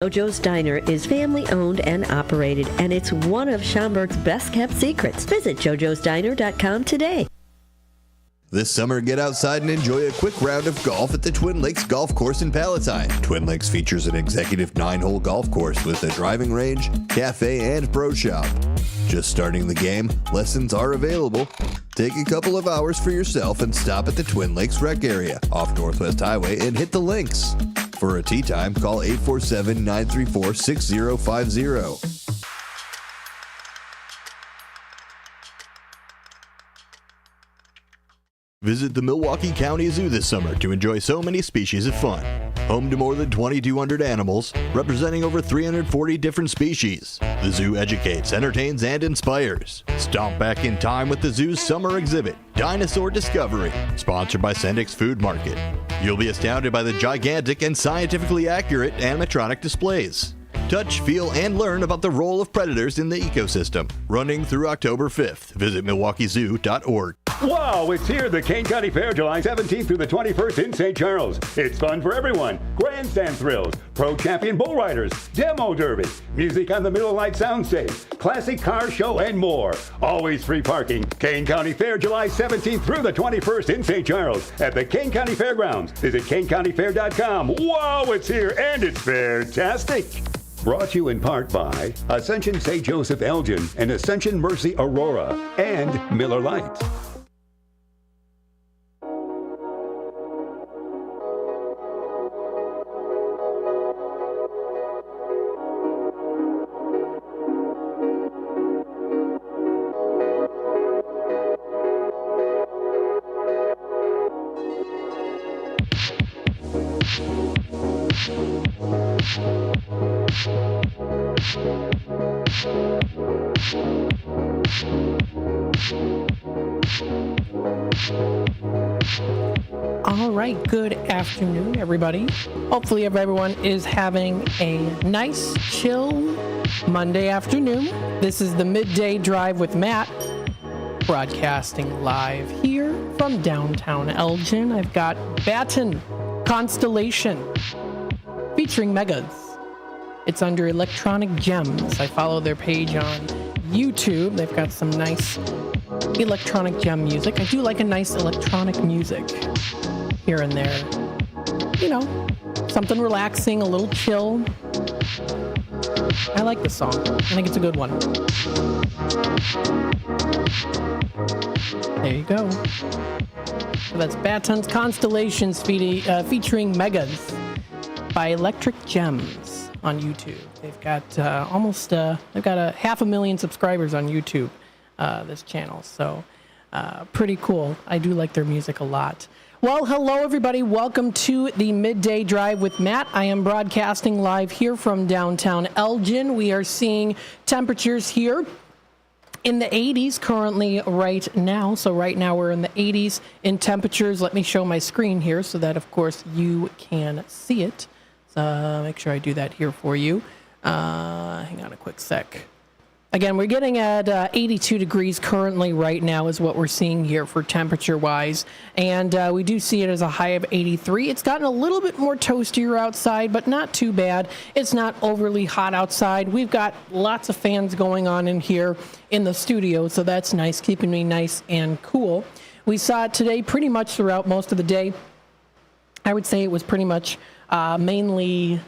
JoJo's Diner is family-owned and operated, and it's one of Schaumburg's best-kept secrets. Visit jojosdiner.com today. This summer, get outside and enjoy a quick round of golf at the Twin Lakes Golf Course in Palatine. Twin Lakes features an executive 9-hole golf course with a driving range, cafe, and pro shop. Just starting the game, lessons are available. Take a couple of hours for yourself and stop at the Twin Lakes Rec Area off Northwest Highway and hit the links. For a tee time, call 847-934-6050. Visit the Milwaukee County Zoo this summer to enjoy so many species of fun. Home to more than 2,200 animals, representing over 340 different species. The zoo educates, entertains, and inspires. Stomp back in time with the zoo's summer exhibit, Dinosaur Discovery, sponsored by Sendik's Food Market. You'll be astounded by the gigantic and scientifically accurate animatronic displays. Touch, feel, and learn about the role of predators in the ecosystem. Running through October 5th. Visit milwaukeezoo.org. Wow, it's here, the Kane County Fair, July 17th through the 21st in St. Charles. It's fun for everyone. Grandstand thrills, pro champion bull riders, demo derby, music on the Middle Light soundstage, classic car show, and more. Always free parking. Kane County Fair, July 17th through the 21st in St. Charles at the Kane County Fairgrounds. Visit kanecountyfair.com. Wow, it's here, and it's fantastic. Brought to you in part by Ascension St. Joseph Elgin and Ascension Mercy Aurora and Miller Lite. All right, good afternoon, everybody. Hopefully everyone is having a nice, chill Monday afternoon. This is the Midday Drive with Matt, broadcasting live here from downtown Elgin. I've got Baton Constellation featuring Megas. It's under Electronic Gems. I follow their page on YouTube. They've got some nice electronic gem music. I do like a nice electronic music here and there. You know, something relaxing, a little chill. I like this song. I think it's a good one. There you go. So that's Baton's Constellations featuring Megas by Electric Gems on YouTube. They've got they've got a 500,000 subscribers on YouTube, this channel. So pretty cool. I do like their music a lot. Well, hello everybody. Welcome to the Midday Drive with Matt. I am broadcasting live here from downtown Elgin. We are seeing temperatures here in the 80s currently right now. So right now we're in the 80s in temperatures. Let me show my screen here so that, of course, you can see it. So make sure I do that here for you. Hang on a quick sec. Again, we're getting at 82 degrees currently right now is what we're seeing here for temperature-wise. And we do see it as a high of 83. It's gotten a little bit more toastier outside, but not too bad. It's not overly hot outside. We've got lots of fans going on in here in the studio, so that's nice, keeping me nice and cool. We saw it today pretty much throughout most of the day. I would say it was pretty much mainly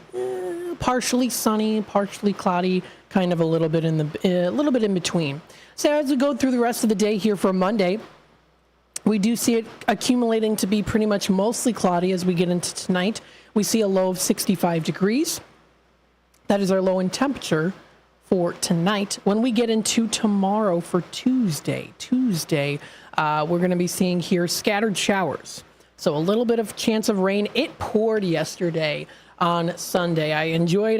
partially sunny, partially cloudy, kind of a little bit in between. So as we go through the rest of the day here for Monday, we do see it accumulating to be pretty much mostly cloudy as we get into tonight. We see a low of 65 degrees. That is our low in temperature for tonight. When we get into tomorrow for Tuesday, we're going to be seeing here scattered showers. So a little bit of chance of rain. It poured yesterday on Sunday. I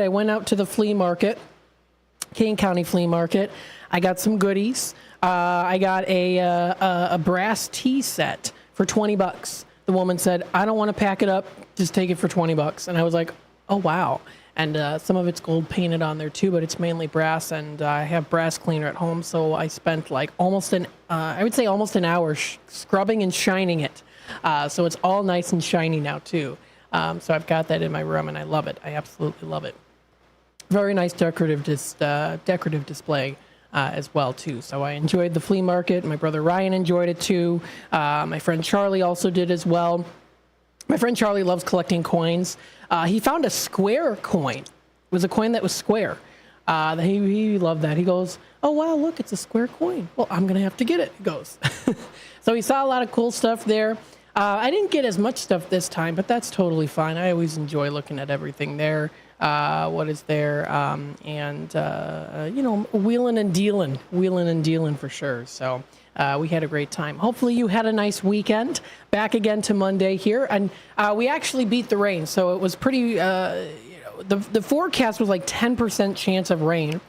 went out to the flea market, Kane County Flea Market. I got some goodies. I got a brass tea set for $20. The woman said, "I don't want to pack it up. Just take it for $20." And I was like, "Oh wow!" And some of it's gold painted on there too, but it's mainly brass. And I have brass cleaner at home, so I spent like almost an hour scrubbing and shining it. So it's all nice and shiny now too. So I've got that in my room, and I love it. I absolutely love it. very nice decorative display as well too. So I enjoyed the flea market. My brother Ryan enjoyed it too. My friend Charlie also did as well. My friend Charlie loves collecting coins. He found a square coin. It was a coin that was square. He loved that. He goes, "Oh wow, look, it's a square coin. Well, I'm gonna have to get it." He goes. So he saw a lot of cool stuff there. I didn't get as much stuff this time, but that's totally fine. I always enjoy looking at everything there. What is there? Wheeling and dealing for sure. So we had a great time. Hopefully you had a nice weekend. Back again to Monday here. And we actually beat the rain. So it was pretty, the forecast was like 10% chance of rain.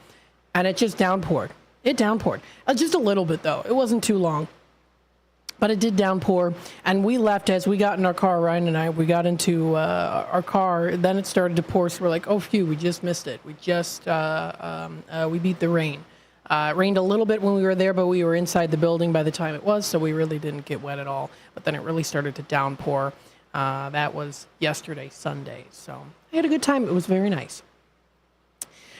And it just downpoured. It downpoured. Just a little bit, though. It wasn't too long. But it did downpour, and we left as we got in our car, Ryan and I, we got into our car, then it started to pour, so we're like, oh, phew, we just missed it. We beat the rain. It rained a little bit when we were there, but we were inside the building by the time it was, so we really didn't get wet at all. But then it really started to downpour. That was yesterday, Sunday. So I had a good time. It was very nice.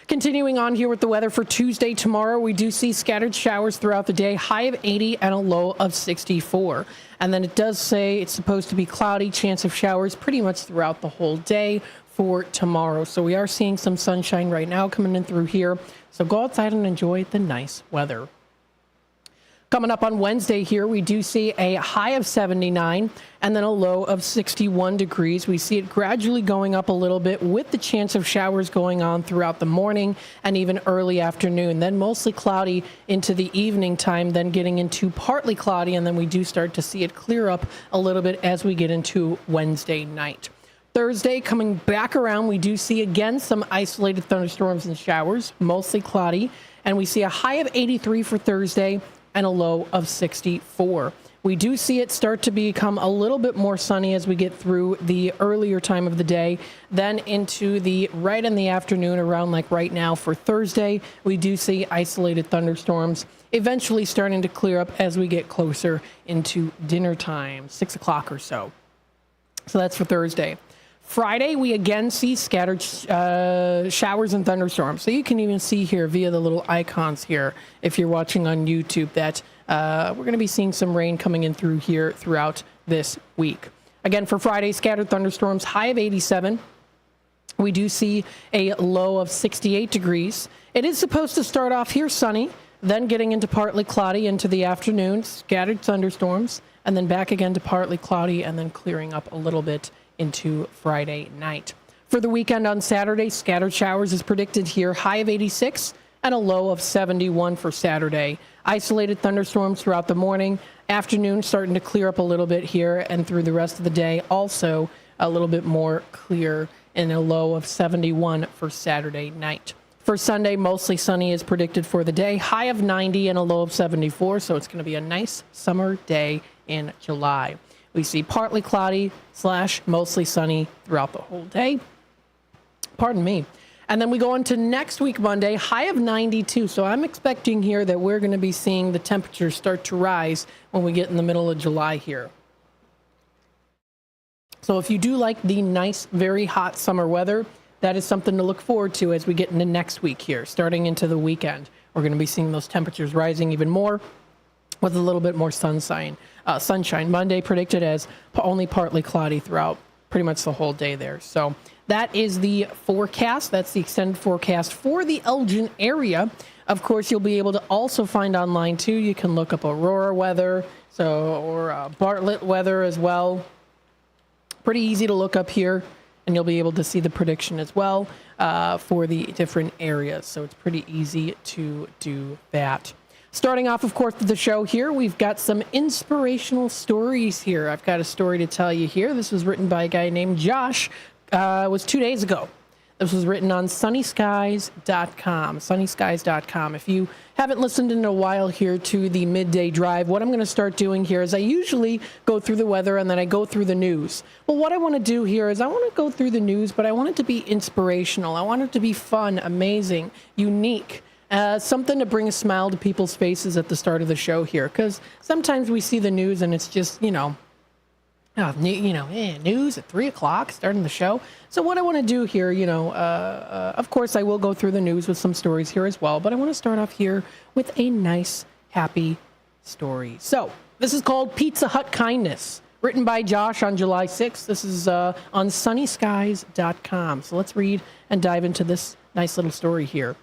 Continuing on here with the weather for Tuesday tomorrow, we do see scattered showers throughout the day, high of 80 and a low of 64. And then it does say it's supposed to be cloudy, chance of showers pretty much throughout the whole day for tomorrow. So we are seeing some sunshine right now coming in through here. So go outside and enjoy the nice weather. Coming up on Wednesday here, we do see a high of 79 and then a low of 61 degrees. We see it gradually going up a little bit with the chance of showers going on throughout the morning and even early afternoon. Then mostly cloudy into the evening time, then getting into partly cloudy, and then we do start to see it clear up a little bit as we get into Wednesday night. Thursday, coming back around, we do see again some isolated thunderstorms and showers, mostly cloudy, and we see a high of 83 for Thursday and a low of 64. We do see it start to become a little bit more sunny as we get through the earlier time of the day, then into the right in the afternoon around like right now for Thursday. We do see isolated thunderstorms eventually starting to clear up as we get closer into dinner time, 6 o'clock or so. So that's for Thursday. Friday, we again see scattered showers and thunderstorms. So you can even see here via the little icons here, if you're watching on YouTube, that we're going to be seeing some rain coming in through here throughout this week. Again, for Friday, scattered thunderstorms, high of 87. We do see a low of 68 degrees. It is supposed to start off here sunny, then getting into partly cloudy into the afternoon, scattered thunderstorms, and then back again to partly cloudy and then clearing up a little bit into Friday night. For the weekend on Saturday, scattered showers is predicted here, high of 86 and a low of 71 for Saturday. Isolated thunderstorms throughout the morning, afternoon starting to clear up a little bit here, and through the rest of the day also a little bit more clear and a low of 71 for Saturday night. For Sunday, mostly sunny is predicted for the day, high of 90 and a low of 74, so it's going to be a nice summer day in July. We see partly cloudy / mostly sunny throughout the whole day. Pardon me. And then we go into next week, Monday, high of 92. So I'm expecting here that we're going to be seeing the temperatures start to rise when we get in the middle of July here. So if you do like the nice, very hot summer weather, that is something to look forward to as we get into next week here, starting into the weekend. We're going to be seeing those temperatures rising even more with a little bit more sunshine. Monday predicted as only partly cloudy throughout pretty much the whole day there. So that is the forecast. That's the extended forecast for the Elgin area. Of course, you'll be able to also find online too. You can look up Aurora weather, or Bartlett weather as well. Pretty easy to look up here, and you'll be able to see the prediction as well for the different areas. So it's pretty easy to do that. Starting off, of course, with the show here, we've got some inspirational stories here. I've got a story to tell you here. This was written by a guy named Josh. It was 2 days ago. This was written on sunnyskies.com, sunnyskies.com. If you haven't listened in a while here to the Midday Drive, what I'm going to start doing here is I usually go through the weather and then I go through the news. Well, what I want to do here is I want to go through the news, but I want it to be inspirational. I want it to be fun, amazing, unique. Something to bring a smile to people's faces at the start of the show here, because sometimes we see the news and it's just, News at 3 o'clock, starting the show. So what I want to do here, of course, I will go through the news with some stories here as well, but I want to start off here with a nice, happy story. So this is called Pizza Hut Kindness, written by Josh on July 6th. This is on sunnyskies.com. So let's read and dive into this nice little story here.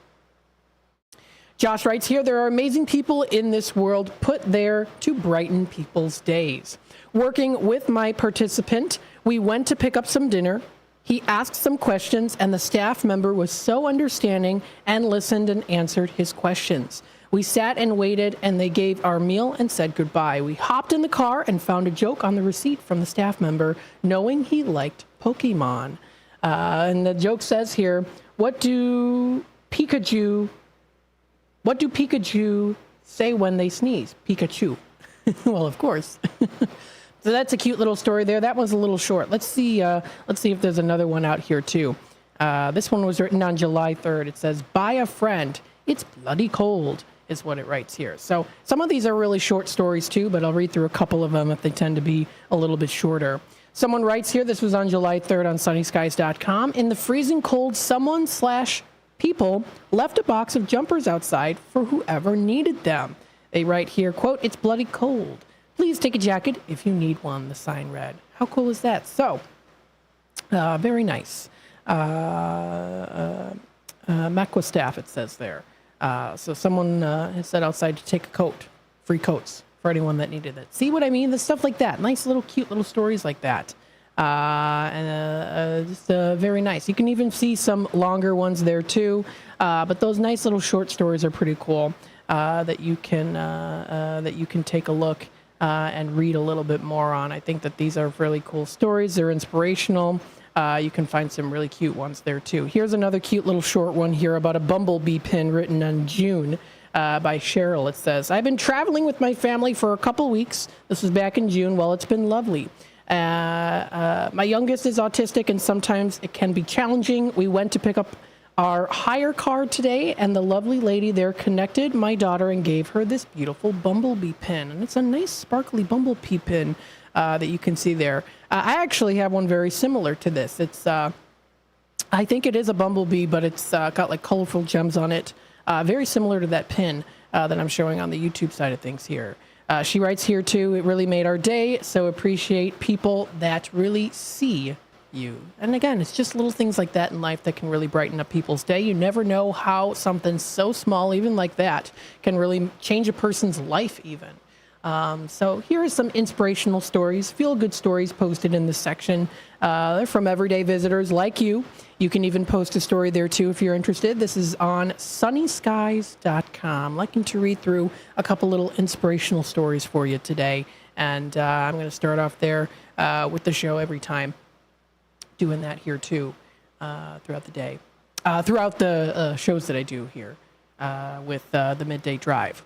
Josh writes here, there are amazing people in this world put there to brighten people's days. Working with my participant, we went to pick up some dinner. He asked some questions, and the staff member was so understanding and listened and answered his questions. We sat and waited, and they gave our meal and said goodbye. We hopped in the car and found a joke on the receipt from the staff member, knowing he liked Pokemon. And the joke says here, what do Pikachu say when they sneeze? Pikachu. Well, of course. So that's a cute little story there. That was a little short. Let's see if there's another one out here too. This one was written on July 3rd. It says, "Buy a friend. It's bloody cold," is what it writes here. So some of these are really short stories too, but I'll read through a couple of them if they tend to be a little bit shorter. Someone writes here, this was on July 3rd on sunnyskies.com. In the freezing cold, someone/people left a box of jumpers outside for whoever needed them. They write here, quote, "It's bloody cold. Please take a jacket if you need one," the sign read. How cool is that? So, very nice. Maquistaff, it says there. So someone has said outside to take a coat. Free coats for anyone that needed it. See what I mean? The stuff like that. Nice little cute little stories like that. Just very nice. You can even see some longer ones there too. But those nice little short stories are pretty cool that you can take a look and read a little bit more on. I think that these are really cool stories. They're inspirational. You can find some really cute ones there too. Here's another cute little short one here about a bumblebee pin written in June by Cheryl. It says, "I've been traveling with my family for a couple weeks." This was back in June. Well, it's been lovely. My youngest is autistic and sometimes it can be challenging. We went to pick up our hire car today, and the lovely lady there connected my daughter and gave her this beautiful bumblebee pin. And it's a nice sparkly bumblebee pin that you can see there. I actually have one very similar to this. It's, I think it is a bumblebee, but it's got like colorful gems on it. Very similar to that pin that I'm showing on the YouTube side of things here. She writes here too, "It really made our day, so appreciate people that really see you." And again, it's just little things like that in life that can really brighten up people's day. You never know how something so small, even like that, can really change a person's life even. So here are some inspirational stories, feel-good stories posted in this section. They're from everyday visitors like you. You can even post a story there too if you're interested. This is on sunnyskies.com. Liking to read through a couple little inspirational stories for you today. And I'm going to start off there with the show every time. Doing that here too throughout the day, throughout the shows that I do here with the Midday Drive.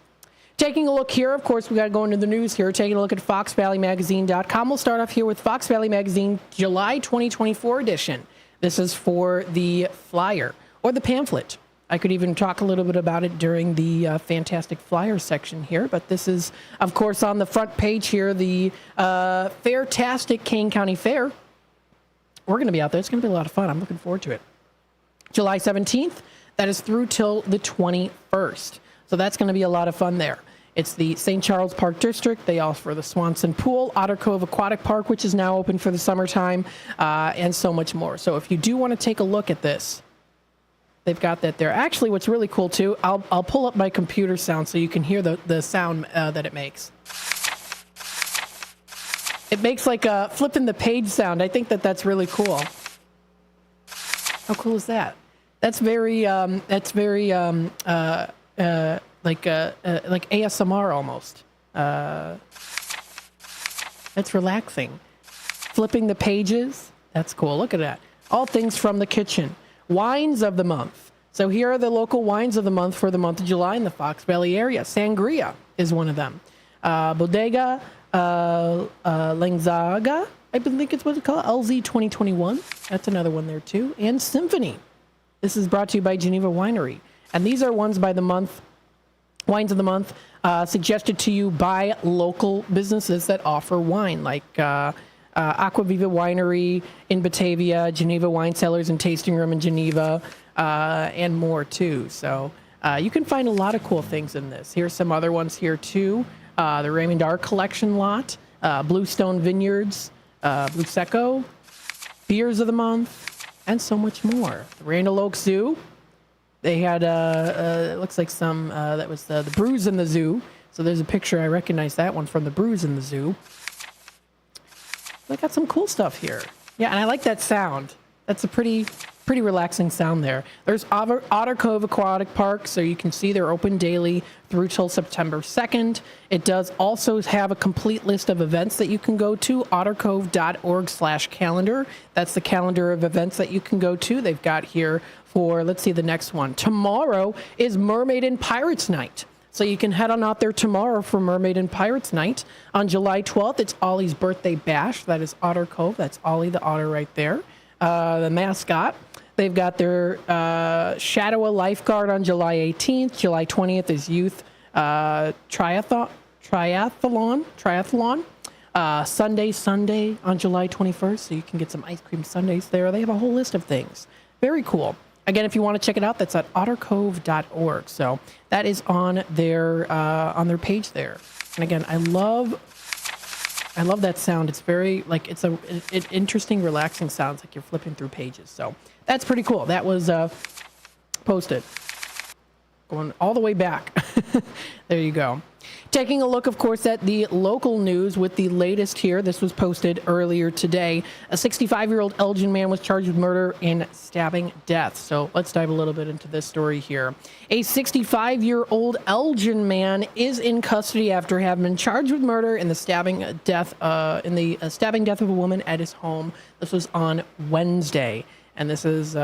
Taking a look here, of course, we got to go into the news here. Taking a look at FoxValleyMagazine.com. We'll start off here with Fox Valley Magazine July 2024 edition. This is for the flyer or the pamphlet. I could even talk a little bit about it during the fantastic flyer section here, but this is, of course, on the front page here, the Fairtastic Kane County Fair. We're going to be out there. It's going to be a lot of fun. I'm looking forward to it. July 17th, that is through till the 21st. So that's going to be a lot of fun there. It's the St. Charles Park District. They offer the Swanson Pool, Otter Cove Aquatic Park, which is now open for the summertime, and so much more. So if you do want to take a look at this, they've got that there. Actually, what's really cool too, I'll pull up my computer sound so you can hear the sound that it makes. It makes like a flipping the page sound. I think that's really cool. How cool is that? That's very like ASMR almost. That's relaxing. Flipping the pages. That's cool. Look at that. All things from the kitchen. Wines of the month. So here are the local wines of the month for the month of July in the Fox Valley area. Sangria is one of them. Bodega Langzaga, I think it's what it's called, LZ 2021. That's another one there too. And Symphony. This is brought to you by Geneva Winery. And these are ones by the month, wines of the month, suggested to you by local businesses that offer wine, like Aquaviva Winery in Batavia, Geneva Wine Cellars and Tasting Room in Geneva, and more too. So you can find a lot of cool things in this. Here's some other ones here too. The Raymond Art Collection lot, Bluestone Vineyards, Blue Secco, Beers of the Month, and so much more. The Randall Oak Zoo. They had, it looks like some, that was the Brews in the Zoo. So there's a picture, I recognize that one from the Brews in the Zoo. They got some cool stuff here. Yeah, and I like that sound. That's a pretty relaxing sound there. There's Otter Cove Aquatic Park, so you can see they're open daily through till September 2nd. It does also have a complete list of events that you can go to, ottercove.org/calendar. That's the calendar of events that you can go to. They've got here for, let's see, the next one. Tomorrow is Mermaid and Pirates Night. So you can head on out there tomorrow for Mermaid and Pirates Night. On July 12th, it's Ollie's Birthday Bash. That is Otter Cove. That's Ollie the otter right there. The mascot. They've got their Shadow a Lifeguard on July 18th. July 20th is Youth Triathlon. Sunday on July 21st. So you can get some ice cream sundaes there. They have a whole list of things. Very cool. Again, if you want to check it out, that's at ottercove.org. So that is on their page there. And again, I love that sound. It's very like it's an interesting, relaxing sound. It's like you're flipping through pages. So that's pretty cool. That was posted going all the way back. There you go. Taking a look, of course, at the local news with the latest here. This was posted earlier today. A 65-year-old Elgin man was charged with murder and stabbing death. So let's dive a little bit into this story here. A 65-year-old Elgin man is in custody after having been charged with murder in the stabbing death of a woman at his home. This was on Wednesday. And this is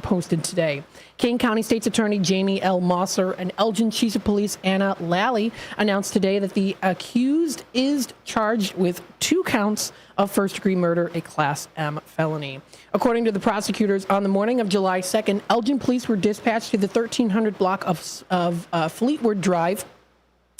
posted today. Kane County State's Attorney Jamie L. Mosser and Elgin Chief of Police Anna Lally announced today that the accused is charged with 2 counts of first-degree murder, a Class M felony. According to the prosecutors, on the morning of July 2nd, Elgin police were dispatched to the 1300 block of Fleetwood Drive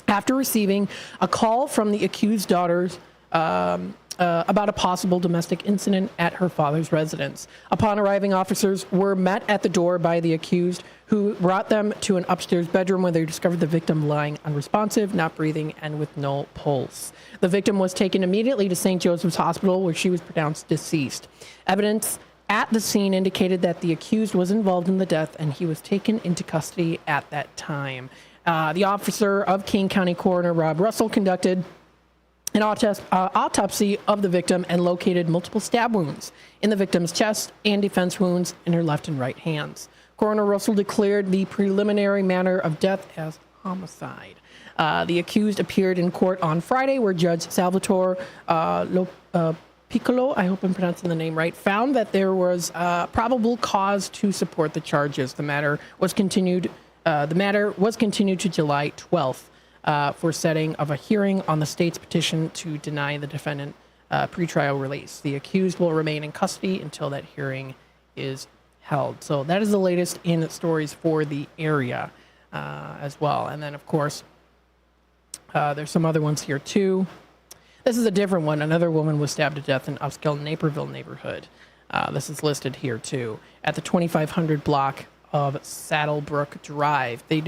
after receiving a call from the accused daughters about a possible domestic incident at her father's residence. Upon arriving, officers were met at the door by the accused, who brought them to an upstairs bedroom where they discovered the victim lying unresponsive, not breathing, and with no pulse. The victim was taken immediately to St. Joseph's Hospital, where she was pronounced deceased. Evidence at the scene indicated that the accused was involved in the death, and he was taken into custody at that time. The officer of Kane County Coroner Rob Russell conducted an autopsy of the victim and located multiple stab wounds in the victim's chest and defense wounds in her left and right hands. Coroner Russell declared the preliminary manner of death as homicide. The accused appeared in court on Friday, where Judge Salvatore Piccolo, I hope I'm pronouncing the name right, found that there was probable cause to support the charges. The matter was continued to July 12th. For setting of a hearing on the state's petition to deny the defendant pretrial release. The accused will remain in custody until that hearing is held. So that is the latest in stories for the area as well. And then, of course, there's some other ones here too. This is a different one. Another woman was stabbed to death in upscale Naperville neighborhood. This is listed here too. At the 2500 block of Saddlebrook Drive. The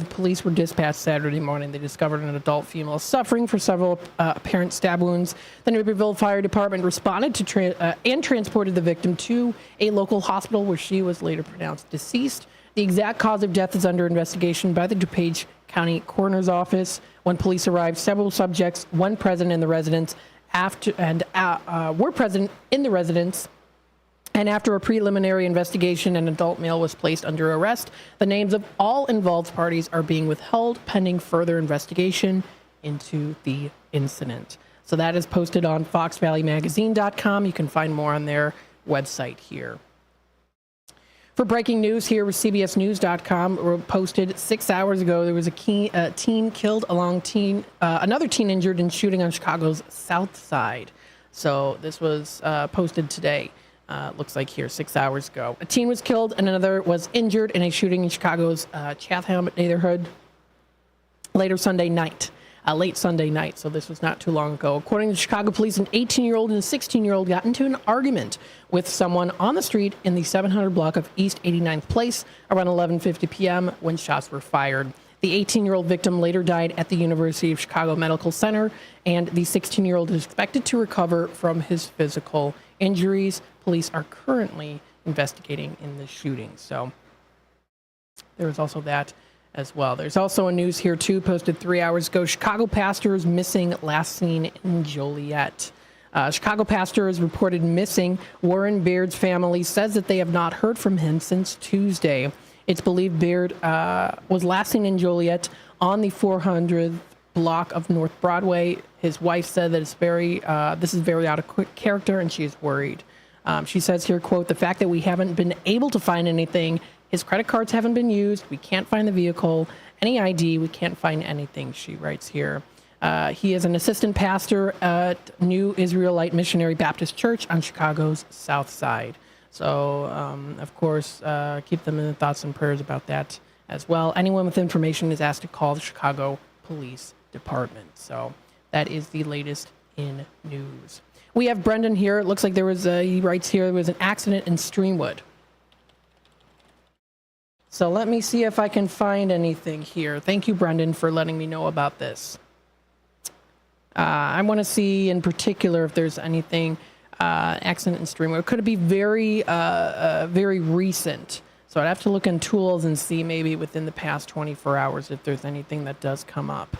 police were dispatched Saturday morning. They discovered an adult female suffering for several apparent stab wounds. The Naperville Fire Department responded to and transported the victim to a local hospital, where she was later pronounced deceased. The exact cause of death is under investigation by the DuPage County Coroner's Office. When police arrived, several subjects were present in the residence And after a preliminary investigation, an adult male was placed under arrest. The names of all involved parties are being withheld pending further investigation into the incident. So that is posted on foxvalleymagazine.com. You can find more on their website here. For breaking news here with CBSNews.com, posted 6 hours ago, there was a teen killed, another teen injured in shooting on Chicago's South Side. So this was posted today. Looks like here 6 hours ago. A teen was killed and another was injured in a shooting in Chicago's Chatham neighborhood later Sunday night. late Sunday night, so this was not too long ago. According to Chicago police, an 18-year-old and a 16-year-old got into an argument with someone on the street in the 700 block of East 89th Place around 11:50 p.m. when shots were fired. The 18-year-old victim later died at the University of Chicago Medical Center, and the 16-year-old is expected to recover from his physical injuries. Police are currently investigating in the shooting. So there was also that as well. There's also a news here, too, posted 3 hours ago. Chicago pastor is missing, last seen in Joliet. Chicago pastor is reported missing. Warren Baird's family says that they have not heard from him since Tuesday. It's believed Baird was last seen in Joliet on the 400th block of North Broadway. His wife said that this is very out of character, and she is worried. She says here, quote, "The fact that we haven't been able to find anything, his credit cards haven't been used, we can't find the vehicle, any ID, we can't find anything," she writes here. He is an assistant pastor at New Israelite Missionary Baptist Church on Chicago's South Side. So, of course, keep them in the thoughts and prayers about that as well. Anyone with information is asked to call the Chicago Police Department. So that is the latest in news. We have Brendan here. It looks like he writes here, there was an accident in Streamwood. So let me see if I can find anything here. Thank you, Brendan, for letting me know about this. I want to see in particular if there's anything accident in Streamwood. Could it be very recent? So I'd have to look in tools and see maybe within the past 24 hours if there's anything that does come up.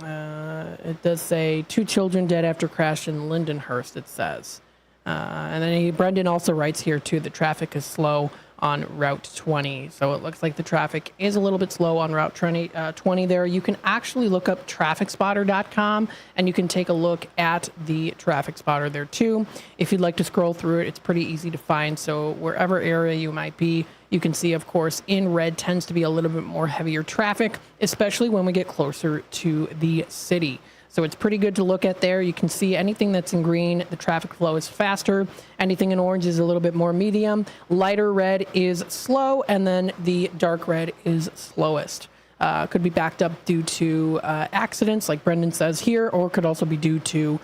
It does say 2 children dead after crash in Lindenhurst, it says. And then Brendan also writes here, too, the traffic is slow on Route 20. So it looks like the traffic is a little bit slow on Route 20 there. You can actually look up trafficspotter.com, and you can take a look at the traffic spotter there, too. If you'd like to scroll through it, it's pretty easy to find. So wherever area you might be, you can see, of course, in red tends to be a little bit more heavier traffic, especially when we get closer to the city. So it's pretty good to look at there. You can see anything that's in green, the traffic flow is faster. Anything in orange is a little bit more medium. Lighter red is slow, and then the dark red is slowest. Could be backed up due to accidents, like Brendan says here, or could also be due to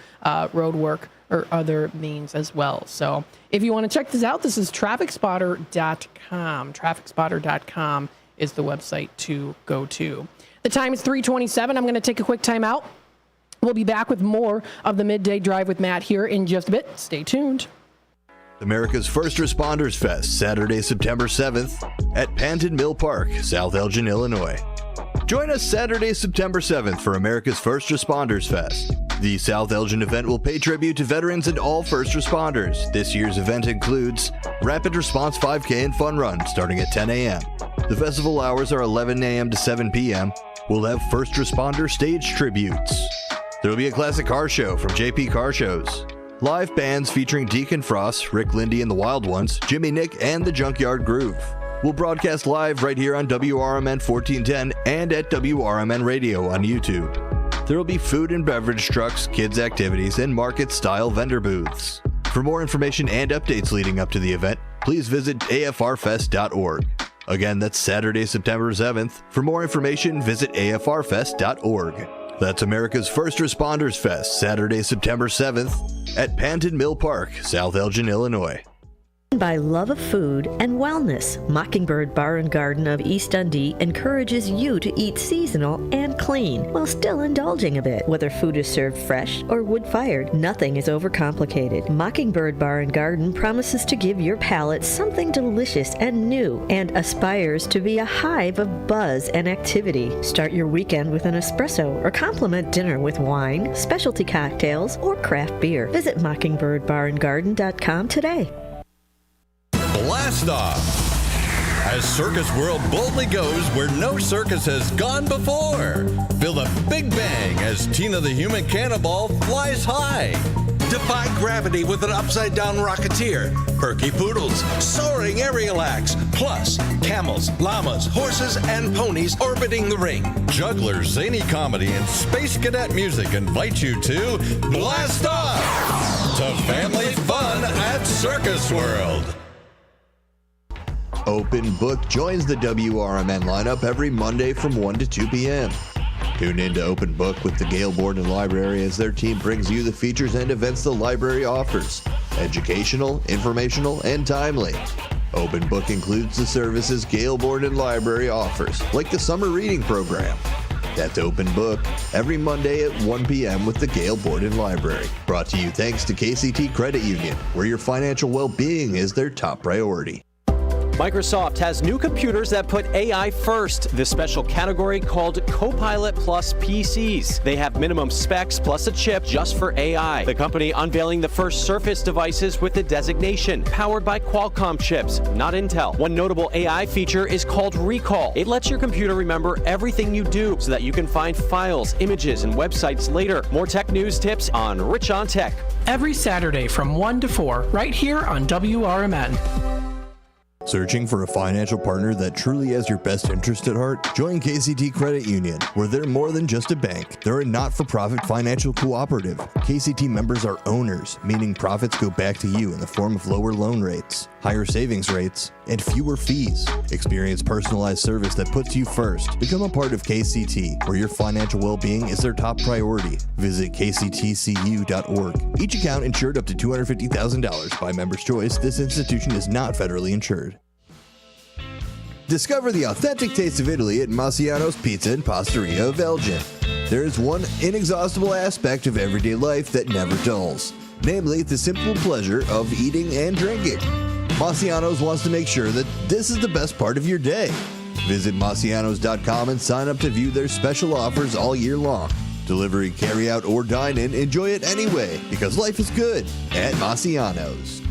road work or other means as well. So if you want to check this out, this is trafficspotter.com. Trafficspotter.com is the website to go to. The time is 3:27. I'm going to take a quick time out. We'll be back with more of the Midday Drive with Matt here in just a bit. Stay tuned. America's First Responders Fest, Saturday, September 7th at Panton Mill Park, South Elgin, Illinois. Join us Saturday, September 7th for America's First Responders Fest. The South Elgin event will pay tribute to veterans and all first responders. This year's event includes Rapid Response 5K and Fun Run starting at 10 a.m. The festival hours are 11 a.m. to 7 p.m. We'll have first responder stage tributes. There will be a classic car show from JP Car Shows. Live bands featuring Deacon Frost, Rick Lindy and the Wild Ones, Jimmy Nick, and the Junkyard Groove. We'll broadcast live right here on WRMN 1410 and at WRMN Radio on YouTube. There will be food and beverage trucks, kids' activities, and market-style vendor booths. For more information and updates leading up to the event, please visit afrfest.org. Again, that's Saturday, September 7th. For more information, visit afrfest.org. That's America's First Responders Fest, Saturday, September 7th at Panton Mill Park, South Elgin, Illinois. By love of food and wellness, Mockingbird Bar and Garden of East Dundee encourages you to eat seasonal and clean while still indulging a bit. Whether food is served fresh or wood-fired, nothing is overcomplicated. Mockingbird Bar and Garden promises to give your palate something delicious and new and aspires to be a hive of buzz and activity. Start your weekend with an espresso or complement dinner with wine, specialty cocktails, or craft beer. Visit mockingbirdbarandgarden.com today. Blast Off! As Circus World boldly goes where no circus has gone before. Feel the big bang as Tina the Human Cannonball flies high. Defy gravity with an upside-down rocketeer. Perky poodles, soaring aerial acts, plus camels, llamas, horses, and ponies orbiting the ring. Jugglers, zany comedy, and space cadet music invite you to Blast Off! To family fun at Circus World. Open Book joins the WRMN lineup every Monday from 1 to 2 p.m. Tune in to Open Book with the Gale Borden Library as their team brings you the features and events the library offers. Educational, informational, and timely. Open Book includes the services Gale Borden Library offers, like the summer reading program. That's Open Book, every Monday at 1 p.m. with the Gale Borden Library. Brought to you thanks to KCT Credit Union, where your financial well-being is their top priority. Microsoft has new computers that put AI first, this special category called Copilot Plus PCs. They have minimum specs plus a chip just for AI. The company unveiling the first Surface devices with the designation, powered by Qualcomm chips, not Intel. One notable AI feature is called Recall. It lets your computer remember everything you do so that you can find files, images, and websites later. More tech news tips on Rich on Tech. Every Saturday from 1 to 4, right here on WRMN. Searching for a financial partner that truly has your best interest at heart? Join KCT Credit Union, where they're more than just a bank. They're a not-for-profit financial cooperative. KCT members are owners, meaning profits go back to you in the form of lower loan rates, higher savings rates, and fewer fees. Experience personalized service that puts you first. Become a part of KCT, where your financial well-being is their top priority. Visit kctcu.org. Each account insured up to $250,000 by member's choice. This institution is not federally insured. Discover the authentic taste of Italy at Massiano's Pizza and Pastaria of Elgin. There is one inexhaustible aspect of everyday life that never dulls, namely the simple pleasure of eating and drinking. Massiano's wants to make sure that this is the best part of your day. Visit Massianos.com and sign up to view their special offers all year long. Delivery, carry out, or dine in, enjoy it anyway, because life is good at Massiano's.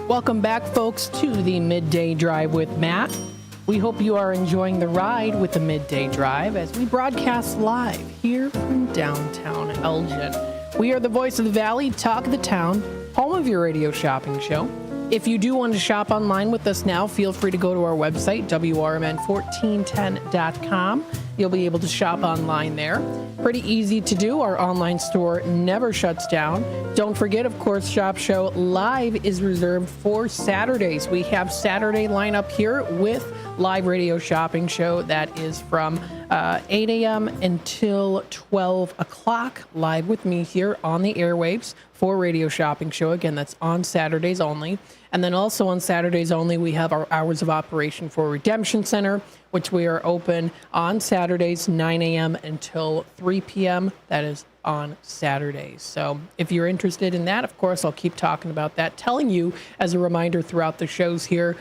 Welcome back, folks, to the Midday Drive with Matt. We hope you are enjoying the ride with the Midday Drive as we broadcast live here from downtown Elgin. We are the voice of the valley, talk of the town, home of your radio shopping show. If you do want to shop online with us now, feel free to go to our website, WRMN1410.com. You'll be able to shop online there. Pretty easy to do. Our online store never shuts down. Don't forget, of course, Shop Show Live is reserved for Saturdays. We have Saturday lineup here with live radio shopping show that is from 8 a.m. until 12 o'clock, live with me here on the airwaves for radio shopping show. Again, that's on Saturdays only. And then also on Saturdays only, we have our hours of operation for Redemption Center, which we are open on Saturdays, 9 a.m. until 3 p.m. That is on Saturdays. So if you're interested in that, of course, I'll keep talking about that, telling you as a reminder throughout the shows here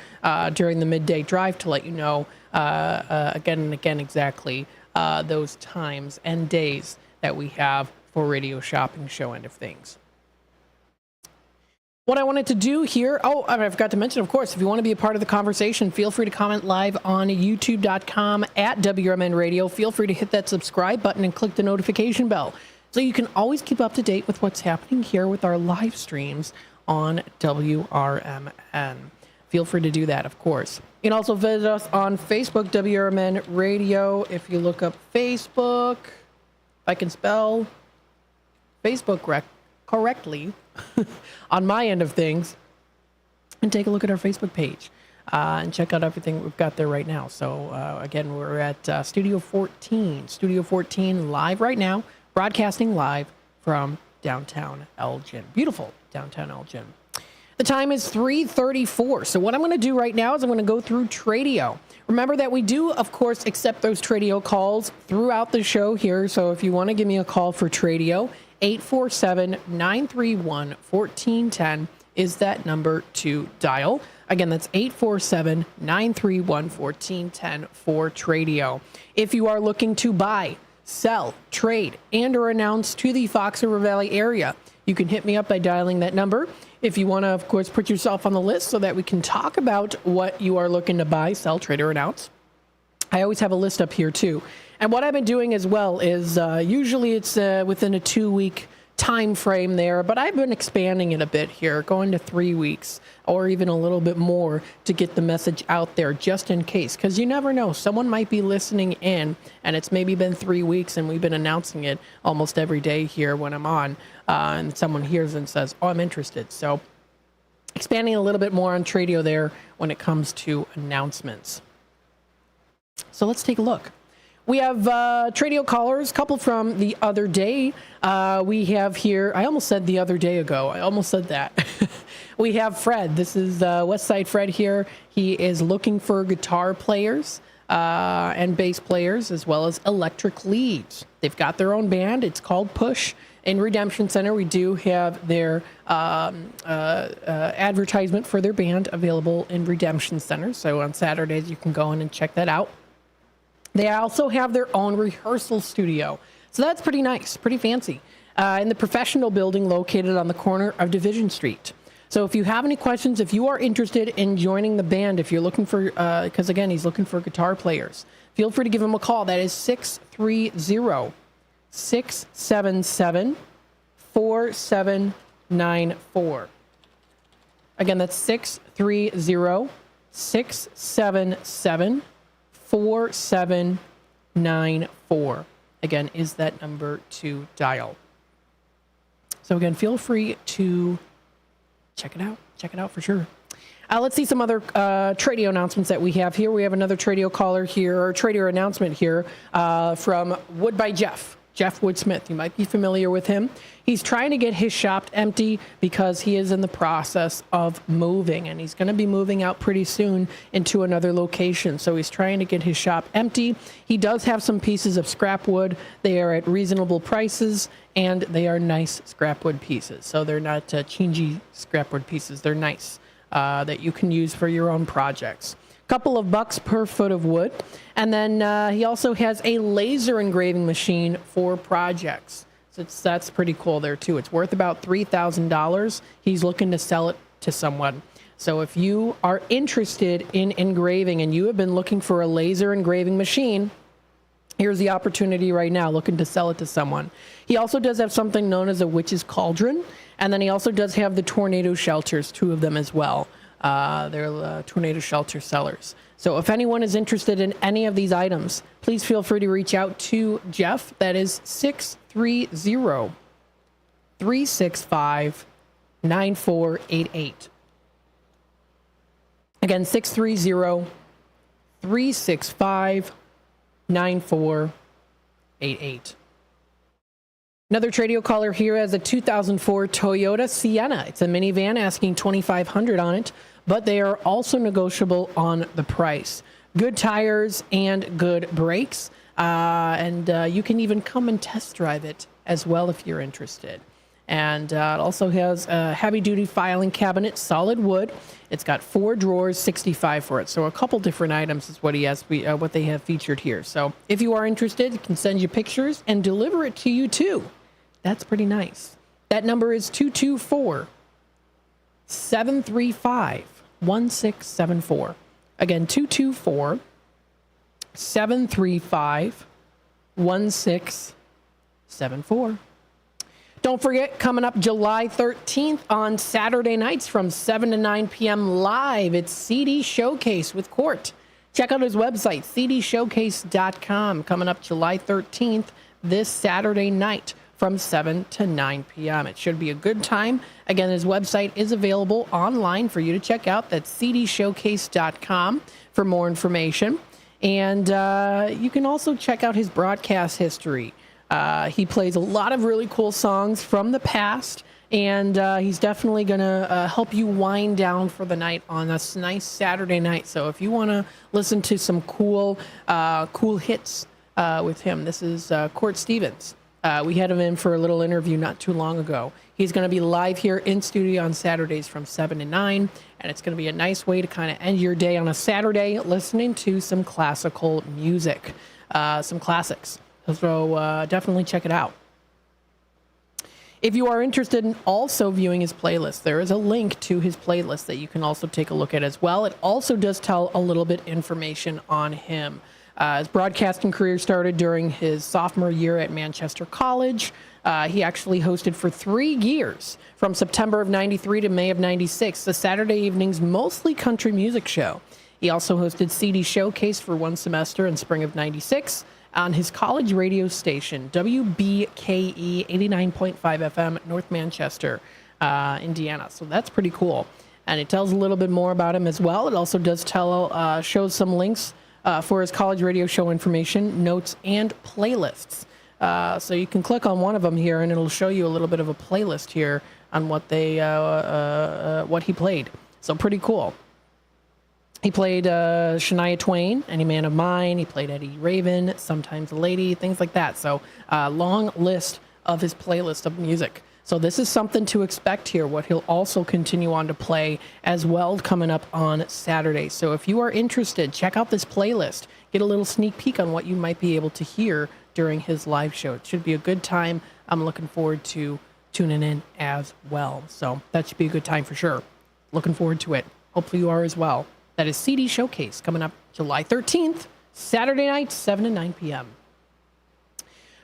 during the Midday Drive to let you know again and again exactly those times and days that we have for radio shopping show end of things. What I wanted to do here, I forgot to mention, of course, if you want to be a part of the conversation, feel free to comment live on youtube.com at WRMN Radio. Feel free to hit that subscribe button and click the notification bell so you can always keep up to date with what's happening here with our live streams on WRMN. Feel free to do that, of course. You can also visit us on Facebook, WRMN Radio. If you look up Facebook, if I can spell Facebook correctly, on my end of things, and take a look at our Facebook page and check out everything we've got there right now. So again, we're at Studio 14 live right now, broadcasting live from downtown Elgin. Beautiful downtown Elgin. The time is 3:34. So what I'm going to do right now is I'm going to go through Tradio. Remember that we do, of course, accept those Tradio calls throughout the show here. So if you want to give me a call for Tradio, 847-931-1410 is that number to dial. Again, that's 847-931-1410 for Tradio. If you are looking to buy, sell, trade, and or announce to the Fox River Valley area, you can hit me up by dialing that number. If you want to, of course, put yourself on the list so that we can talk about what you are looking to buy, sell, trade, or announce. I always have a list up here, too. And what I've been doing as well is usually it's within a 2-week time frame there, but I've been expanding it a bit here, going to 3 weeks or even a little bit more to get the message out there just in case, because you never know. Someone might be listening in and it's maybe been 3 weeks and we've been announcing it almost every day here when I'm on, and someone hears and says, oh, I'm interested. So expanding a little bit more on Tradio there when it comes to announcements. So let's take a look. We have Tradio callers, a couple from the other day. We have here, I almost said the other day ago. I almost said that. We have Fred. This is Westside Fred here. He is looking for guitar players and bass players, as well as electric leads. They've got their own band. It's called Push. In Redemption Center, we do have their advertisement for their band available in Redemption Center. So on Saturdays, you can go in and check that out. They also have their own rehearsal studio. So that's pretty nice, pretty fancy, in the professional building located on the corner of Division Street. So if you have any questions, if you are interested in joining the band, if you're looking for, because again, he's looking for guitar players, feel free to give him a call. That is 630-677-4794. Again, that's 630-677-4794. Again, is that number to dial. So again, feel free to check it out. Check it out for sure. Let's see some other Tradio announcements that we have here. We have another Tradio caller here, or Tradio announcement here from Wood by Jeff. Jeff Woodsmith. You might be familiar with him. He's trying to get his shop empty because he is in the process of moving, and he's going to be moving out pretty soon into another location. So he's trying to get his shop empty. He does have some pieces of scrap wood. They are at reasonable prices, and they are nice scrap wood pieces. So they're not chingy scrap wood pieces. They're nice that you can use for your own projects. Couple of bucks per foot of wood. And then he also has a laser engraving machine for projects. So that's pretty cool there too. It's worth about $3,000. He's looking to sell it to someone. So if you are interested in engraving and you have been looking for a laser engraving machine, here's the opportunity right now, looking to sell it to someone. He also does have something known as a witch's cauldron. And then he also does have the tornado shelters, 2 of them as well. They're tornado shelter sellers. So if anyone is interested in any of these items, please feel free to reach out to Jeff. That is 630-365-9488. Again, 630-365-9488. Another Tradio caller here has a 2004 Toyota Sienna. It's a minivan, asking $2,500 on it, but they are also negotiable on the price. Good tires and good brakes, and you can even come and test drive it as well if you're interested. And it also has a heavy-duty filing cabinet, solid wood. It's got 4 drawers, $65 for it. So a couple different items is what he has, what they have featured here. So if you are interested, you can send you pictures and deliver it to you too. That's pretty nice. That number is 224-735-1674. Again, 224-735-1674. Don't forget, coming up July 13th on Saturday nights from 7 to 9 p.m. live, it's CD Showcase with Court. Check out his website, cdshowcase.com. Coming up July 13th this Saturday night from 7 to 9 p.m. It should be a good time. Again, his website is available online for you to check out. That's cdshowcase.com for more information. And you can also check out his broadcast history. He plays a lot of really cool songs from the past, and he's definitely going to help you wind down for the night on this nice Saturday night. So if you want to listen to some cool hits with him, this is Court Stevens. We had him in for a little interview not too long ago. He's going to be live here in studio on Saturdays from 7 to 9, and it's going to be a nice way to kind of end your day on a Saturday listening to some classical music, some classics. So definitely check it out. If you are interested in also viewing his playlist, there is a link to his playlist that you can also take a look at as well. It also does tell a little bit information on him. His broadcasting career started during his sophomore year at Manchester College. He actually hosted for 3 years, from September of 93 to May of 96, the Saturday evening's mostly country music show. He also hosted CD Showcase for 1 semester in spring of 96 on his college radio station, WBKE 89.5 FM, North Manchester, Indiana. So that's pretty cool. And it tells a little bit more about him as well. It also does shows some links for his college radio show information, notes, and playlists. So you can click on one of them here, and it'll show you a little bit of a playlist here on what he played. So pretty cool. He played Shania Twain, Any Man of Mine. He played Eddie Raven, Sometimes a Lady, things like that. So long list of his playlist of music. So this is something to expect here, what he'll also continue on to play as well coming up on Saturday. So if you are interested, check out this playlist. Get a little sneak peek on what you might be able to hear during his live show. It should be a good time. I'm looking forward to tuning in as well. So that should be a good time for sure. Looking forward to it. Hopefully you are as well. That is CD Showcase coming up July 13th, Saturday night, 7 to 9 p.m.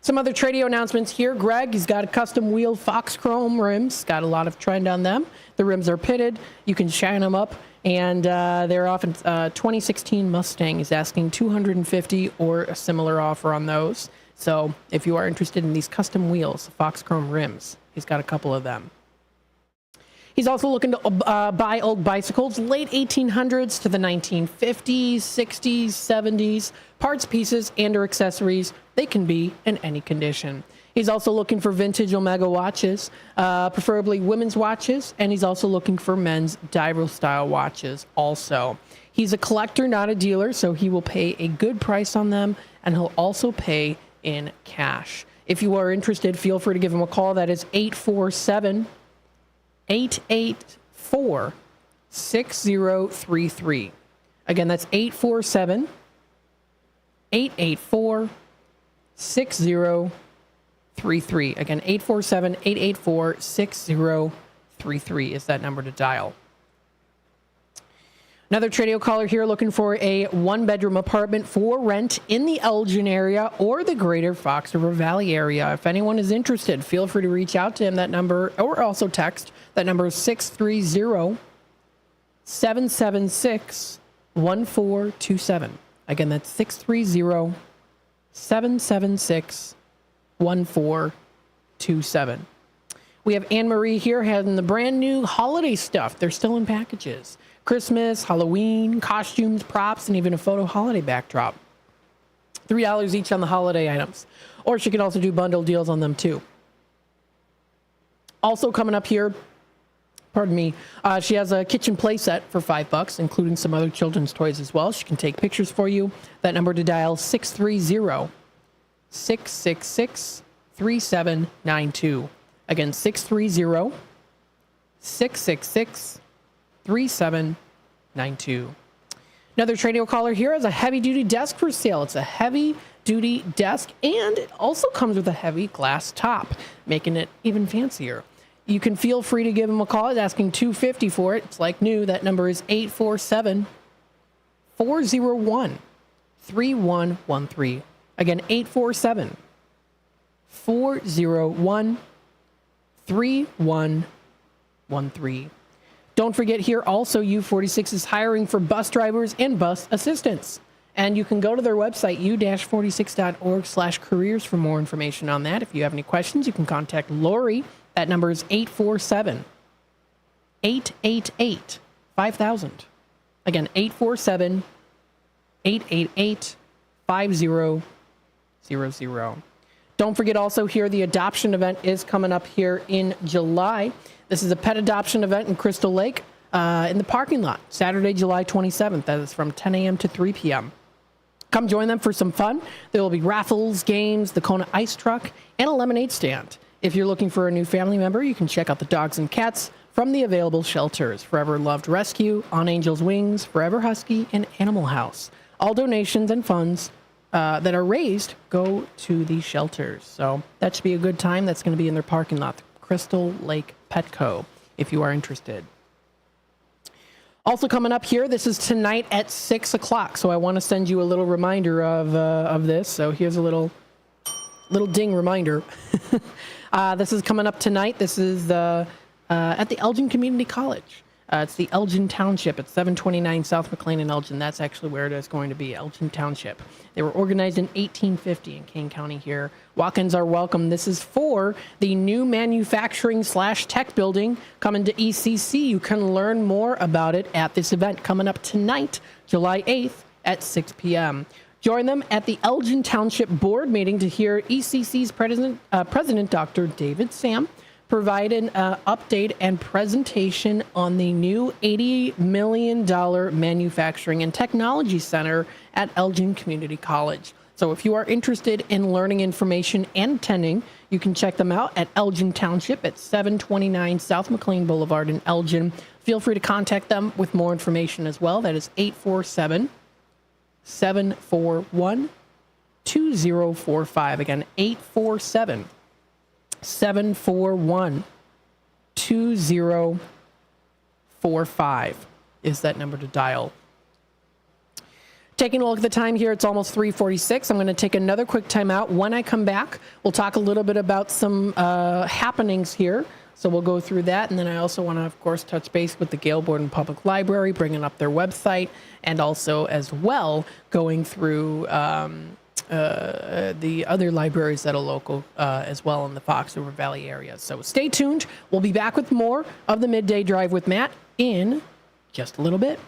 Some other Tradio announcements here. Greg, he's got a custom wheel Fox Chrome rims. Got a lot of trend on them. The rims are pitted. You can shine them up. And they're often 2016 Mustang is asking $250 or a similar offer on those. So if you are interested in these custom wheels, Fox Chrome rims, he's got a couple of them. He's also looking to buy old bicycles, late 1800s to the 1950s, 60s, 70s, parts, pieces, and or accessories. They can be in any condition. He's also looking for vintage Omega watches, preferably women's watches, and he's also looking for men's diver-style watches also. He's a collector, not a dealer, so he will pay a good price on them, and he'll also pay in cash. If you are interested, feel free to give him a call. That is 847-884-6033. Again, that's 847-884-6033. Again, 847-884-6033 is that number to dial. Another Tradio caller here looking for a 1-bedroom apartment for rent in the Elgin area or the greater Fox River Valley area. If anyone is interested, feel free to reach out to him. That number, or also text. That number is 630-776-1427. Again, that's 630-776-1427. We have Anne-Marie here having the brand new holiday stuff. They're still in packages. Christmas, Halloween, costumes, props, and even a photo holiday backdrop. $3 each on the holiday items. Or she can also do bundle deals on them too. Also coming up here, pardon me, she has a kitchen play set for $5, including some other children's toys as well. She can take pictures for you. That number to dial 630-666-3792. Again, 630-666-3792. Another Tradio caller here has a heavy-duty desk for sale. It's a heavy-duty desk, and it also comes with a heavy glass top, making it even fancier. You can feel free to give him a call. It's asking $250 for it. It's like new. That number is 847-401-3113. Again, 847-401-3113. Don't forget here also U46 is hiring for bus drivers and bus assistants. And you can go to their website, u-46.org/careers for more information on that. If you have any questions, you can contact Lori. That number is 847-888-5000. Again, 847-888-5000. Don't forget also here, the adoption event is coming up here in July. This is a pet adoption event in Crystal Lake in the parking lot, Saturday, July 27th. That is from 10 a.m. to 3 p.m. Come join them for some fun. There will be raffles, games, the Kona ice truck, and a lemonade stand. If you're looking for a new family member, you can check out the dogs and cats from the available shelters: Forever Loved Rescue, On Angel's Wings, Forever Husky, and Animal House. All donations and funds that are raised go to these shelters. So that should be a good time. That's going to be in their parking lot, Crystal Lake Petco, if you are interested. Also coming up here, this is tonight at 6 o'clock. So I want to send you a little reminder of this. So here's a little ding reminder. This is coming up tonight. This is at the Elgin Community College. It's the Elgin Township at 729 South McLean in Elgin. That's actually where it is going to be, Elgin Township. They were organized in 1850 in Kane County here. Walk-ins are welcome. This is for the new manufacturing/tech building coming to ECC. You can learn more about it at this event coming up tonight, July 8th at 6 p.m. Join them at the Elgin Township Board meeting to hear ECC's President Dr. David Sam provide an update and presentation on the new $80 million Manufacturing and Technology Center at Elgin Community College. So if you are interested in learning information and attending, you can check them out at Elgin Township at 729 South McLean Boulevard in Elgin. Feel free to contact them with more information as well. That is 847-741-2045. Again, 847-741-2045 is that number to dial. Taking a look at the time here, it's almost 3:46. I'm going to take another quick time out. When I come back, we'll talk a little bit about some happenings here. So we'll go through that. And then I also want to, of course, touch base with the Gale Borden Public Library, bringing up their website, and also as well going through the other libraries that are local as well in the Fox River Valley area. So stay tuned. We'll be back with more of the Midday Drive with Matt in just a little bit.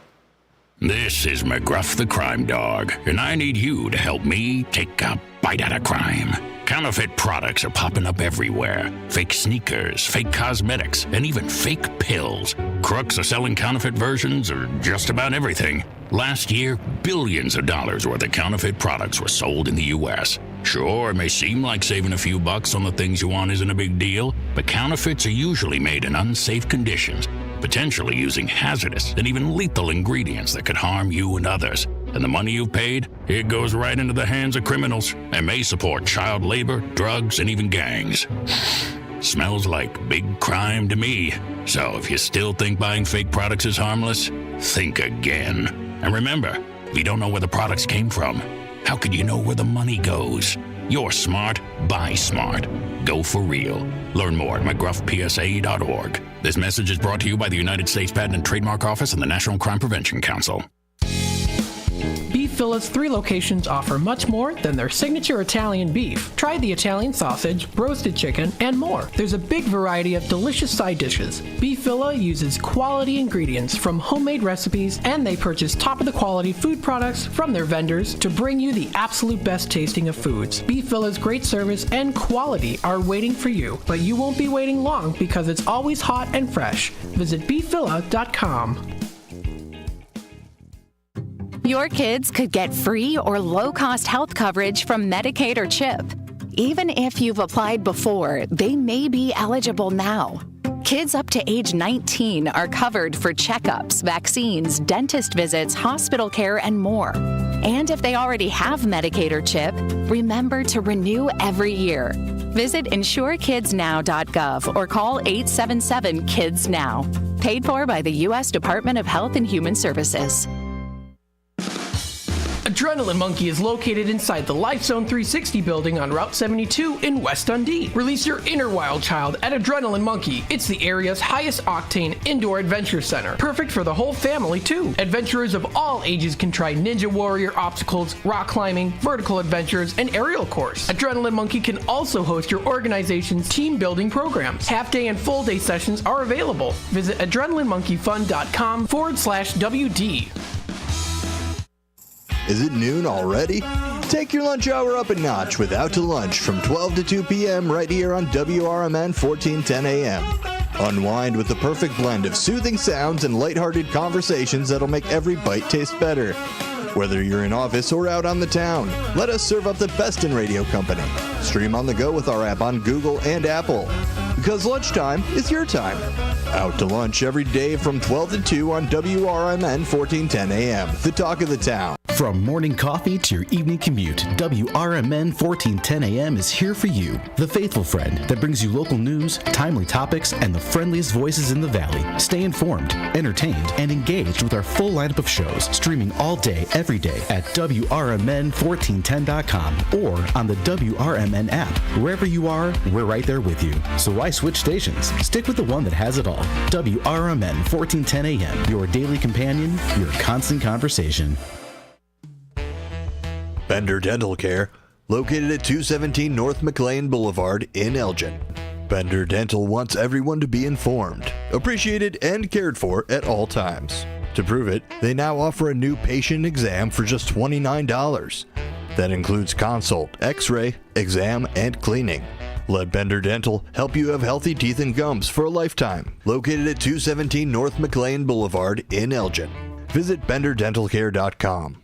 This is McGruff the Crime Dog, and I need you to help me take a bite out of crime. Counterfeit products are popping up everywhere. Fake sneakers, fake cosmetics, and even fake pills. Crooks are selling counterfeit versions of just about everything. Last year, billions of dollars worth of counterfeit products were sold in the U.S. Sure, it may seem like saving a few bucks on the things you want isn't a big deal, but counterfeits are usually made in unsafe conditions, potentially using hazardous and even lethal ingredients that could harm you and others. And the money you've paid, it goes right into the hands of criminals and may support child labor, drugs, and even gangs. Smells like big crime to me. So if you still think buying fake products is harmless, think again. And remember, if you don't know where the products came from, how could you know where the money goes? You're smart, buy smart. Go for real. Learn more at mcgruffpsa.org. This message is brought to you by the United States Patent and Trademark Office and the National Crime Prevention Council. Beef Villa's 3 locations offer much more than their signature Italian beef. Try the Italian sausage, roasted chicken, and more. There's a big variety of delicious side dishes. Beef Villa uses quality ingredients from homemade recipes, and they purchase top-of-the-quality food products from their vendors to bring you the absolute best tasting of foods. Beef Villa's great service and quality are waiting for you, but you won't be waiting long because it's always hot and fresh. Visit beefvilla.com. Your kids could get free or low-cost health coverage from Medicaid or CHIP. Even if you've applied before, they may be eligible now. Kids up to age 19 are covered for checkups, vaccines, dentist visits, hospital care, and more. And if they already have Medicaid or CHIP, remember to renew every year. Visit insurekidsnow.gov or call 877-KIDS-NOW. Paid for by the U.S. Department of Health and Human Services. Adrenaline Monkey is located inside the Life Zone 360 building on Route 72 in West Dundee. Release your inner wild child at Adrenaline Monkey. It's the area's highest octane indoor adventure center. Perfect for the whole family, too. Adventurers of all ages can try Ninja Warrior obstacles, rock climbing, vertical adventures, and aerial course. Adrenaline Monkey can also host your organization's team building programs. Half-day and full-day sessions are available. Visit adrenalinemonkeyfun.com/WD. Is it noon already? Take your lunch hour up a notch with Out to Lunch from 12 to 2 p.m. right here on WRMN 1410 a.m. Unwind with the perfect blend of soothing sounds and lighthearted conversations that'll make every bite taste better. Whether you're in office or out on the town, let us serve up the best in radio company. Stream on the go with our app on Google and Apple. Because lunchtime is your time. Out to Lunch every day from 12 to 2 on WRMN 1410 a.m. The talk of the town. From morning coffee to your evening commute, WRMN 1410 AM is here for you. The faithful friend that brings you local news, timely topics, and the friendliest voices in the Valley. Stay informed, entertained, and engaged with our full lineup of shows, streaming all day, every day at WRMN1410.com or on the WRMN app. Wherever you are, we're right there with you. So why switch stations? Stick with the one that has it all. WRMN 1410 AM, your daily companion, your constant conversation. Bender Dental Care, located at 217 North McLean Boulevard in Elgin. Bender Dental wants everyone to be informed, appreciated, and cared for at all times. To prove it, they now offer a new patient exam for just $29. That includes consult, x-ray, exam, and cleaning. Let Bender Dental help you have healthy teeth and gums for a lifetime. Located at 217 North McLean Boulevard in Elgin. Visit benderdentalcare.com.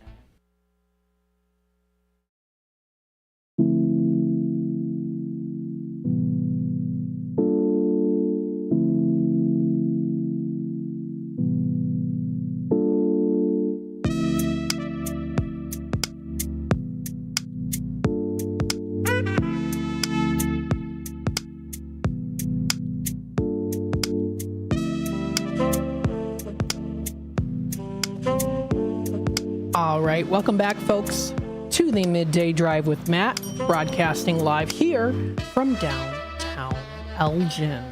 All right, welcome back, folks, to the Midday Drive with Matt, broadcasting live here from downtown Elgin.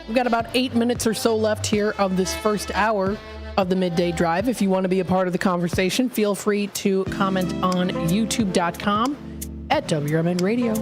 We've got about 8 minutes or so left here of this first hour of the Midday Drive. If you want to be a part of the conversation, feel free to comment on youtube.com at WRMN Radio.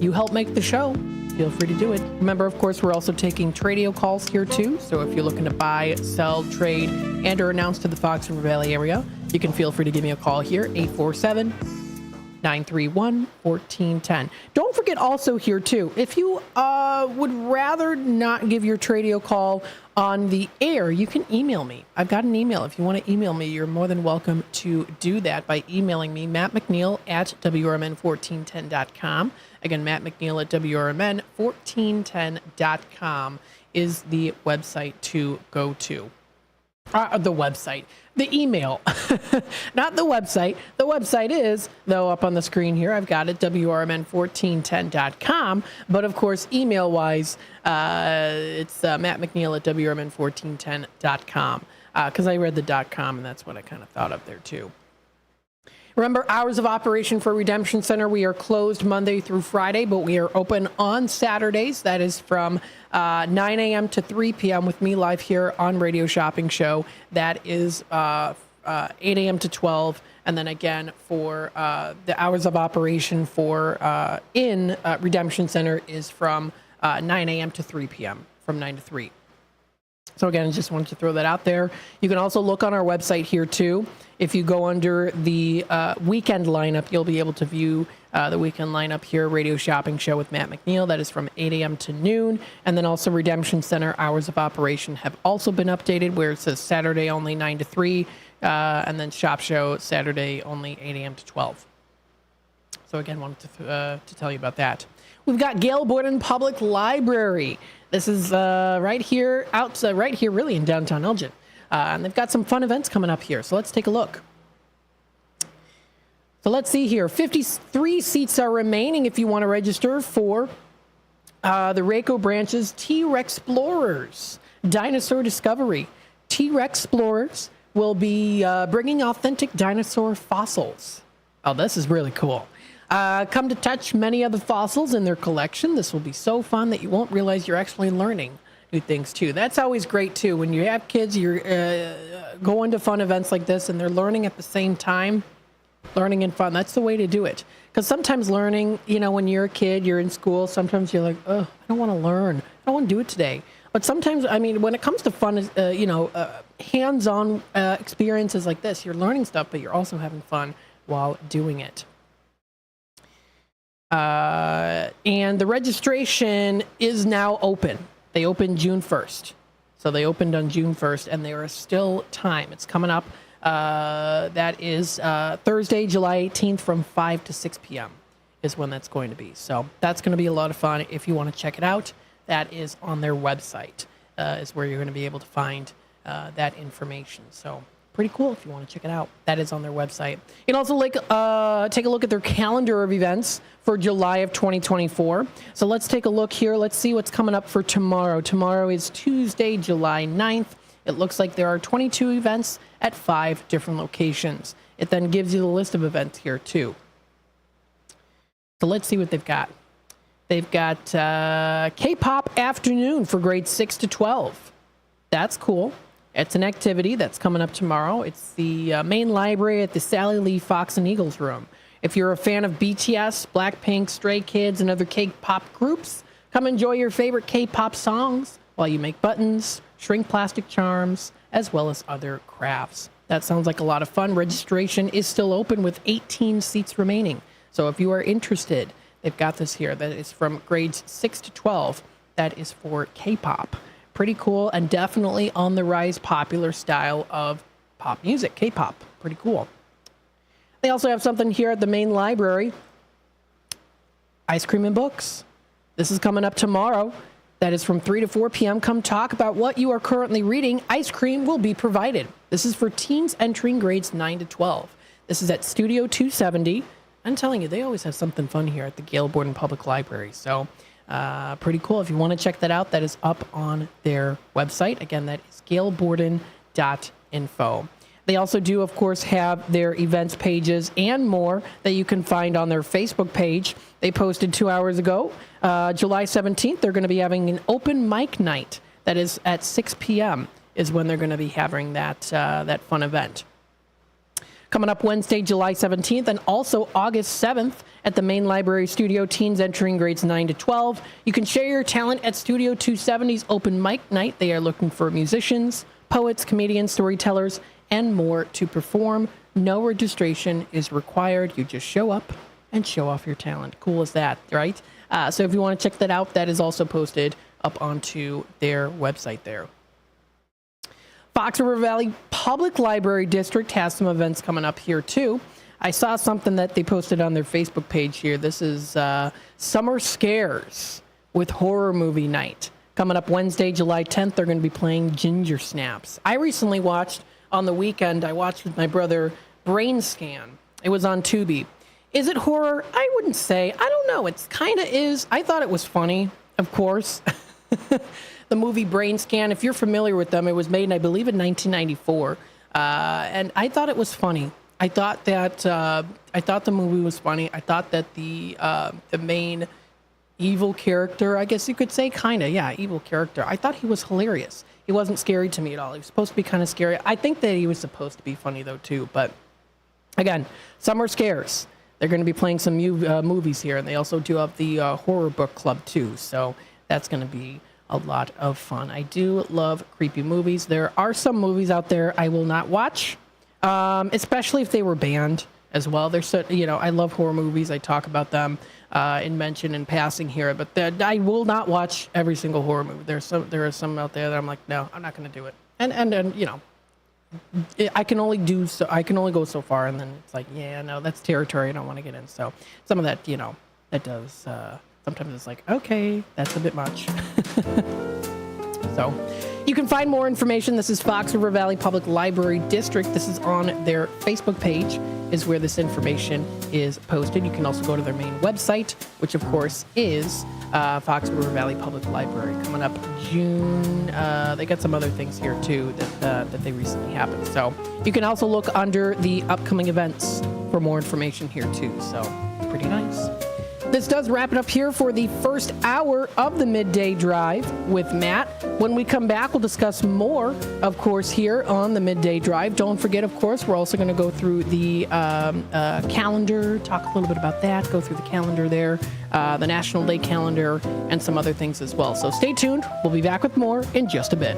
You help make the show. Feel free to do it. Remember, of course, we're also taking Tradio calls here, too. So if you're looking to buy, sell, trade, and or announce to the Fox River Valley area, you can feel free to give me a call here, 847-931-1410. Don't forget also here, too, if you would rather not give your Tradio call on the air, you can email me. I've got an email. If you want to email me, you're more than welcome to do that by emailing me, Matt McNeil at WRMN1410.com. Again, Matt McNeil at WRMN1410.com is the website to go to. The email, not the website. The website is, though, up on the screen here. I've got it, WRMN1410.com. But, of course, email-wise, it's Matt McNeil at WRMN1410.com. Because I read the .com, and that's what I kind of thought of there, too. Remember, hours of operation for Redemption Center. We are closed Monday through Friday, but we are open on Saturdays. That is from 9 a.m. to 3 p.m. with me live here on Radio Shopping Show. That is 8 a.m. to 12. And then again, for the hours of operation for in Redemption Center is from 9 a.m. to 3 p.m., from 9 to 3. So again, I just wanted to throw that out there. You can also look on our website here, too. If you go under the weekend lineup, you'll be able to view the weekend lineup here, Radio Shopping Show with Matt McNeil. That is from 8 a.m. to noon. And then also Redemption Center hours of operation have also been updated, where it says Saturday only 9 to 3, and then Shop Show Saturday only 8 a.m. to 12. So again, wanted to tell you about that. We've got Gail Borden Public Library. This is right here really in downtown Elgin. And they've got some fun events coming up here. So let's take a look. So let's see here. 53 seats are remaining if you want to register for the Rayco Branches T-Rex Explorers Dinosaur Discovery. T-Rex Explorers will be bringing authentic dinosaur fossils. Oh, this is really cool. Come to touch many of the fossils in their collection. This will be so fun that you won't realize you're actually learning new things too. That's always great too. When you have kids, you're going to fun events like this and they're learning at the same time. Learning and fun. That's the way to do it. Because sometimes learning, when you're a kid, you're in school, sometimes you're like, oh, I don't want to learn. I don't want to do it today. But sometimes, when it comes to fun, hands-on experiences like this, you're learning stuff, but you're also having fun while doing it. And the registration is now open. They opened June 1st. So they opened on June 1st, and there is still time. It's coming up. That is Thursday, July 18th from 5 to 6 p.m. is when that's going to be. So that's going to be a lot of fun. If you want to check it out, that is on their website, is where you're going to be able to find that information. So pretty cool if you want to check it out. That is on their website. You can also take a look at their calendar of events for July of 2024. So let's take a look here. Let's see what's coming up for tomorrow. Tomorrow is Tuesday, July 9th. It looks like there are 22 events at 5 different locations. It then gives you the list of events here too. So let's see what they've got. They've got K-pop afternoon for grades 6 to 12. That's cool. It's an activity that's coming up tomorrow. It's the main library at the Sally Lee Fox and Eagles room. If you're a fan of BTS, Blackpink, Stray Kids, and other K-pop groups, come enjoy your favorite K-pop songs while you make buttons, shrink plastic charms, as well as other crafts. That sounds like a lot of fun. Registration is still open with 18 seats remaining. So if you are interested, they've got this here. That is from grades 6 to 12. That is for K-pop. Pretty cool and definitely on the rise popular style of pop music, K-pop. Pretty cool. They also have something here at the main library. Ice cream and books. This is coming up tomorrow. That is from 3 to 4 p.m. Come talk about what you are currently reading. Ice cream will be provided. This is for teens entering grades 9 to 12. This is at Studio 270. I'm telling you, they always have something fun here at the Gail Borden Public Library. So pretty cool. If you want to check that out, that is up on their website. Again, that is gailborden.info. They also do, of course, have their events pages and more that you can find on their Facebook page. They posted 2 hours ago, July 17th, they're going to be having an open mic night. That is at 6 p.m. is when they're going to be having that fun event. Coming up Wednesday, July 17th, and also August 7th at the main library studio, teens entering grades 9 to 12. You can share your talent at Studio 270's open mic night. They are looking for musicians, poets, comedians, storytellers, and more to perform. No registration is required. You just show up and show off your talent. Cool as that, right? So if you want to check that out, that is also posted up onto their website there. Fox River Valley Public Library District has some events coming up here too. I saw something that they posted on their Facebook page here. This is Summer Scares with Horror Movie Night. Coming up Wednesday, July 10th, they're going to be playing Ginger Snaps. I recently watched, on the weekend, I watched with my brother Brain Scan. It was on Tubi. Is it horror? I wouldn't say. I don't know. It kind of is. I thought it was funny, of course. The movie Brain Scan, if you're familiar with them, it was made, I believe, in 1994. And I thought it was funny. I thought the movie was funny. I thought that the main evil character, I guess you could say, evil character. I thought he was hilarious. He wasn't scary to me at all. He was supposed to be kind of scary. I think that he was supposed to be funny, though, too. But, again, Summer Scares. They're going to be playing some movies here, and they also do have the Horror Book Club, too. So that's going to be a lot of fun. I do love creepy movies. There are some movies out there I will not watch, especially if they were banned as well. There's I love horror movies. I talk about them in mention in passing here, but I will not watch every single horror movie. There are some out there that I'm like, no, I'm not going to do it. And I can only go so far, and then it's like, yeah, no, that's territory I don't want to get in. So some of that, that does. Sometimes it's like, okay, that's a bit much. So you can find more information. This is Fox River Valley Public Library District. This is on their Facebook page is where this information is posted. You can also go to their main website, which of course is Fox River Valley Public Library. Coming up June, they got some other things here too that they recently happened. So you can also look under the upcoming events for more information here too. So pretty nice. This does wrap it up here for the first hour of the Midday Drive with Matt. When we come back, we'll discuss more, of course, here on the Midday Drive. Don't forget, of course, we're also going to go through the calendar, talk a little bit about that, go through the calendar there, the National Day calendar, and some other things as well. So stay tuned. We'll be back with more in just a bit.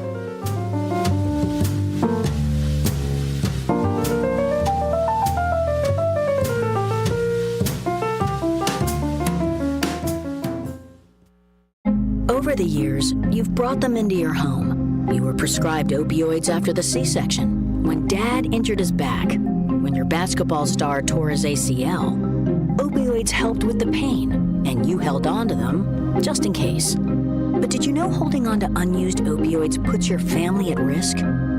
Over the years, you've brought them into your home. You were prescribed opioids after the C-section, when Dad injured his back, when your basketball star tore his ACL. Opioids helped with the pain, and you held on to them just in case. But did you know holding on to unused opioids puts your family at risk?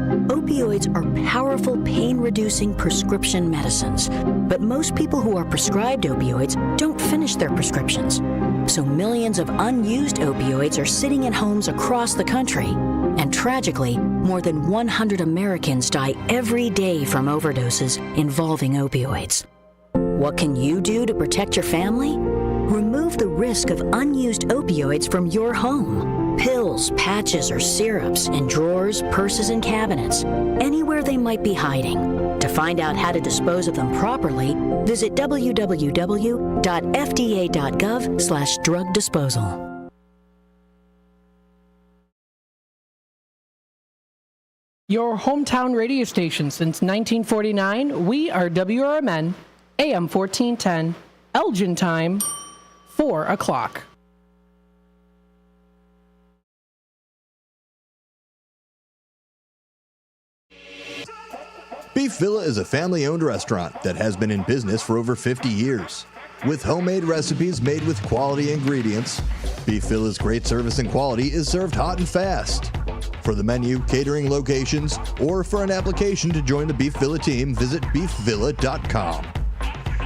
Opioids are powerful pain-reducing prescription medicines, but most people who are prescribed opioids don't finish their prescriptions. So millions of unused opioids are sitting in homes across the country. And tragically, more than 100 Americans die every day from overdoses involving opioids. What can you do to protect your family? Remove the risk of unused opioids from your home. Pills, patches, or syrups in drawers, purses, and cabinets, anywhere they might be hiding. To find out how to dispose of them properly, visit www.fda.gov/drug disposal. Your hometown radio station since 1949, we are WRMN, AM 1410, Elgin time, 4 o'clock. Beef Villa is a family-owned restaurant that has been in business for over 50 years. With homemade recipes made with quality ingredients, Beef Villa's great service and quality is served hot and fast. For the menu, catering locations, or for an application to join the Beef Villa team, visit beefvilla.com.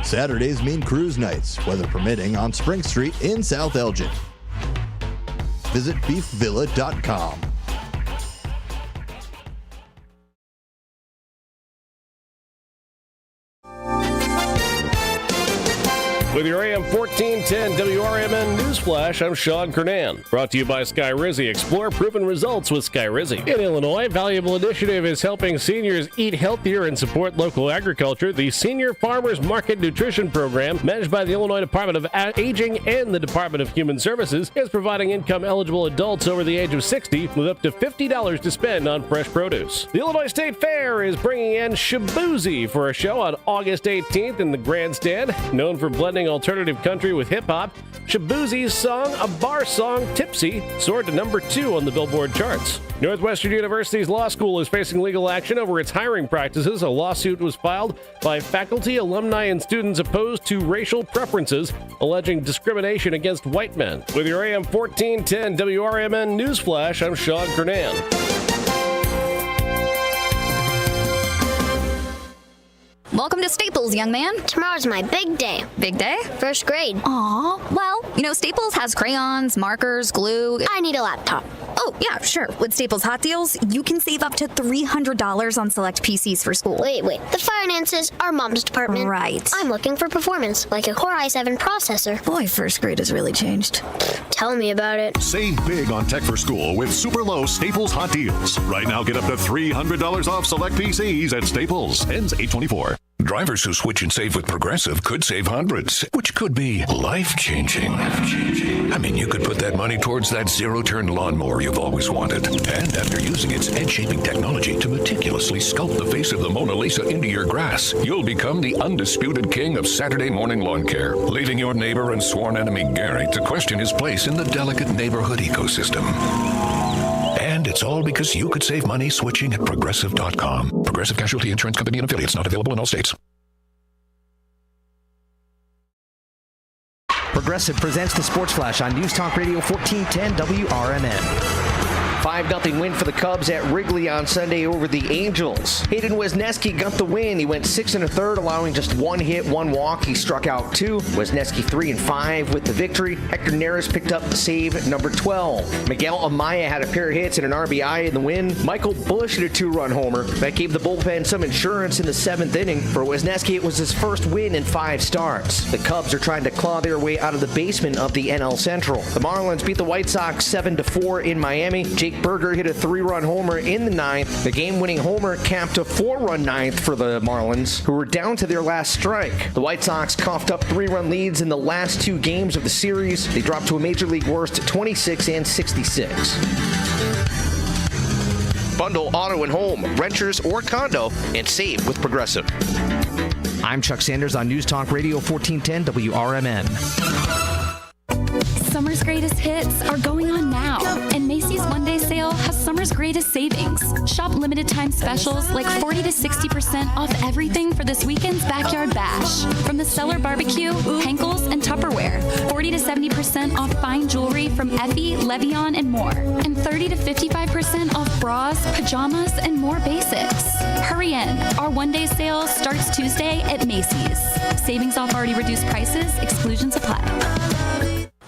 Saturdays mean cruise nights, weather permitting, on Spring Street in South Elgin. Visit beefvilla.com. With your AM 1410 WRMN Newsflash, I'm Sean Kernan. Brought to you by Sky Rizzy. Explore proven results with Sky Rizzy. In Illinois, a valuable initiative is helping seniors eat healthier and support local agriculture. The Senior Farmers Market Nutrition Program, managed by the Illinois Department of Aging and the Department of Human Services, is providing income-eligible adults over the age of 60 with up to $50 to spend on fresh produce. The Illinois State Fair is bringing in Shaboozy for a show on August 18th in the Grandstand. Known for blending alternative country with hip-hop, Shaboozy's song, A Bar Song, Tipsy, soared to number 2 on the Billboard charts. Northwestern University's law school is facing legal action over its hiring practices. A lawsuit was filed by faculty, alumni, and students opposed to racial preferences, alleging discrimination against white men. With your AM 1410 WRMN Newsflash, I'm Sean Kernan. Welcome to Staples, young man. Tomorrow's my big day. Big day? First grade. Aw, well, Staples has crayons, markers, glue. I need a laptop. Oh, yeah, sure. With Staples Hot Deals, you can save up to $300 on select PCs for school. Wait. The finances are Mom's department. Right. I'm looking for performance, like a Core i7 processor. Boy, first grade has really changed. Tell me about it. Save big on tech for school with super low Staples Hot Deals. Right now, get up to $300 off select PCs at Staples. Ends 8/24. Drivers who switch and save with Progressive could save hundreds, which could be life-changing. I mean, you could put that money towards that zero-turn lawnmower you've always wanted. And after using its edge-shaping technology to meticulously sculpt the face of the Mona Lisa into your grass, you'll become the undisputed king of Saturday morning lawn care, leaving your neighbor and sworn enemy Gary to question his place in the delicate neighborhood ecosystem. And it's all because you could save money switching at Progressive.com. Progressive Casualty Insurance Company and Affiliates, not available in all states. Progressive presents the Sports Flash on News Talk Radio 1410 WRMN. 5-0 win for the Cubs at Wrigley on Sunday over the Angels. Hayden Wesneski got the win. He went 6 1/3, allowing just 1 hit, 1 walk. He struck out 2. Wesneski 3 5 with the victory. Hector Neris picked up save number 12. Miguel Amaya had a pair of hits and an RBI in the win. Michael Busch hit a 2-run homer. That gave the bullpen some insurance in the 7th inning. For Wesneski, it was his first win in 5 starts. The Cubs are trying to claw their way out of the basement of the NL Central. The Marlins beat the White Sox 7-4 in Miami. Jake Berger hit a 3-run homer in the 9th. The game-winning homer capped a 4-run 9th for the Marlins, who were down to their last strike. The White Sox coughed up 3-run leads in the last 2 games of the series. They dropped to a Major League worst 26 and 66. Bundle auto and home, renters or condo, and save with Progressive. I'm Chuck Sanders on News Talk Radio 1410 WRMN. Summer's greatest hits are going on now, and Macy's One-Day Sale has summer's greatest savings. Shop limited time specials like 40 to 60% off everything for this weekend's Backyard Bash. From the Cellar Barbecue, Henkel's, and Tupperware. 40 to 70% 50% off fine jewelry from Effie, Levion, and more. And 30 to 55% off bras, pajamas, and more basics. Hurry in. Our one-day sale starts Tuesday at Macy's. Savings off already reduced prices. Exclusions apply.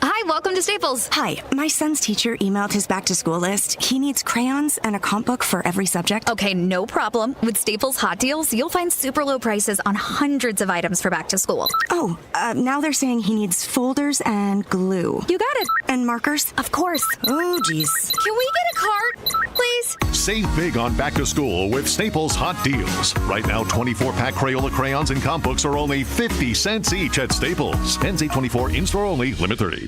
Hi, welcome to Staples. Hi, my son's teacher emailed his back-to-school list. He needs crayons and a comp book for every subject. Okay, no problem. With Staples Hot Deals, you'll find super low prices on hundreds of items for back to school. Oh, now they're saying he needs folders and glue. You got it. And markers? Of course. Oh, geez. Can we get a cart, please? Save big on back to school with Staples Hot Deals. Right now, 24-pack Crayola crayons and comp books are only 50 cents each at Staples. NC24 in-store only, limit 30.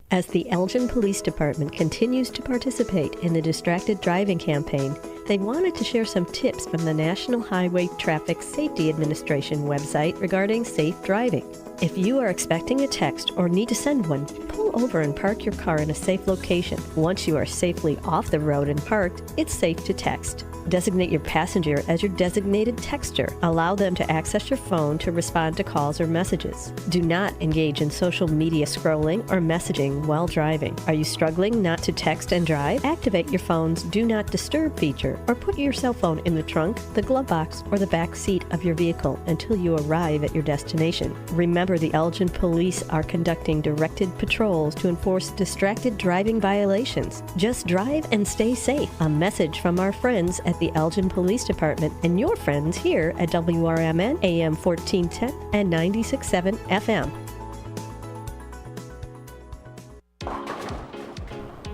As the Elgin Police Department continues to participate in the Distracted Driving campaign, they wanted to share some tips from the National Highway Traffic Safety Administration website regarding safe driving. If you are expecting a text or need to send one, pull over and park your car in a safe location. Once you are safely off the road and parked, it's safe to text. Designate your passenger as your designated texter. Allow them to access your phone to respond to calls or messages. Do not engage in social media scrolling or messaging while driving. Are you struggling not to text and drive? Activate your phone's Do Not Disturb feature or put your cell phone in the trunk, the glove box, or the back seat of your vehicle until you arrive at your destination. Remember, the Elgin Police are conducting directed patrols to enforce distracted driving violations. Just drive and stay safe. A message from our friends at the Elgin Police Department and your friends here at WRMN AM 1410 and 96.7 FM.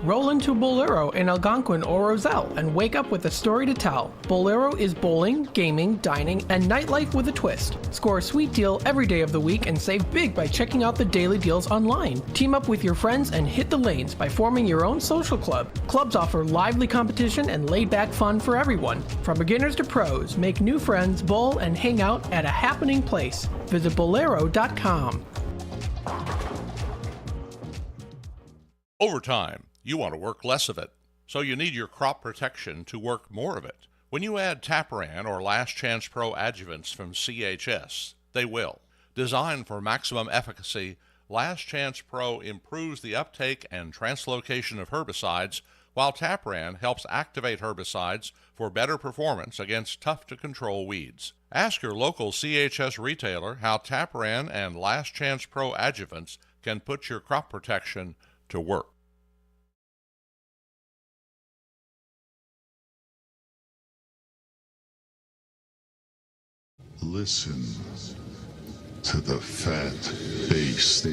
Roll into Bolero in Algonquin or Roselle and wake up with a story to tell. Bolero is bowling, gaming, dining, and nightlife with a twist. Score a sweet deal every day of the week and save big by checking out the daily deals online. Team up with your friends and hit the lanes by forming your own social club. Clubs offer lively competition and laid-back fun for everyone. From beginners to pros, make new friends, bowl, and hang out at a happening place. Visit bolero.com. Overtime. You want to work less of it, so you need your crop protection to work more of it. When you add Tapran or Last Chance Pro adjuvants from CHS, they will. Designed for maximum efficacy, Last Chance Pro improves the uptake and translocation of herbicides, while Tapran helps activate herbicides for better performance against tough-to-control weeds. Ask your local CHS retailer how Tapran and Last Chance Pro adjuvants can put your crop protection to work. Listen to the fat bass.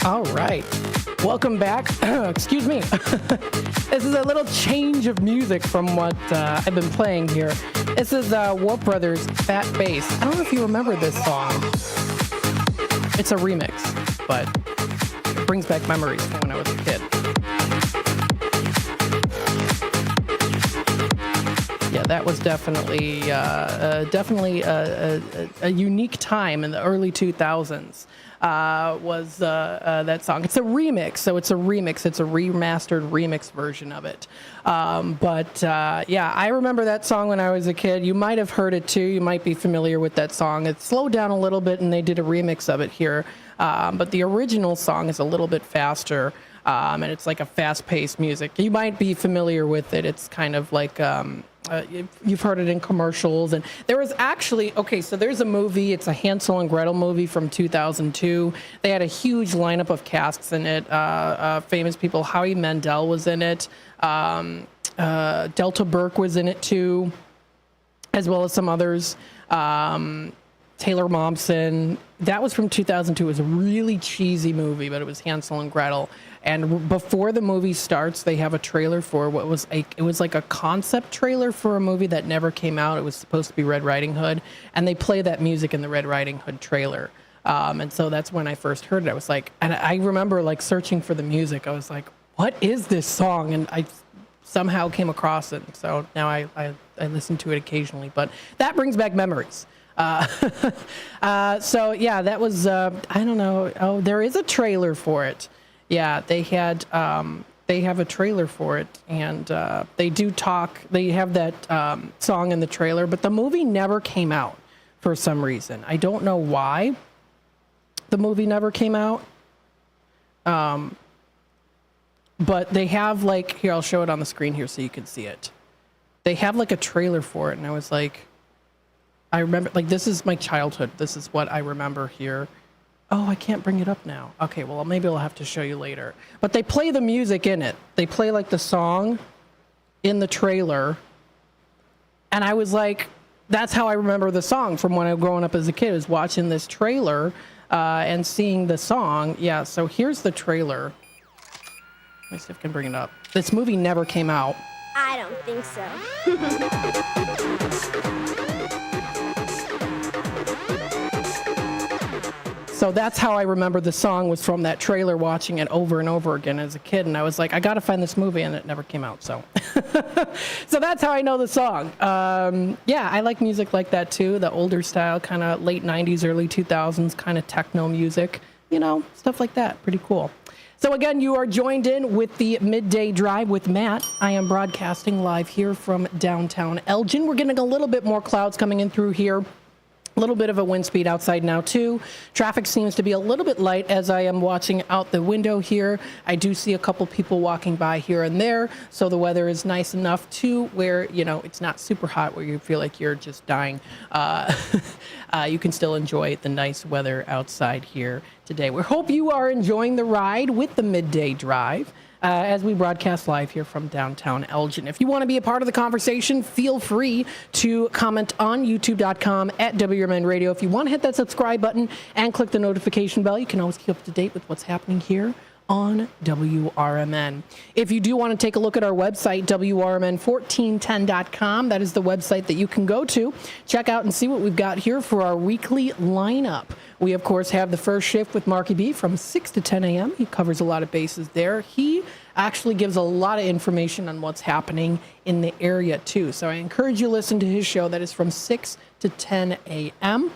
All right. Welcome back. Excuse me. This is a little change of music from what I've been playing here. This is Warp Brothers' Fat Bass. I don't know if you remember this song. It's a remix, but it brings back memories from when I was a kid. Yeah, that was definitely a unique time in the early 2000s. Was that song. It's a remix, so it's a remix. It's a remastered remix version of it. Yeah, I remember that song when I was a kid. You might have heard it too. You might be familiar with that song. It slowed down a little bit, and they did a remix of it here. But the original song is a little bit faster, and it's like a fast-paced music. You might be familiar with it. It's kind of like... you've heard it in commercials, and there was actually, so there's a movie, it's a Hansel and Gretel movie from 2002. They had a huge lineup of casts in it, famous people. Howie Mandel was in it, Delta Burke was in it too, as well as some others. Taylor Momsen. That was from 2002. It was a really cheesy movie, but it was Hansel and Gretel. And before the movie starts, they have a trailer for what was it was like a concept trailer for a movie that never came out. It was supposed to be Red Riding Hood, and they play that music in the Red Riding Hood trailer. And so that's when I first heard it. I was like, and I remember like searching for the music. I was like, what is this song? And I somehow came across it. So now I listen to it occasionally, but that brings back memories. So yeah, that was, I don't know. Oh, there is a trailer for it. Yeah, they have a trailer for it, and they do talk. They have that song in the trailer, but the movie never came out for some reason. I don't know why the movie never came out. But they have like, here, I'll show it on the screen here so you can see it. They have like a trailer for it, and I was like, I remember, like, this is my childhood. This is what I remember here. Oh, I can't bring it up now. Okay, well, maybe I'll have to show you later. But they play the music in it. They play, like, the song in the trailer. And I was like, that's how I remember the song from when I was growing up as a kid, is watching this trailer and seeing the song. Yeah, so here's the trailer. Let me see if I can bring it up. This movie never came out. I don't think so. So that's how I remember the song, was from that trailer, watching it over and over again as a kid. And I was like, I got to find this movie, and it never came out. So so that's how I know the song. Yeah, I like music like that too. The older style, kind of late 90s, early 2000s kind of techno music, you know, stuff like that. Pretty cool. So again, you are joined in with the Midday Drive with Matt. I am broadcasting live here from downtown Elgin. We're getting a little bit more clouds coming in through here. A little bit of a wind speed outside now, too. Traffic seems to be a little bit light as I am watching out the window here. I do see a couple people walking by here and there, so the weather is nice enough, too, where, you know, it's not super hot where you feel like you're just dying. You can still enjoy the nice weather outside here today. We hope you are enjoying the ride with the Midday Drive. As we broadcast live here from downtown Elgin. If you want to be a part of the conversation, feel free to comment on youtube.com at WRMN Radio. If you want to hit that subscribe button and click the notification bell, you can always keep up to date with what's happening here on WRMN. If you do want to take a look at our website, WRMN1410.com, that is the website that you can go to. Check out and see what we've got here for our weekly lineup. We, of course, have the first shift with Marky B from 6 to 10 a.m. He covers a lot of bases there. He actually gives a lot of information on what's happening in the area, too. So I encourage you to listen to his show. That is from 6 to 10 a.m.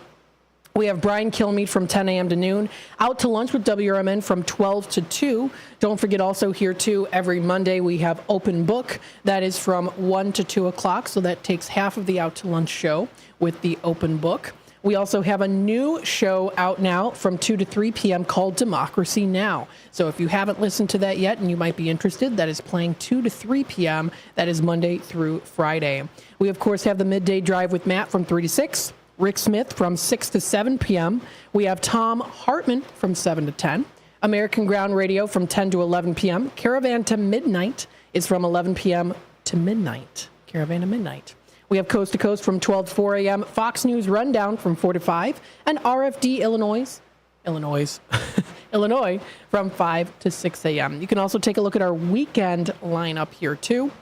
We have Brian Kilmeade from 10 a.m. to noon. Out to lunch with WRMN from 12 to 2. Don't forget also here, too, every Monday we have Open Book. That is from 1 to 2 o'clock, so that takes half of the Out to Lunch show with the Open Book. We also have a new show out now from 2 to 3 p.m. called Democracy Now! So if you haven't listened to that yet and you might be interested, that is playing 2 to 3 p.m. That is Monday through Friday. We, of course, have the Midday Drive with Matt from 3 to 6. Rick Smith from 6 to 7 p.m. We have Tom Hartman from 7 to 10. American Ground Radio from 10 to 11 p.m. Caravan to Midnight is from 11 p.m. to midnight. Caravan to Midnight. We have Coast to Coast from 12 to 4 a.m. Fox News Rundown from 4 to 5. And RFD Illinois from 5 to 6 a.m. You can also take a look at our weekend lineup here, too.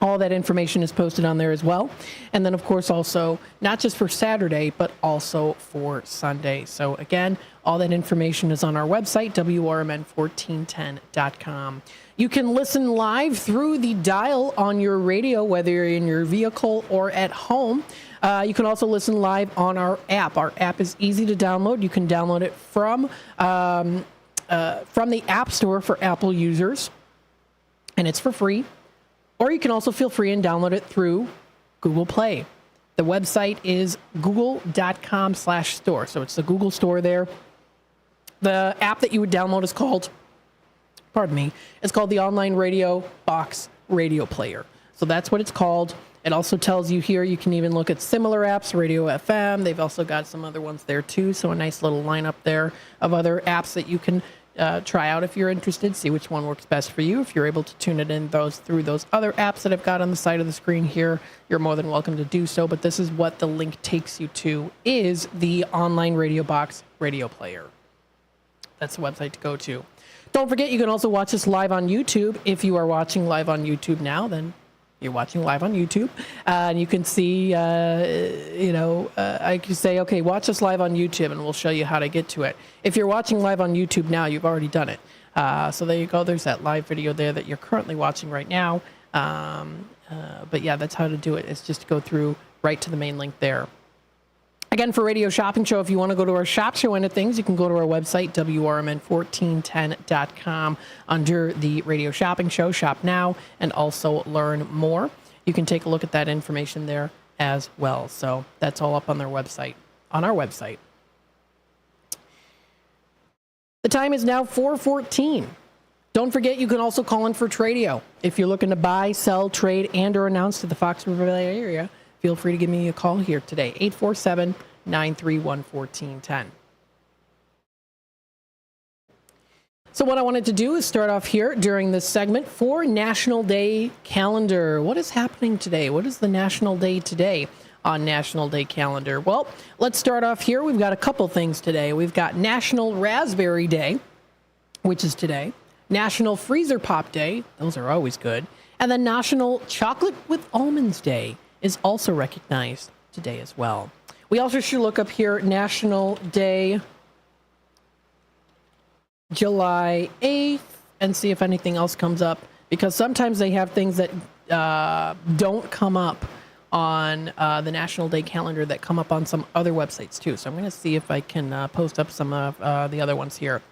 All that information is posted on there as well. And then, of course, also not just for Saturday, but also for Sunday. So, again, all that information is on our website, WRMN1410.com. You can listen live through the dial on your radio, whether you're in your vehicle or at home. You can also listen live on our app. Our app is easy to download. You can download it from the App Store for Apple users, and it's for free. Or you can also feel free and download it through Google Play. The website is google.com/store. So it's the Google store there. The app that you would download is called, it's called the Online Radio Box Radio Player. So that's what it's called. It also tells you here, you can even look at similar apps, Radio FM. They've also got some other ones there too. So a nice little lineup there of other apps that you can try out if you're interested, see which one works best for you. If you're able to tune it in through those other apps that I've got on the side of the screen here, you're more than welcome to do so. But this is what the link takes you to, is the online Radio Box radio player. That's the website to go to. Don't forget, you can also watch us live on YouTube. If you are watching live on YouTube now, then you're watching live on YouTube. And you can see, I can say, okay, watch us live on YouTube, and we'll show you how to get to it. If you're watching live on YouTube now, you've already done it. So there you go. There's that live video there that you're currently watching right now. But yeah, that's how to do it. It's just to go through right to the main link there. Again, for Radio Shopping Show, if you want to go to our shop show end of things, you can go to our website, WRMN1410.com, under the Radio Shopping Show, Shop Now, and also Learn More. You can take a look at that information there as well. So that's all up on their website, on our website. The time is now 4:14. Don't forget, you can also call in for Tradio. If you're looking to buy, sell, trade, and or announce to the Fox River Valley area, feel free to give me a call here today, 847-931-1410. So what I wanted to do is start off here during this segment for National Day Calendar. What is happening today? What is the National Day today on National Day Calendar? Well, let's start off here. We've got a couple things today. We've got National Raspberry Day, which is today. National Freezer Pop Day. Those are always good. And then National Chocolate with Almonds Day is also recognized today as well. We also should look up here National Day July 8th and see if anything else comes up, because sometimes they have things that don't come up on the National Day calendar that come up on some other websites too. So I'm going to see if I can post up some of the other ones here.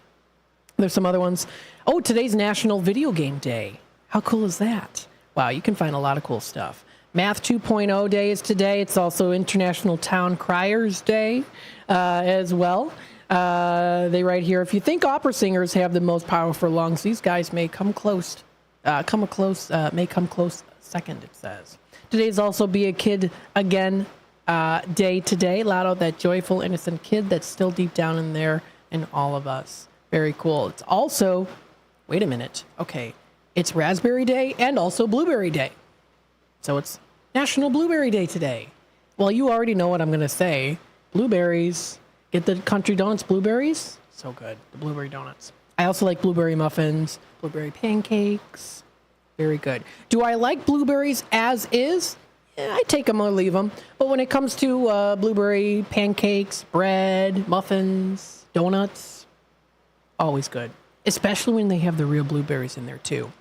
There's some other ones. Oh, today's National Video Game Day. How cool is that? Wow, you can find a lot of cool stuff. Math 2.0 Day is today. It's also International Town Criers Day as well. They write here, if you think opera singers have the most powerful lungs, these guys may come close. May come close second, it says. Today's also Be a Kid Again Day today. Lotto, that joyful, innocent kid that's still deep down in there in all of us. Very cool. It's also, wait a minute. Okay. It's Raspberry Day and also Blueberry Day. So it's National Blueberry Day today. Well, you already know what I'm going to say. Blueberries. Get the country donuts blueberries. So good. The blueberry donuts. I also like blueberry muffins, blueberry pancakes. Very good. Do I like blueberries as is? Yeah, I take them or leave them. But when it comes to blueberry pancakes, bread, muffins, donuts, always good. Especially when they have the real blueberries in there too.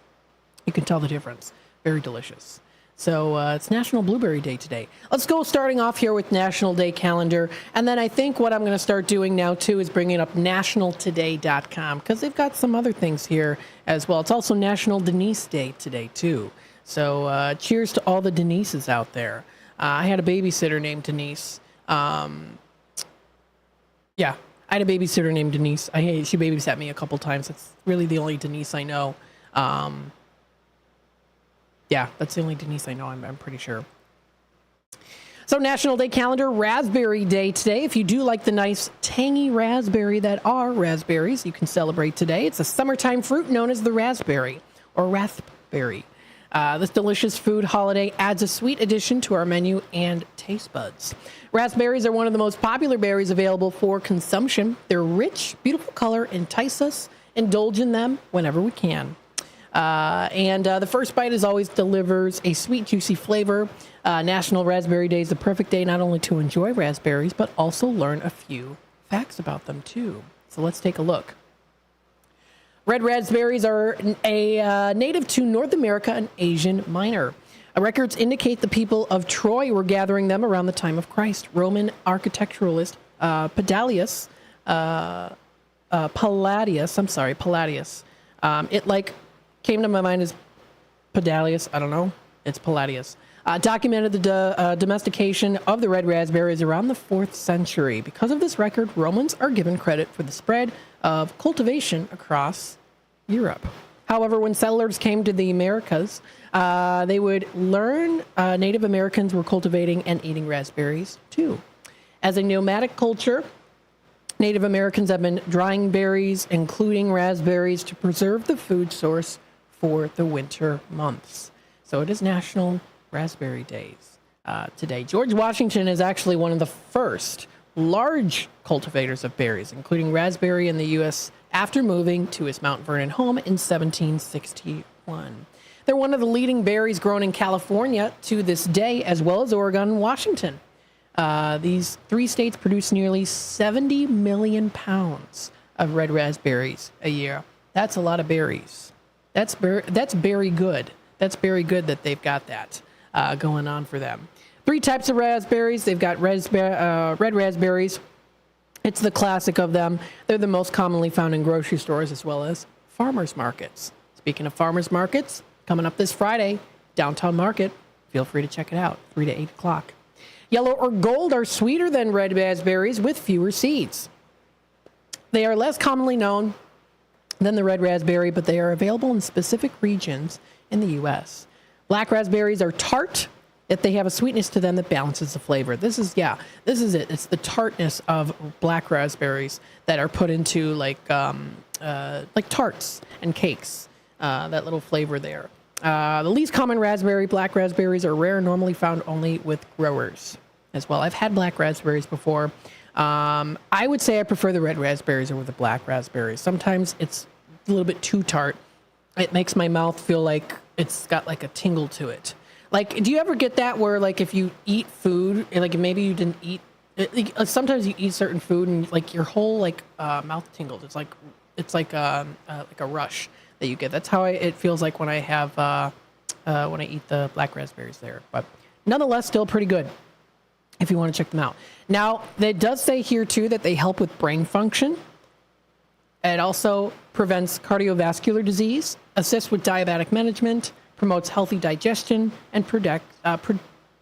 You can tell the difference. Very delicious. So it's National Blueberry Day today. Let's go starting off here with National Day Calendar. And then I think what I'm going to start doing now, too, is bringing up nationaltoday.com, because they've got some other things here as well. It's also National Denise Day today, too. So cheers to all the Denises out there. I had a babysitter named Denise. I had a babysitter named Denise. She babysat me a couple times. It's really the only Denise I know. Yeah, that's the only Denise I know, I'm pretty sure. So National Day Calendar, Raspberry Day today. If you do like the nice tangy raspberry that are raspberries, you can celebrate today. It's a summertime fruit known as the raspberry or raspberry. This delicious food holiday adds a sweet addition to our menu and taste buds. Raspberries are one of the most popular berries available for consumption. Their rich, beautiful color entice us, indulge in them whenever we can. The first bite is always delivers a sweet, juicy flavor. National Raspberry Day is the perfect day not only to enjoy raspberries, but also learn a few facts about them too. So let's take a look. Red raspberries are a native to North America and Asian Minor. Records indicate the people of Troy were gathering them around the time of Christ. Roman architecturalist Palladius. It came to my mind as Palladius. I don't know. It's Palladius. Documented the domestication of the red raspberries around the 4th century. Because of this record, Romans are given credit for the spread of cultivation across Europe. However, when settlers came to the Americas, they would learn Native Americans were cultivating and eating raspberries too. As a nomadic culture, Native Americans have been drying berries, including raspberries, to preserve the food source for the winter months. So it is National Raspberry Days today. George Washington is actually one of the first large cultivators of berries, including raspberry in the U.S. after moving to his Mount Vernon home in 1761. They're one of the leading berries grown in California to this day, as well as Oregon and Washington. These three states produce nearly 70 million pounds of red raspberries a year. That's a lot of berries. That's very good. That's very good that they've got that going on for them. Three types of raspberries. They've got red raspberries. It's the classic of them. They're the most commonly found in grocery stores as well as farmers markets. Speaking of farmers markets, coming up this Friday, Downtown Market. Feel free to check it out, 3 to 8 o'clock. Yellow or gold are sweeter than red raspberries with fewer seeds. They are less commonly known than the red raspberry, but they are available in specific regions in the U.S. Black raspberries are tart, yet they have a sweetness to them that balances the flavor. This is it. It's the tartness of black raspberries that are put into like tarts and cakes. That little flavor there. The least common raspberry, black raspberries, are rare, normally found only with growers as well. I've had black raspberries before. I would say I prefer the red raspberries over the black raspberries. Sometimes it's a little bit too tart. It makes my mouth feel like it's got like a tingle to it. Like, do you ever get that where, like, if you eat food, like maybe you didn't eat, sometimes you eat certain food and like your whole like mouth tingles. It's like a rush that you get. That's how it feels like when I have when I eat the black raspberries there. But nonetheless, still pretty good if you want to check them out. Now, it does say here too that they help with brain function. It also prevents cardiovascular disease, assists with diabetic management, promotes healthy digestion, and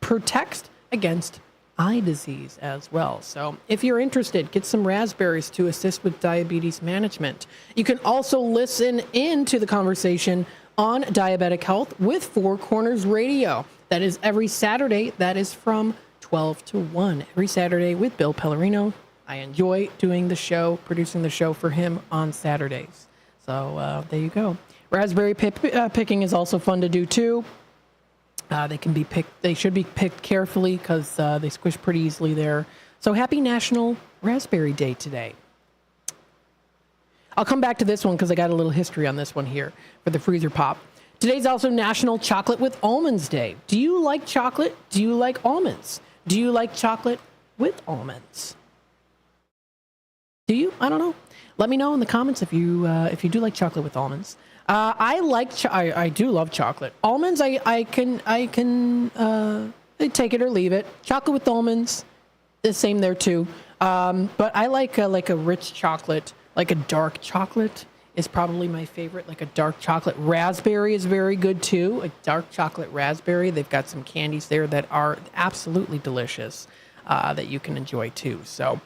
protects against eye disease as well. So if you're interested, get some raspberries to assist with diabetes management. You can also listen in to the conversation on diabetic health with Four Corners Radio. That is every Saturday. That is from 12 to 1. Every Saturday with Bill Pellerino. I enjoy doing the show, producing the show for him on Saturdays. So there you go. Raspberry picking is also fun to do too. They can be picked. They should be picked carefully because they squish pretty easily there. So happy National Raspberry Day today. I'll come back to this one because I got a little history on this one here for the freezer pop. Today's also National Chocolate with Almonds Day. Do you like chocolate? Do you like almonds? Do you like chocolate with almonds? Do you? I don't know. Let me know in the comments if you do like chocolate with almonds. I do love chocolate. Almonds, I can take it or leave it. Chocolate with almonds, the same there too. But I like a rich chocolate, like a dark chocolate is probably my favorite. Like a dark chocolate raspberry is very good too. A dark chocolate raspberry. They've got some candies there that are absolutely delicious that you can enjoy too. So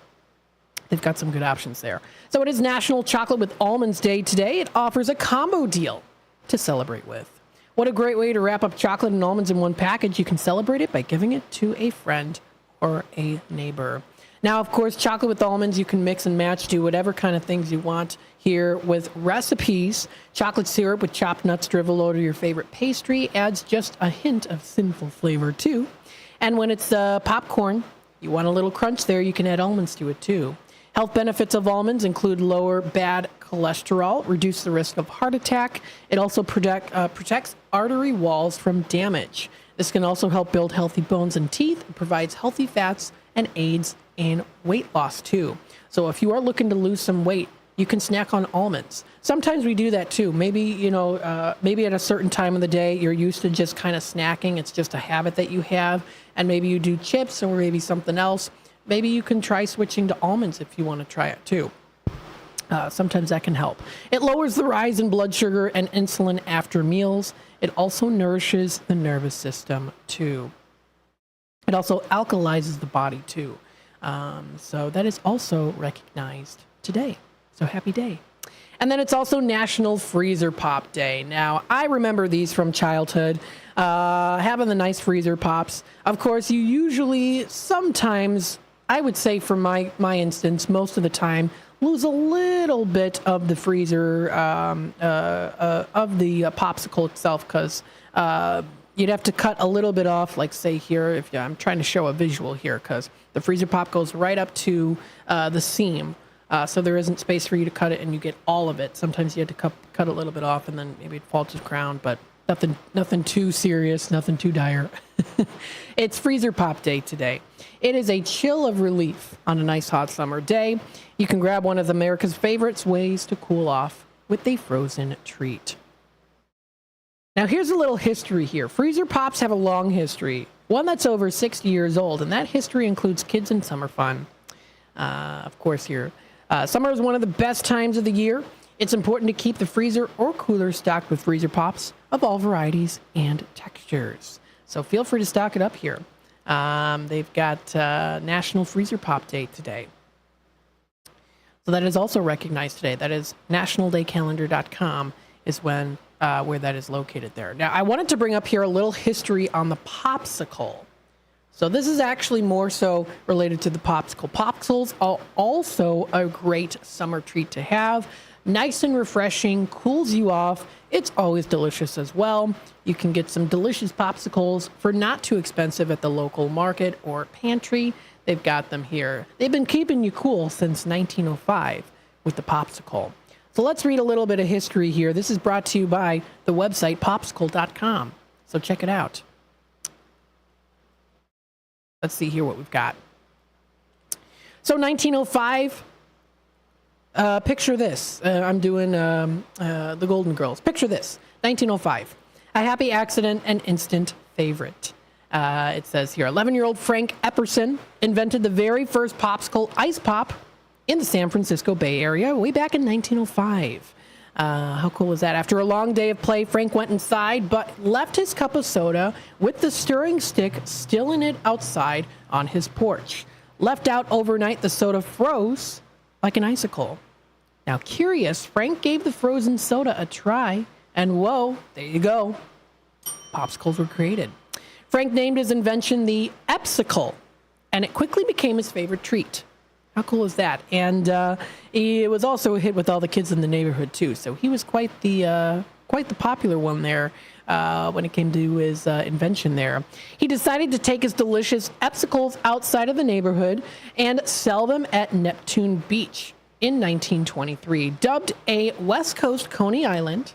they've got some good options there. So it is National Chocolate with Almonds Day today. It offers a combo deal to celebrate with. What a great way to wrap up chocolate and almonds in one package. You can celebrate it by giving it to a friend or a neighbor. Now, of course, chocolate with almonds, you can mix and match, do whatever kind of things you want here with recipes. Chocolate syrup with chopped nuts drizzled over your favorite pastry adds just a hint of sinful flavor too. And when it's popcorn, you want a little crunch there, you can add almonds to it too. Health benefits of almonds include lower bad cholesterol, reduce the risk of heart attack. It also protects artery walls from damage. This can also help build healthy bones and teeth. It provides healthy fats and aids in weight loss too. So if you are looking to lose some weight, you can snack on almonds. Sometimes we do that too. Maybe, maybe at a certain time of the day, you're used to just kind of snacking. It's just a habit that you have. And maybe you do chips or maybe something else. Maybe you can try switching to almonds if you want to try it too. Sometimes that can help. It lowers the rise in blood sugar and insulin after meals. It also nourishes the nervous system too. It also alkalizes the body too. So that is also recognized today. So happy day. And then it's also National Freezer Pop Day. Now, I remember these from childhood, having the nice freezer pops. Of course, you usually sometimes, I would say for my instance, most of the time, lose a little bit of the freezer of the popsicle itself, because you'd have to cut a little bit off, like say here, I'm trying to show a visual here, because the freezer pop goes right up to the seam. So there isn't space for you to cut it and you get all of it. Sometimes you have to cut a little bit off and then maybe it falls to the ground, but nothing too serious, nothing too dire. It's Freezer Pop Day today. It is a chill of relief on a nice hot summer day. You can grab one of America's favorites ways to cool off with a frozen treat. Now here's a little history here. Freezer Pops have a long history, one that's over 60 years old, and that history includes kids and summer fun. Of course here. Summer is one of the best times of the year. It's important to keep the freezer or cooler stocked with Freezer Pops of all varieties and textures. So feel free to stock it up here. They've got National Freezer Pop Day today. So that is also recognized today. That is nationaldaycalendar.com is when where that is located there. Now, I wanted to bring up here a little history on the popsicle. So this is actually more so related to the popsicle. Popsicles are also a great summer treat to have. Nice and refreshing, cools you off. It's always delicious as well. You can get some delicious popsicles for not too expensive at the local market or pantry. They've got them here. They've been keeping you cool since 1905 with the popsicle. So let's read a little bit of history here. This is brought to you by the website popsicle.com. So check it out. Let's see here what we've got. So 1905, picture this. I'm doing the Golden Girls. Picture this. 1905. A happy accident and instant favorite. It says here, 11-year-old Frank Epperson invented the very first popsicle, Ice Pop, in the San Francisco Bay Area way back in 1905. How cool was that? After a long day of play, Frank went inside, but left his cup of soda with the stirring stick still in it outside on his porch. Left out overnight, the soda froze like an icicle. Now, curious, Frank gave the frozen soda a try, and whoa, there you go. Popsicles were created. Frank named his invention the Epsicle, and it quickly became his favorite treat. How cool is that? And it was also a hit with all the kids in the neighborhood too. So he was quite the popular one there when it came to his invention there. He decided to take his delicious Epsicles outside of the neighborhood and sell them at Neptune Beach in 1923. Dubbed a West Coast Coney Island,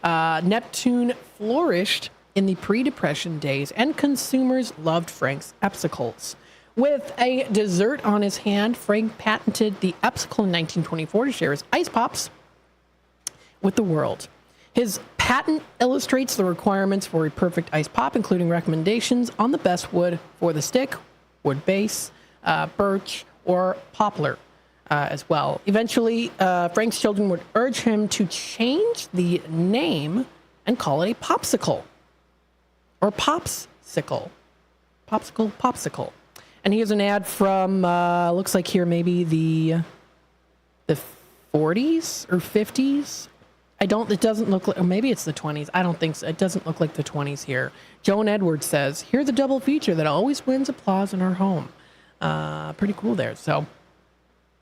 Neptune flourished in the pre-Depression days, and consumers loved Frank's Epsicles. With a dessert on his hand, Frank patented the Epsicle in 1924 to share his ice pops with the world. His patent illustrates the requirements for a perfect ice pop, including recommendations on the best wood for the stick, wood base, birch, or poplar as well. Eventually, Frank's children would urge him to change the name and call it a popsicle or popsicle. Popsicle. And here's an ad from, looks like here maybe the 40s or 50s. It doesn't look like, or maybe it's the 20s. I don't think so. It doesn't look like the 20s here. Joan Edwards says, here's a double feature that always wins applause in our home. Pretty cool there. So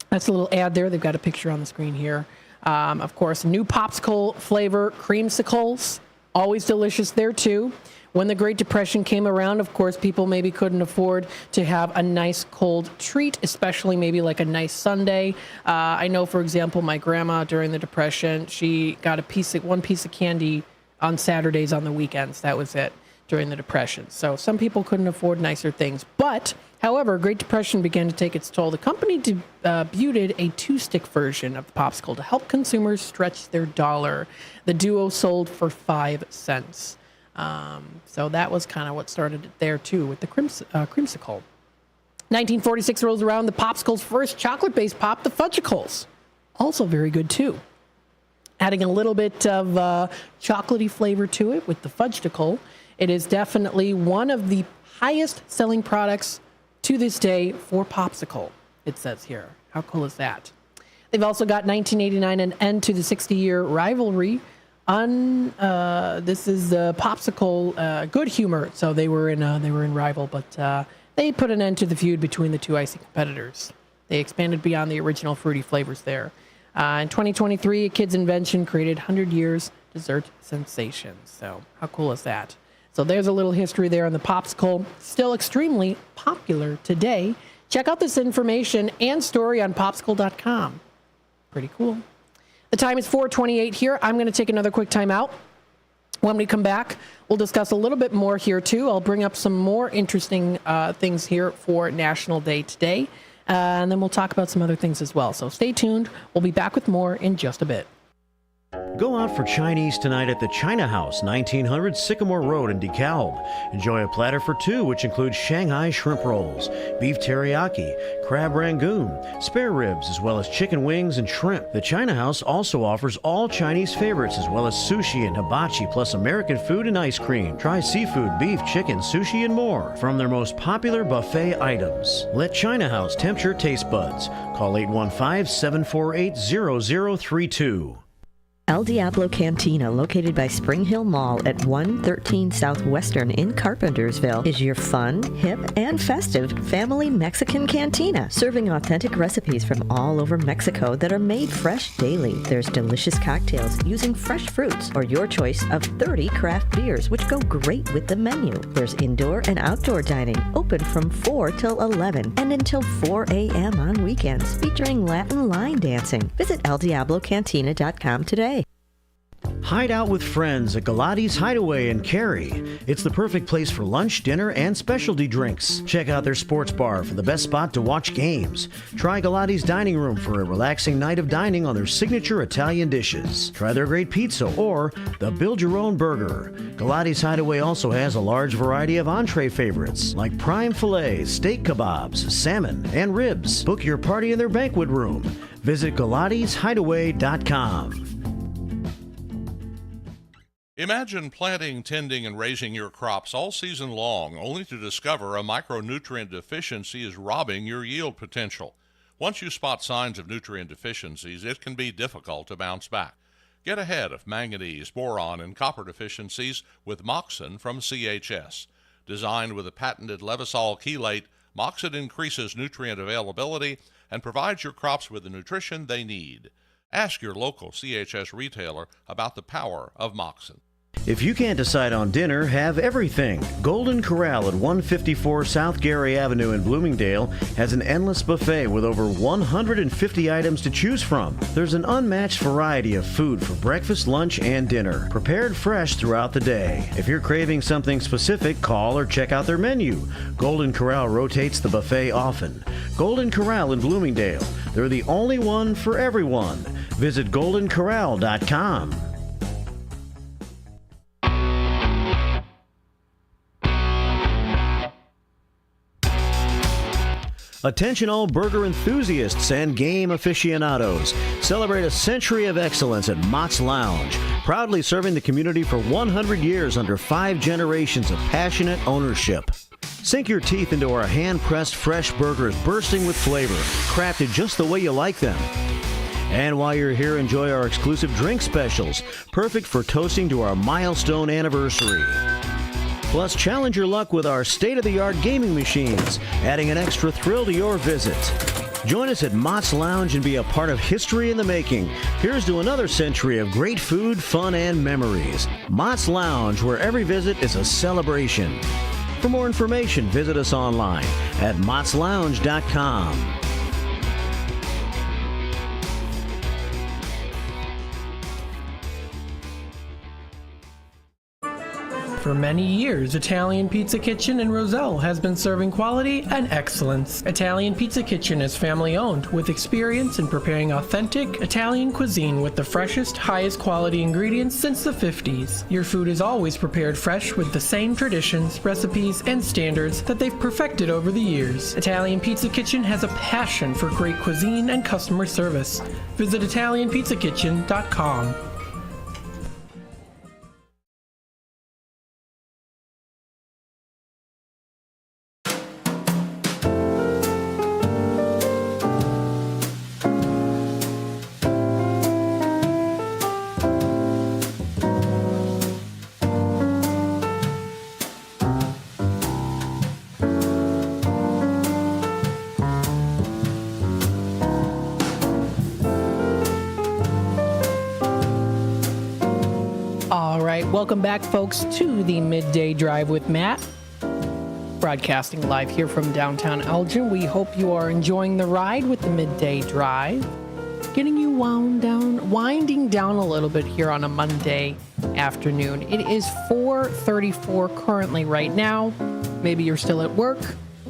that's a little ad there. They've got a picture on the screen here. Of course, new popsicle flavor, creamsicles, always delicious there too. When the Great Depression came around, of course, people maybe couldn't afford to have a nice cold treat, especially maybe like a nice sundae. I know, for example, my grandma during the Depression, she got one piece of candy on Saturdays on the weekends. That was it during the Depression. So some people couldn't afford nicer things. But, however, Great Depression began to take its toll. The company debuted a 2-stick version of the popsicle to help consumers stretch their dollar. The duo sold for 5 cents. So that was kind of what started it there too with the creamsicle. 1946 rolls around, the popsicle's first chocolate-based pop, the Fudgicles. Also very good too. Adding a little bit of chocolatey flavor to it with the Fudgicle. It is definitely one of the highest selling products to this day for popsicle, it says here. How cool is that? They've also got 1989 an end to the 60-year rivalry. This is the popsicle Good Humor, so they were in rival, but they put an end to the feud between the two icy competitors. They expanded beyond the original fruity flavors there. In 2023, a kid's invention created 100 years dessert sensation. So how cool is that? So there's a little history there on the popsicle. Still extremely popular today. Check out this information and story on popsicle.com. Pretty cool. The time is 4:28 here. I'm going to take another quick time out. When we come back, we'll discuss a little bit more here, too. I'll bring up some more interesting things here for National Day today. And then we'll talk about some other things as well. So stay tuned. We'll be back with more in just a bit. Go out for Chinese tonight at the China House, 1900 Sycamore Road in DeKalb. Enjoy a platter for two, which includes Shanghai shrimp rolls, beef teriyaki, crab rangoon, spare ribs, as well as chicken wings and shrimp. The China House also offers all Chinese favorites, as well as sushi and hibachi, plus American food and ice cream. Try seafood, beef, chicken, sushi, and more from their most popular buffet items. Let China House tempt your taste buds. Call 815-748-0032. El Diablo Cantina, located by Spring Hill Mall at 113 Southwestern in Carpentersville, is your fun, hip, and festive family Mexican cantina, serving authentic recipes from all over Mexico that are made fresh daily. There's delicious cocktails using fresh fruits or your choice of 30 craft beers, which go great with the menu. There's indoor and outdoor dining, open from 4 till 11 and until 4 a.m. on weekends, featuring Latin line dancing. Visit eldiablocantina.com today. Hide out with friends at Galati's Hideaway in Cary. It's the perfect place for lunch, dinner, and specialty drinks. Check out their sports bar for the best spot to watch games. Try Galati's Dining Room for a relaxing night of dining on their signature Italian dishes. Try their great pizza or the build-your-own burger. Galati's Hideaway also has a large variety of entree favorites like prime filet, steak kebabs, salmon, and ribs. Book your party in their banquet room. Visit Galati'sHideaway.com. Imagine planting, tending, and raising your crops all season long, only to discover a micronutrient deficiency is robbing your yield potential. Once you spot signs of nutrient deficiencies, it can be difficult to bounce back. Get ahead of manganese, boron, and copper deficiencies with Moxin from CHS. Designed with a patented Levosol chelate, Moxin increases nutrient availability and provides your crops with the nutrition they need. Ask your local CHS retailer about the power of Moxin. If you can't decide on dinner, have everything. Golden Corral at 154 South Gary Avenue in Bloomingdale has an endless buffet with over 150 items to choose from. There's an unmatched variety of food for breakfast, lunch, and dinner, prepared fresh throughout the day. If you're craving something specific, call or check out their menu. Golden Corral rotates the buffet often. Golden Corral in Bloomingdale. They're the only one for everyone. Visit goldencorral.com. Attention all burger enthusiasts and game aficionados. Celebrate a century of excellence at Mott's Lounge, proudly serving the community for 100 years under 5 generations of passionate ownership. Sink your teeth into our hand-pressed fresh burgers bursting with flavor, crafted just the way you like them. And while you're here, enjoy our exclusive drink specials, perfect for toasting to our milestone anniversary. Plus, challenge your luck with our state-of-the-art gaming machines, adding an extra thrill to your visit. Join us at Mott's Lounge and be a part of history in the making. Here's to another century of great food, fun, and memories. Mott's Lounge, where every visit is a celebration. For more information, visit us online at mottslounge.com. For many years, Italian Pizza Kitchen in Roselle has been serving quality and excellence. Italian Pizza Kitchen is family-owned with experience in preparing authentic Italian cuisine with the freshest, highest quality ingredients since the 50s. Your food is always prepared fresh with the same traditions, recipes, and standards that they've perfected over the years. Italian Pizza Kitchen has a passion for great cuisine and customer service. Visit ItalianPizzaKitchen.com. Welcome back, folks, to the Midday Drive with Matt. Broadcasting live here from downtown Elgin. We hope you are enjoying the ride with the Midday Drive. Getting you winding down a little bit here on a Monday afternoon. It is 4:34 currently right now. Maybe you're still at work.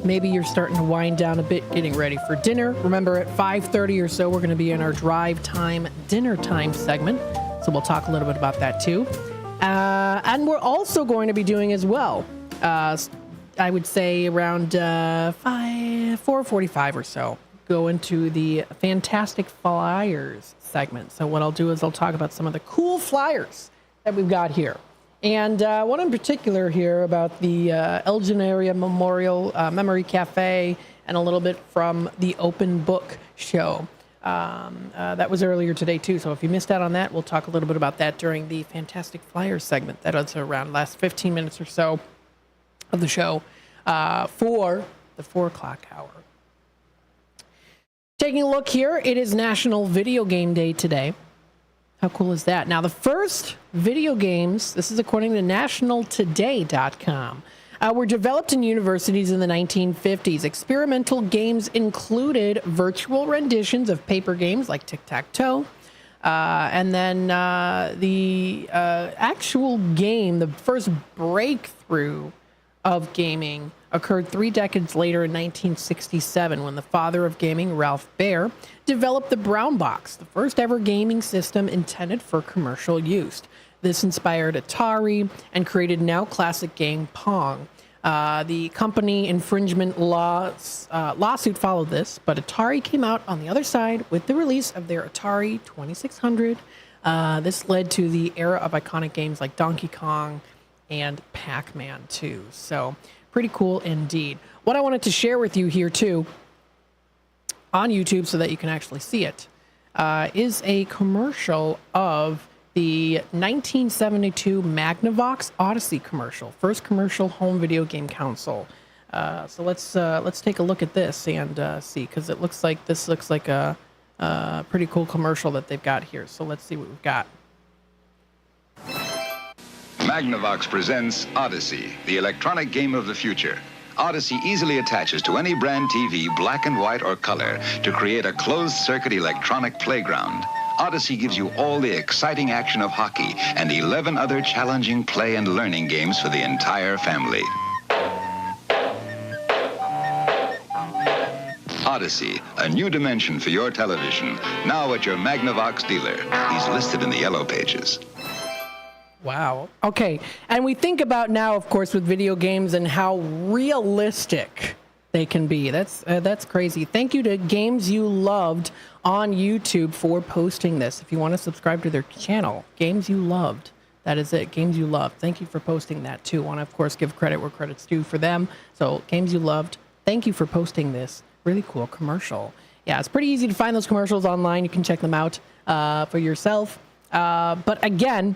Maybe you're starting to wind down a bit, getting ready for dinner. Remember, at 5:30 or so, we're going to be in our drive time, dinner time segment. So we'll talk a little bit about that too. And we're also going to be doing as well, I would say around 4:45 or so, go into the Fantastic Flyers segment. So what I'll do is I'll talk about some of the cool flyers that we've got here. And one in particular here about the Elgin Area Memorial Memory Cafe and a little bit from the Open Book Show. That was earlier today, too. So if you missed out on that, we'll talk a little bit about that during the Fantastic Flyers segment. That was around the last 15 minutes or so of the show for the 4 o'clock hour. Taking a look here, it is National Video Game Day today. How cool is that? Now, the first video games, this is according to nationaltoday.com, were developed in universities in the 1950s. Experimental games included virtual renditions of paper games like tic-tac-toe. And then the actual game, the first breakthrough of gaming, occurred 3 decades later in 1967 when the father of gaming, Ralph Baer, developed the Brown Box, the first ever gaming system intended for commercial use. This inspired Atari and created now classic game Pong. The company infringement lawsuit followed this, but Atari came out on the other side with the release of their Atari 2600. This led to the era of iconic games like Donkey Kong and Pac-Man 2. So pretty cool indeed. What I wanted to share with you here too on YouTube so that you can actually see it is a commercial of the 1972 Magnavox Odyssey commercial, first commercial home video game console. So let's take a look at this and see, because this looks like a pretty cool commercial that they've got here. So let's see what we've got. Magnavox presents Odyssey, the electronic game of the future. Odyssey easily attaches to any brand TV, black and white or color, to create a closed-circuit electronic playground. Odyssey gives you all the exciting action of hockey and 11 other challenging play and learning games for the entire family. Odyssey, a new dimension for your television, now at your Magnavox dealer. He's listed in the yellow pages. Wow. Okay. And we think about now, of course, with video games and how realistic they can be. That's crazy. Thank you to Games You Loved on YouTube for posting this. If you want to subscribe to their channel, Games You Loved. That is it. Games You Loved. Thank you for posting that too. Want to, of course, give credit where credit's due for them. So Games You Loved, thank you for posting this really cool commercial. Yeah, it's pretty easy to find those commercials online. You can check them out for yourself. But again,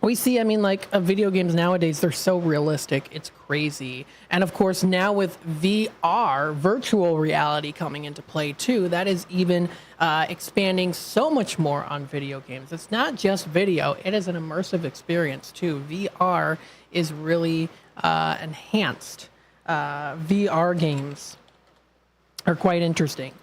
we see, video games nowadays, they're so realistic. It's crazy. And of course, now with VR, virtual reality coming into play too, that is even expanding so much more on video games. It's not just video, it is an immersive experience too. VR is really enhanced. VR games are quite interesting.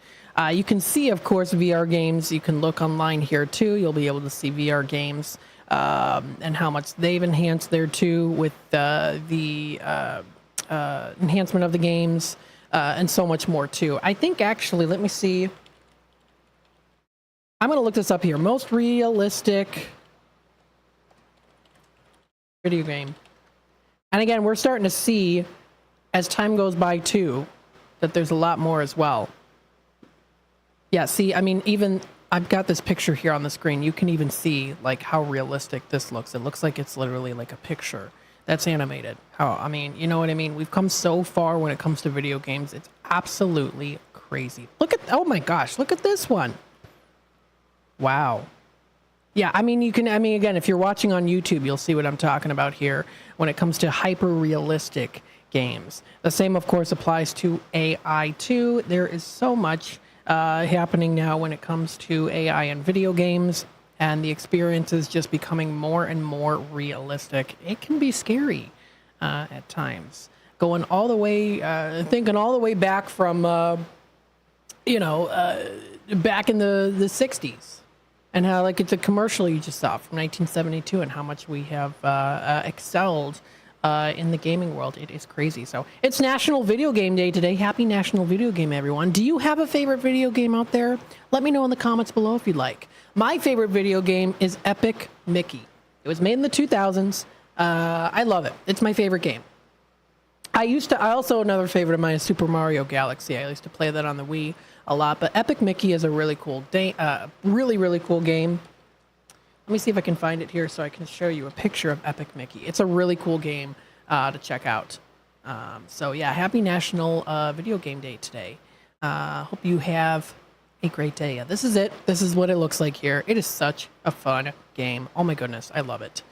You can see, of course, VR games. You can look online here too. You'll be able to see VR games. And how much they've enhanced there too with the enhancement of the games and so much more too. I think actually, let me see. I'm going to look this up here. Most realistic video game. And again, we're starting to see as time goes by too that there's a lot more as well. Yeah, see, even I've got this picture here on the screen. You can even see how realistic this looks. It looks like it's literally like a picture that's animated. You know what I mean? We've come so far when it comes to video games. It's absolutely crazy. Oh my gosh, look at this one. Wow. Yeah, you can, again, if you're watching on YouTube, you'll see what I'm talking about here when it comes to hyper-realistic games. The same, of course, applies to AI too. There is so much happening now when it comes to AI and video games. and the experience is just becoming more and more realistic. It can be scary at times. Going all the way, thinking all the way back from, back in the 60s, and how like it's a commercial you just saw from 1972, and how much we have excelled in the gaming world. It is crazy. So it's National Video Game Day today. Happy National Video Game, everyone. Do you have a favorite video game out there? Let me know in the comments below if you'd like. My favorite video game is Epic Mickey. It was made in the 2000s. I love it. It's my favorite game. Another favorite of mine is Super Mario Galaxy. I used to play that on the Wii a lot, but Epic Mickey is a really cool really cool game. Let me see if I can find it here so I can show you a picture of Epic Mickey. It's a really cool game to check out. So yeah, happy National Video Game Day today. Hope you have a great day. Yeah, this is it. This is what it looks like here. It is such a fun game. Oh my goodness, I love it.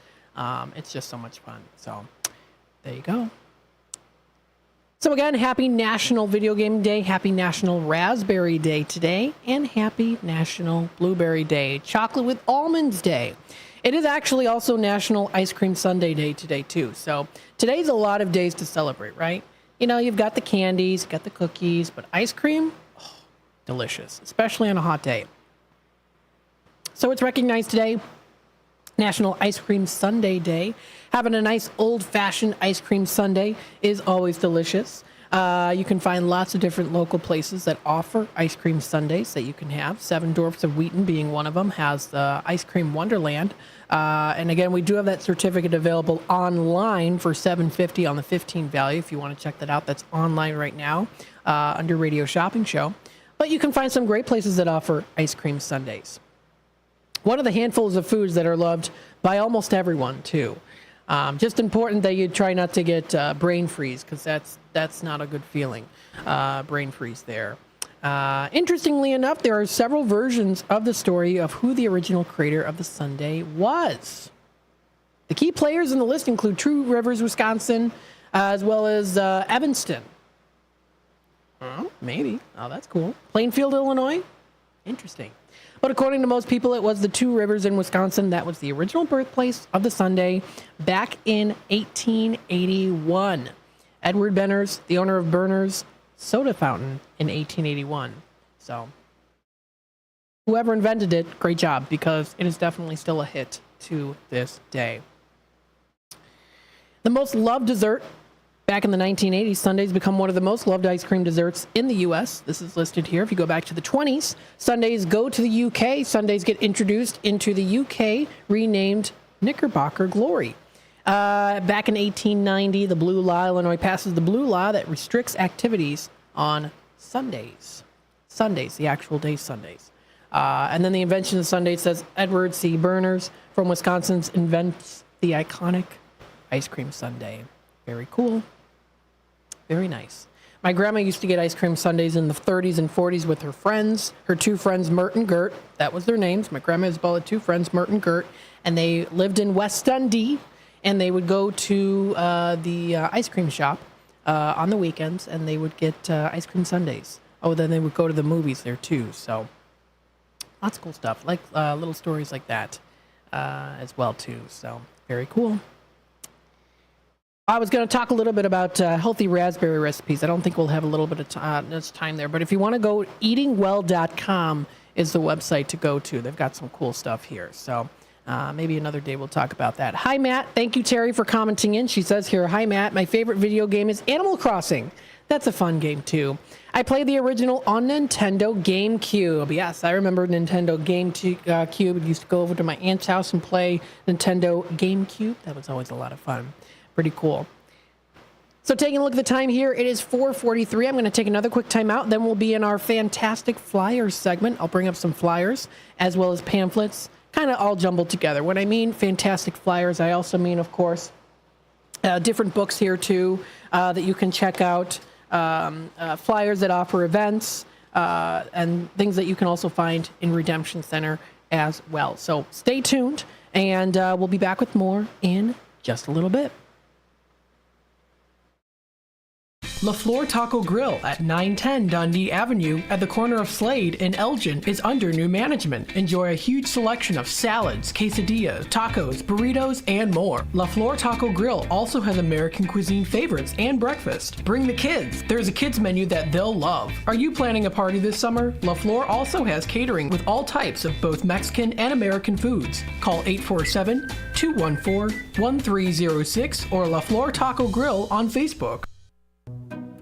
It's just so much fun. So there you go. So again, happy National Video Game Day, happy National Raspberry Day today, and happy National Blueberry Day, Chocolate with Almonds Day. It is actually also National Ice Cream Sundae Day today too. So today's a lot of days to celebrate, right? You know, you've got the candies, you've got the cookies, but ice cream, delicious, especially on a hot day. So it's recognized today, National Ice Cream Sundae Day. Having a nice old-fashioned ice cream sundae is always delicious. You can find lots of different local places that offer ice cream sundaes that you can have. Seven Dwarfs of Wheaton being one of them has the Ice Cream Wonderland. And again, we do have that certificate available online for $7.50 on the 15 value. If you want to check that out, that's online right now under Radio Shopping Show. But you can find some great places that offer ice cream sundaes. One of the handfuls of foods that are loved by almost everyone, too. Just important that you try not to get brain freeze, because that's not a good feeling, brain freeze there. Interestingly enough, there are several versions of the story of who the original creator of the sundae was. The key players in the list include True Rivers, Wisconsin, as well as Evanston. Maybe. Oh, that's cool. Plainfield, Illinois? Interesting. But according to most people, it was the Two Rivers in Wisconsin that was the original birthplace of the sundae back in 1881. Edward Berners, the owner of Berners Soda Fountain in 1881. So whoever invented it, great job, because it is definitely still a hit to this day. The most loved dessert. Back in the 1980s, sundaes become one of the most loved ice cream desserts in the U.S. This is listed here. If you go back to the 20s, sundaes go to the U.K. Sundaes get introduced into the U.K., renamed Knickerbocker Glory. Back in 1890, the blue law, Illinois passes the blue law that restricts activities on Sundays. Sundays, the actual day Sundays. And then the invention of sundaes says Edward C. Berners from Wisconsin invents the iconic ice cream sundae. Very cool. Very nice. My grandma used to get ice cream sundaes in the 30s and 40s with her friends, her two friends, Mert and Gert. That was their names. My grandma had two friends, Mert and Gert, and they lived in West Dundee, and they would go to the ice cream shop on the weekends, and they would get ice cream sundaes. Oh, then they would go to the movies there too. So lots of cool stuff, like little stories like that as well too. So very cool. I was going to talk a little bit about healthy raspberry recipes. I don't think we'll have a little bit of time there, but if you want to go, eatingwell.com is the website to go to. They've got some cool stuff here. So maybe another day we'll talk about that. Hi, Matt. Thank you, Terry, for commenting in. She says here, hi, Matt. My favorite video game is Animal Crossing. That's a fun game, too. I played the original on Nintendo GameCube. Yes, I remember Nintendo GameCube. I used to go over to my aunt's house and play Nintendo GameCube. That was always a lot of fun. Pretty cool. So taking a look at the time here, it is 4:43. I'm going to take another quick time out. Then we'll be in our fantastic flyers segment. I'll bring up some flyers as well as pamphlets, kind of all jumbled together. When I mean fantastic flyers, I also mean, of course, different books here too that you can check out, flyers that offer events, and things that you can also find in Redemption Center as well. So stay tuned, and we'll be back with more in just a little bit. LaFleur Taco Grill at 910 Dundee Avenue at the corner of Slade and Elgin is under new management. Enjoy a huge selection of salads, quesadillas, tacos, burritos, and more. LaFleur Taco Grill also has American cuisine favorites and breakfast. Bring the kids. There's a kids menu that they'll love. Are you planning a party this summer? LaFleur also has catering with all types of both Mexican and American foods. Call 847-214-1306 or LaFleur Taco Grill on Facebook.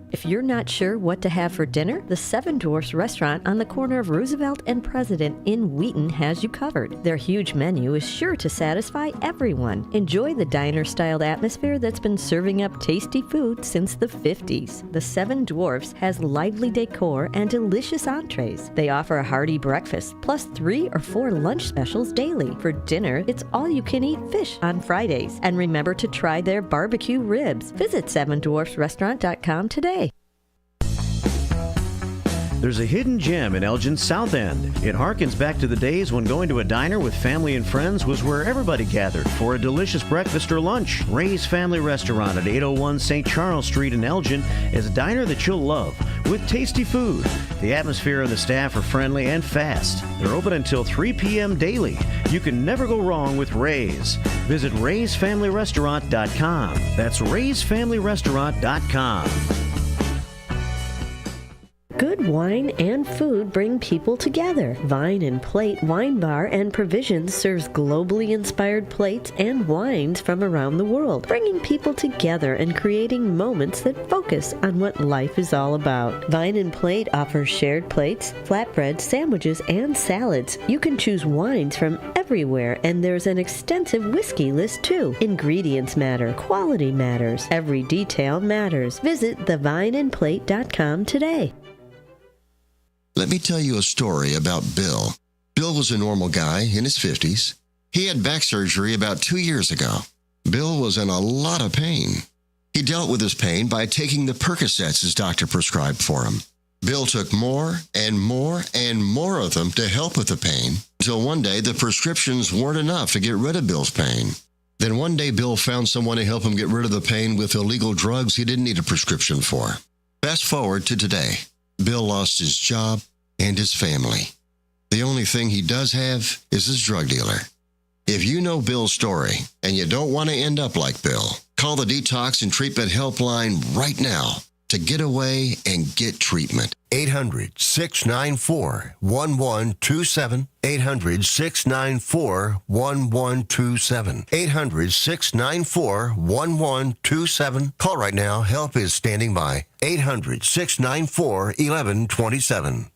If you're not sure what to have for dinner, the Seven Dwarfs restaurant on the corner of Roosevelt and President in Wheaton has you covered. Their huge menu is sure to satisfy everyone. Enjoy the diner-styled atmosphere that's been serving up tasty food since the 50s. The Seven Dwarfs has lively decor and delicious entrees. They offer a hearty breakfast, plus 3 or 4 lunch specials daily. For dinner, it's all-you-can-eat fish on Fridays. And remember to try their barbecue ribs. Visit sevendwarfsrestaurant.com today. There's a hidden gem in Elgin's South End. It harkens back to the days when going to a diner with family and friends was where everybody gathered for a delicious breakfast or lunch. Ray's Family Restaurant at 801 St. Charles Street in Elgin is a diner that you'll love with tasty food. The atmosphere and the staff are friendly and fast. They're open until 3 p.m. daily. You can never go wrong with Ray's. Visit raysfamilyrestaurant.com. That's raysfamilyrestaurant.com. Good wine and food bring people together. Vine and Plate Wine Bar and Provisions serves globally inspired plates and wines from around the world, bringing people together and creating moments that focus on what life is all about. Vine and Plate offers shared plates, flatbreads, sandwiches, and salads. You can choose wines from everywhere, and there's an extensive whiskey list too. Ingredients matter, quality matters, every detail matters. Visit thevineandplate.com today. Let me tell you a story about Bill. Bill was a normal guy in his 50s. He had back surgery about 2 years ago. Bill was in a lot of pain. He dealt with his pain by taking the Percocets his doctor prescribed for him. Bill took more and more and more of them to help with the pain, until one day the prescriptions weren't enough to get rid of Bill's pain. Then one day Bill found someone to help him get rid of the pain with illegal drugs he didn't need a prescription for. Fast forward to today. Bill lost his job and his family. The only thing he does have is his drug dealer. If you know Bill's story and you don't want to end up like Bill, call the Detox and Treatment Helpline right now to get away and get treatment. 800-694-1127. 800-694-1127. 800-694-1127. Call right now. Help is standing by. 800-694-1127.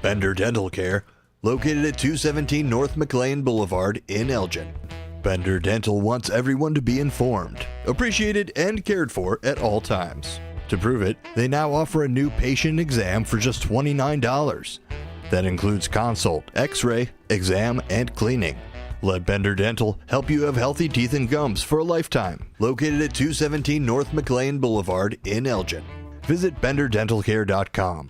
Bender Dental Care, located at 217 North McLean Boulevard in Elgin. Bender Dental wants everyone to be informed, appreciated, and cared for at all times. To prove it, they now offer a new patient exam for just $29. That includes consult, x-ray, exam, and cleaning. Let Bender Dental help you have healthy teeth and gums for a lifetime. Located at 217 North McLean Boulevard in Elgin. Visit benderdentalcare.com.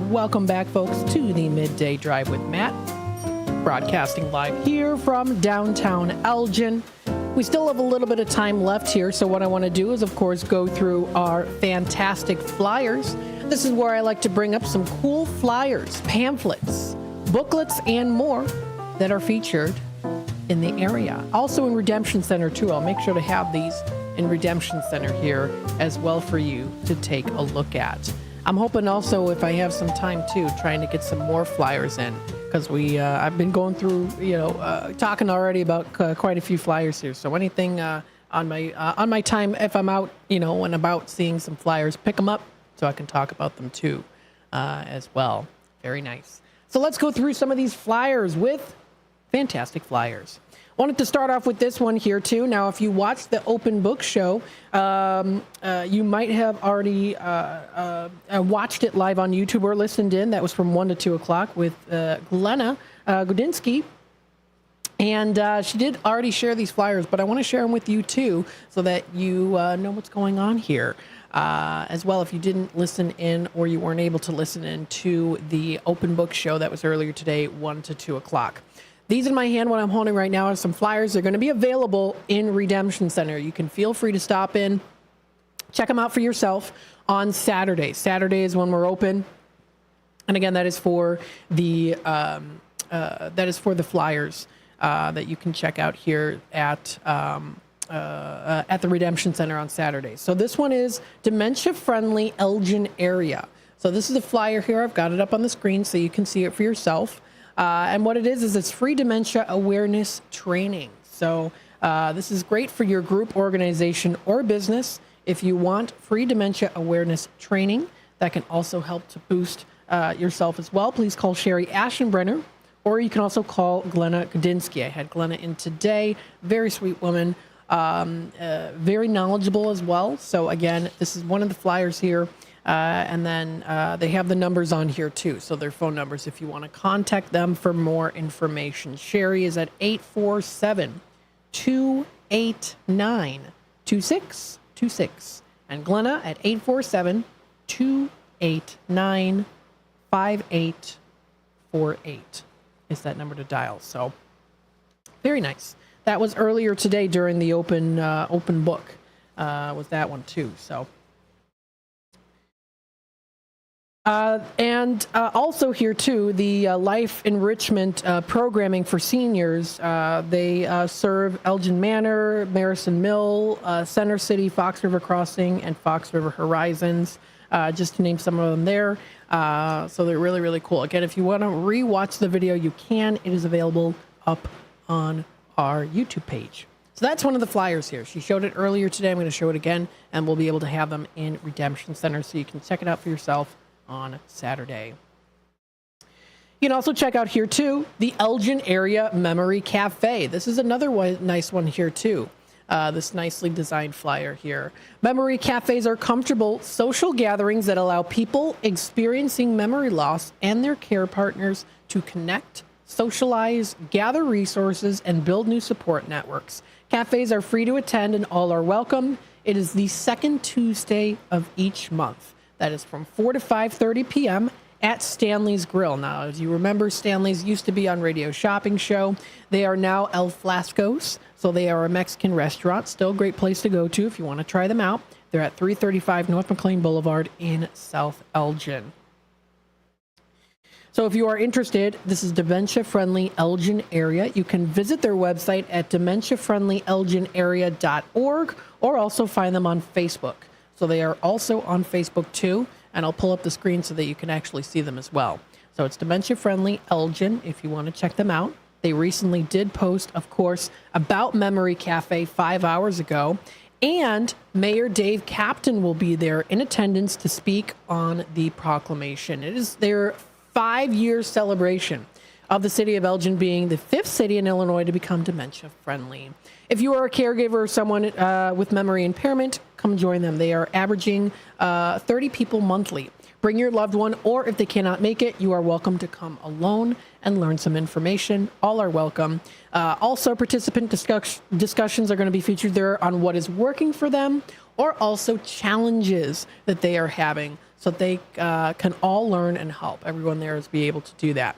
Welcome back, folks, to the Midday Drive with Matt. Broadcasting live here from downtown Elgin. We still have a little bit of time left here, so what I want to do is, of course, go through our fantastic flyers. This is where I like to bring up some cool flyers, pamphlets, booklets, and more that are featured in the area. Also in Redemption Center, too. I'll make sure to have these in Redemption Center here as well for you to take a look at. I'm hoping also, if I have some time too, trying to get some more flyers in, because I've been going through, talking already about quite a few flyers here. So anything on my time, if I'm out, and about seeing some flyers, pick them up so I can talk about them too, as well. Very nice. So let's go through some of these flyers with Fantastic Flyers. Wanted to start off with this one here, too. Now, if you watched the open book show, you might have already watched it live on YouTube or listened in. That was from 1 to 2 o'clock with Glenna Gudinsky. And she did already share these flyers, but I want to share them with you, too, so that you know what's going on here. As well, if you didn't listen in or you weren't able to listen in to the open book show that was earlier today, 1 to 2 o'clock. These in my hand, what I'm holding right now, are some flyers. They're going to be available in Redemption Center. You can feel free to stop in, check them out for yourself on Saturday. Saturday is when we're open, and again, that is for the flyers that you can check out here at the Redemption Center on Saturday. So this one is dementia-friendly Elgin area. So this is a flyer here. I've got it up on the screen so you can see it for yourself. And what it is it's free dementia awareness training. So this is great for your group, organization, or business. If you want free dementia awareness training, that can also help to boost yourself as well. Please call Sherry Aschenbrenner, or you can also call Glenna Gudinsky. I had Glenna in today. Very sweet woman, very knowledgeable as well. So again, this is one of the flyers here. And then they have the numbers on here, too. So their phone numbers if you want to contact them for more information. Sherry is at 847-289-2626. And Glenna at 847-289-5848 is that number to dial. So very nice. That was earlier today during the open book was that one, too. So. And also here, too, the life enrichment programming for seniors. They serve Elgin Manor, Marison Mill, Center City, Fox River Crossing, and Fox River Horizons, just to name some of them there. So they're really, really cool. Again, if you want to re-watch the video, you can. It is available up on our YouTube page. So that's one of the flyers here. She showed it earlier today. I'm going to show it again, and we'll be able to have them in Redemption Center so you can check it out for yourself on Saturday. You can also check out here, too, the Elgin Area Memory Cafe. This is another nice one here, too. This nicely designed flyer here. Memory cafes are comfortable social gatherings that allow people experiencing memory loss and their care partners to connect, socialize, gather resources, and build new support networks. Cafes are free to attend and all are welcome. It is the second Tuesday of each month. That is from 4 to 5:30 p.m. at Stanley's Grill. Now, as you remember, Stanley's used to be on Radio Shopping Show. They are now El Flascos, so they are a Mexican restaurant. Still a great place to go to if you want to try them out. They're at 335 North McLean Boulevard in South Elgin. So if you are interested, this is Dementia-Friendly Elgin Area. You can visit their website at dementiafriendlyelginarea.org or also find them on Facebook. So they are also on Facebook, too, and I'll pull up the screen so that you can actually see them as well. So it's Dementia Friendly Elgin if you want to check them out. They recently did post, of course, about Memory Cafe 5 hours ago, and Mayor Dave Captain will be there in attendance to speak on the proclamation. It is their 5-year celebration of the city of Elgin being the 5th city in Illinois to become dementia friendly. If you are a caregiver or someone with memory impairment, come join them. They are averaging 30 people monthly. Bring your loved one, or if they cannot make it, you are welcome to come alone and learn some information. All are welcome. Also, participant discussions are going to be featured there on what is working for them, or also challenges that they are having, so they can all learn and help. Everyone there is be able to do that.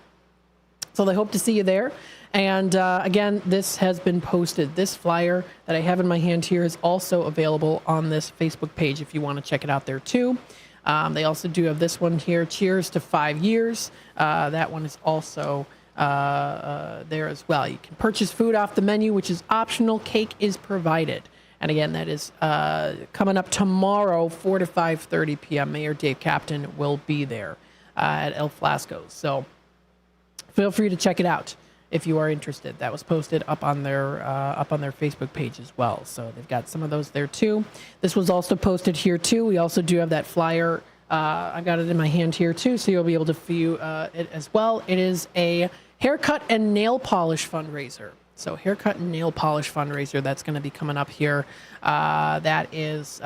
So they hope to see you there. And again, this has been posted. This flyer that I have in my hand here is also available on this Facebook page if you want to check it out there too. They also do have this one here, Cheers to 5 Years. That one is also there as well. You can purchase food off the menu, which is optional. Cake is provided. And again, that is coming up tomorrow, 4 to 5:30 p.m. Mayor Dave Captain will be there at El Flascos. So feel free to check it out if you are interested. That was posted up on their Facebook page as well. So they've got some of those there too. This was also posted here too. We also do have that flyer. I've got it in my hand here too, so you'll be able to view it as well. It is a haircut and nail polish fundraiser. So haircut and nail polish fundraiser, that's going to be coming up here. That is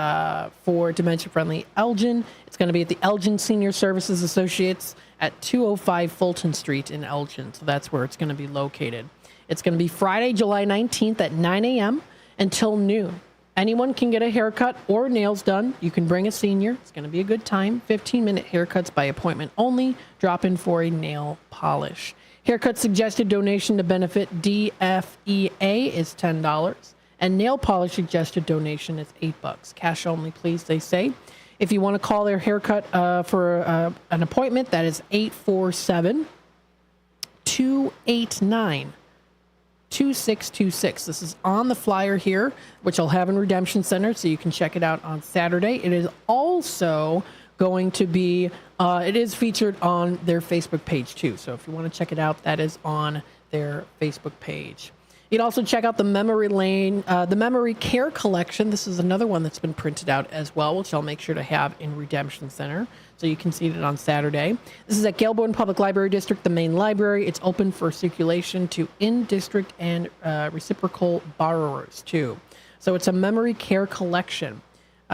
for dementia-friendly Elgin. It's going to be at the Elgin Senior Services Associates at 205 Fulton Street in Elgin. So that's where it's going to be located. It's going to be Friday, July 19th at 9 a.m. until noon. Anyone can get a haircut or nails done. You can bring a senior. It's going to be a good time. 15-minute haircuts by appointment only. Drop in for a nail polish. Haircut suggested donation to benefit DFEA is $10. And nail polish suggested donation is $8. Cash only, please, they say. If you want to call their haircut for an appointment, that is 847-289-2626. This is on the flyer here, which I'll have in Redemption Center, so you can check it out on Saturday. It is also going to be, it is featured on their Facebook page too. So if you want to check it out, that is on their Facebook page. You can also check out the Memory Lane, the Memory Care Collection. This is another one that's been printed out as well, which I'll make sure to have in Redemption Center, so you can see it on Saturday. This is at Gailbourn Public Library District, the main library. It's open for circulation to in-district and reciprocal borrowers too. So it's a Memory Care Collection.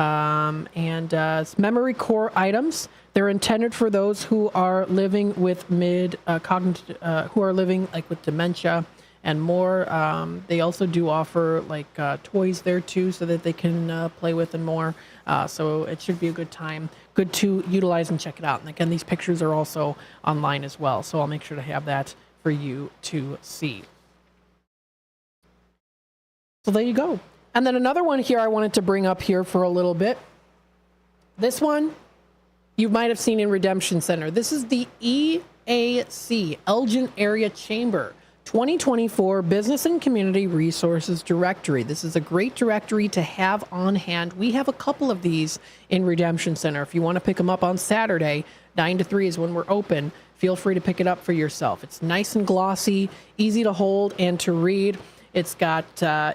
It's memory core items. They're intended for those who are living with who are living like with dementia and more. They also do offer like toys there too, so that they can play with and more. So it should be a good time. Good to utilize and check it out. And again, these pictures are also online as well. So I'll make sure to have that for you to see. So there you go. And then another one here I wanted to bring up here for a little bit. This one you might have seen in Redemption Center. This is the EAC, Elgin Area Chamber 2024 Business and Community Resources Directory. This is a great directory to have on hand. We have a couple of these in Redemption Center. If you want to pick them up on Saturday, 9 to 3 is when we're open. Feel free to pick it up for yourself. It's nice and glossy, easy to hold and to read. It's got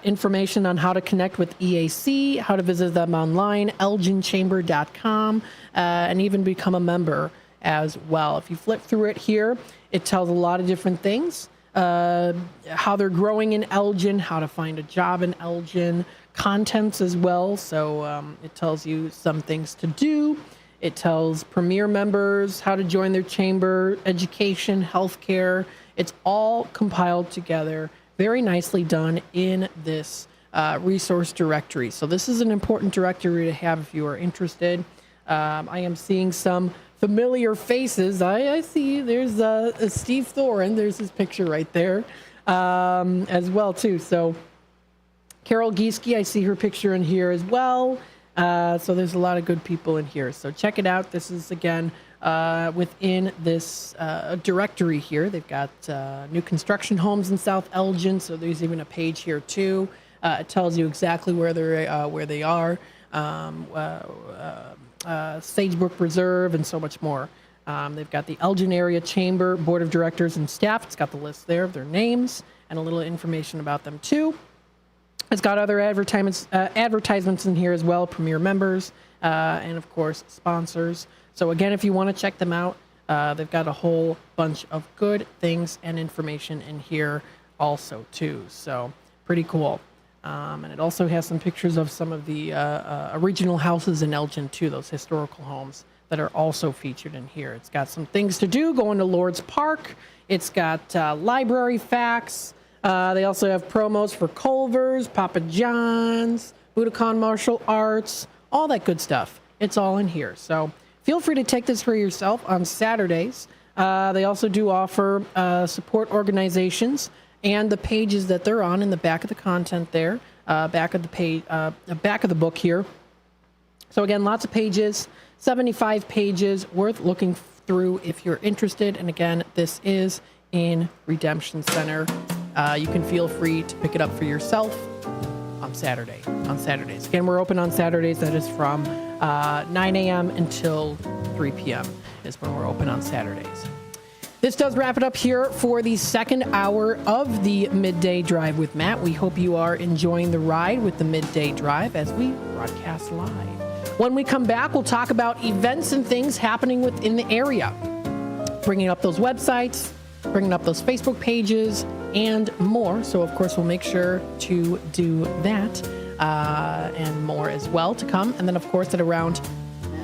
information on how to connect with EAC, how to visit them online, elginchamber.com, and even become a member as well. If you flip through it here, it tells a lot of different things. How they're growing in Elgin, how to find a job in Elgin, contents as well. So it tells you some things to do. It tells Premier members how to join their chamber, education, healthcare. It's all compiled together, very nicely done in this resource directory. So this is an important directory to have if you are interested. I am seeing some familiar faces. I see there's Steve Thorin. There's his picture right there as well too. So Carol Gieske, I see her picture in here as well. So there's a lot of good people in here. So check it out. This is again within this directory here. They've got new construction homes in South Elgin. So there's even a page here too. It tells you exactly where they are. Sagebrook Reserve and so much more. They've got the Elgin Area Chamber Board of Directors and staff. It's got the list there of their names and a little information about them too. It's got other advertisements in here as well, Premier members, and of course sponsors. So again, if you want to check them out, they've got a whole bunch of good things and information in here also too. So pretty cool. And it also has some pictures of some of the original houses in Elgin too, those historical homes that are also featured in here. It's got some things to do, going to Lord's Park. It's got library facts. They also have promos for Culver's, Papa John's, Budokan Martial Arts, all that good stuff. It's all in here. So feel free to take this for yourself on Saturdays. They also do offer support organizations and the pages that they're on in the back of the content there, back of the page, back of the book here. So again, lots of pages, 75 pages worth looking through if you're interested. And again, this is in Redemption Center. You can feel free to pick it up for yourself on Saturdays. Again, we're open on Saturdays. That is from 9 a.m. until 3 p.m. is when we're open on Saturdays. This does wrap it up here for the second hour of the Midday Drive with Matt. We hope you are enjoying the ride with the Midday Drive as we broadcast live. When we come back, we'll talk about events and things happening within the area, bringing up those websites, bringing up those Facebook pages, and more. So, of course, we'll make sure to do that and more as well to come. And then, of course, at around,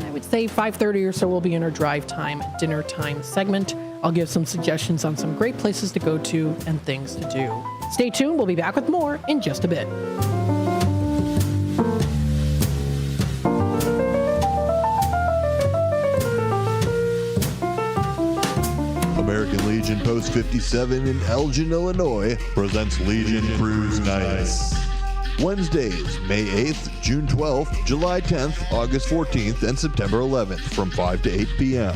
I would say 5:30 or so, we'll be in our drive time, dinner time segment. I'll give some suggestions on some great places to go to and things to do. Stay tuned. We'll be back with more in just a bit. American Legion Post 57 in Elgin, Illinois presents Legion Cruise Nights. Wednesdays, May 8th, June 12th, July 10th, August 14th, and September 11th from 5 to 8 p.m.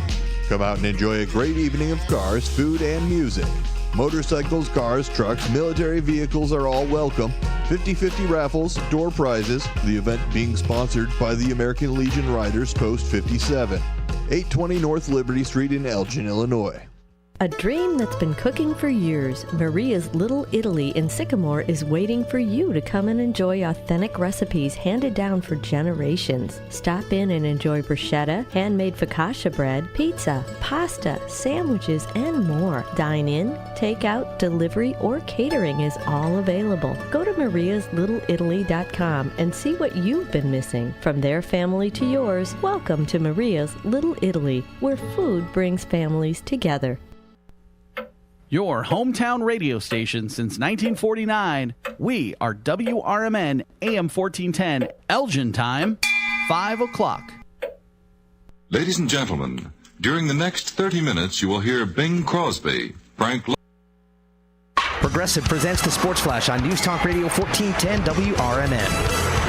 Come out and enjoy a great evening of cars, food, and music. Motorcycles, cars, trucks, military vehicles are all welcome. 50-50 raffles, door prizes. The event being sponsored by the American Legion Riders Post 57. 820 North Liberty Street in Elgin, Illinois. A dream that's been cooking for years, Maria's Little Italy in Sycamore is waiting for you to come and enjoy authentic recipes handed down for generations. Stop in and enjoy bruschetta, handmade focaccia bread, pizza, pasta, sandwiches, and more. Dine in, take out, delivery, or catering is all available. Go to mariaslittle.italy.com and see what you've been missing. From their family to yours, welcome to Maria's Little Italy, where food brings families together. Your hometown radio station since 1949. We are WRMN AM 1410, Elgin time, 5 o'clock. Ladies and gentlemen, during the next 30 minutes, you will hear Bing Crosby, Frank Progressive presents the Sports Flash on News Talk Radio 1410 WRMN.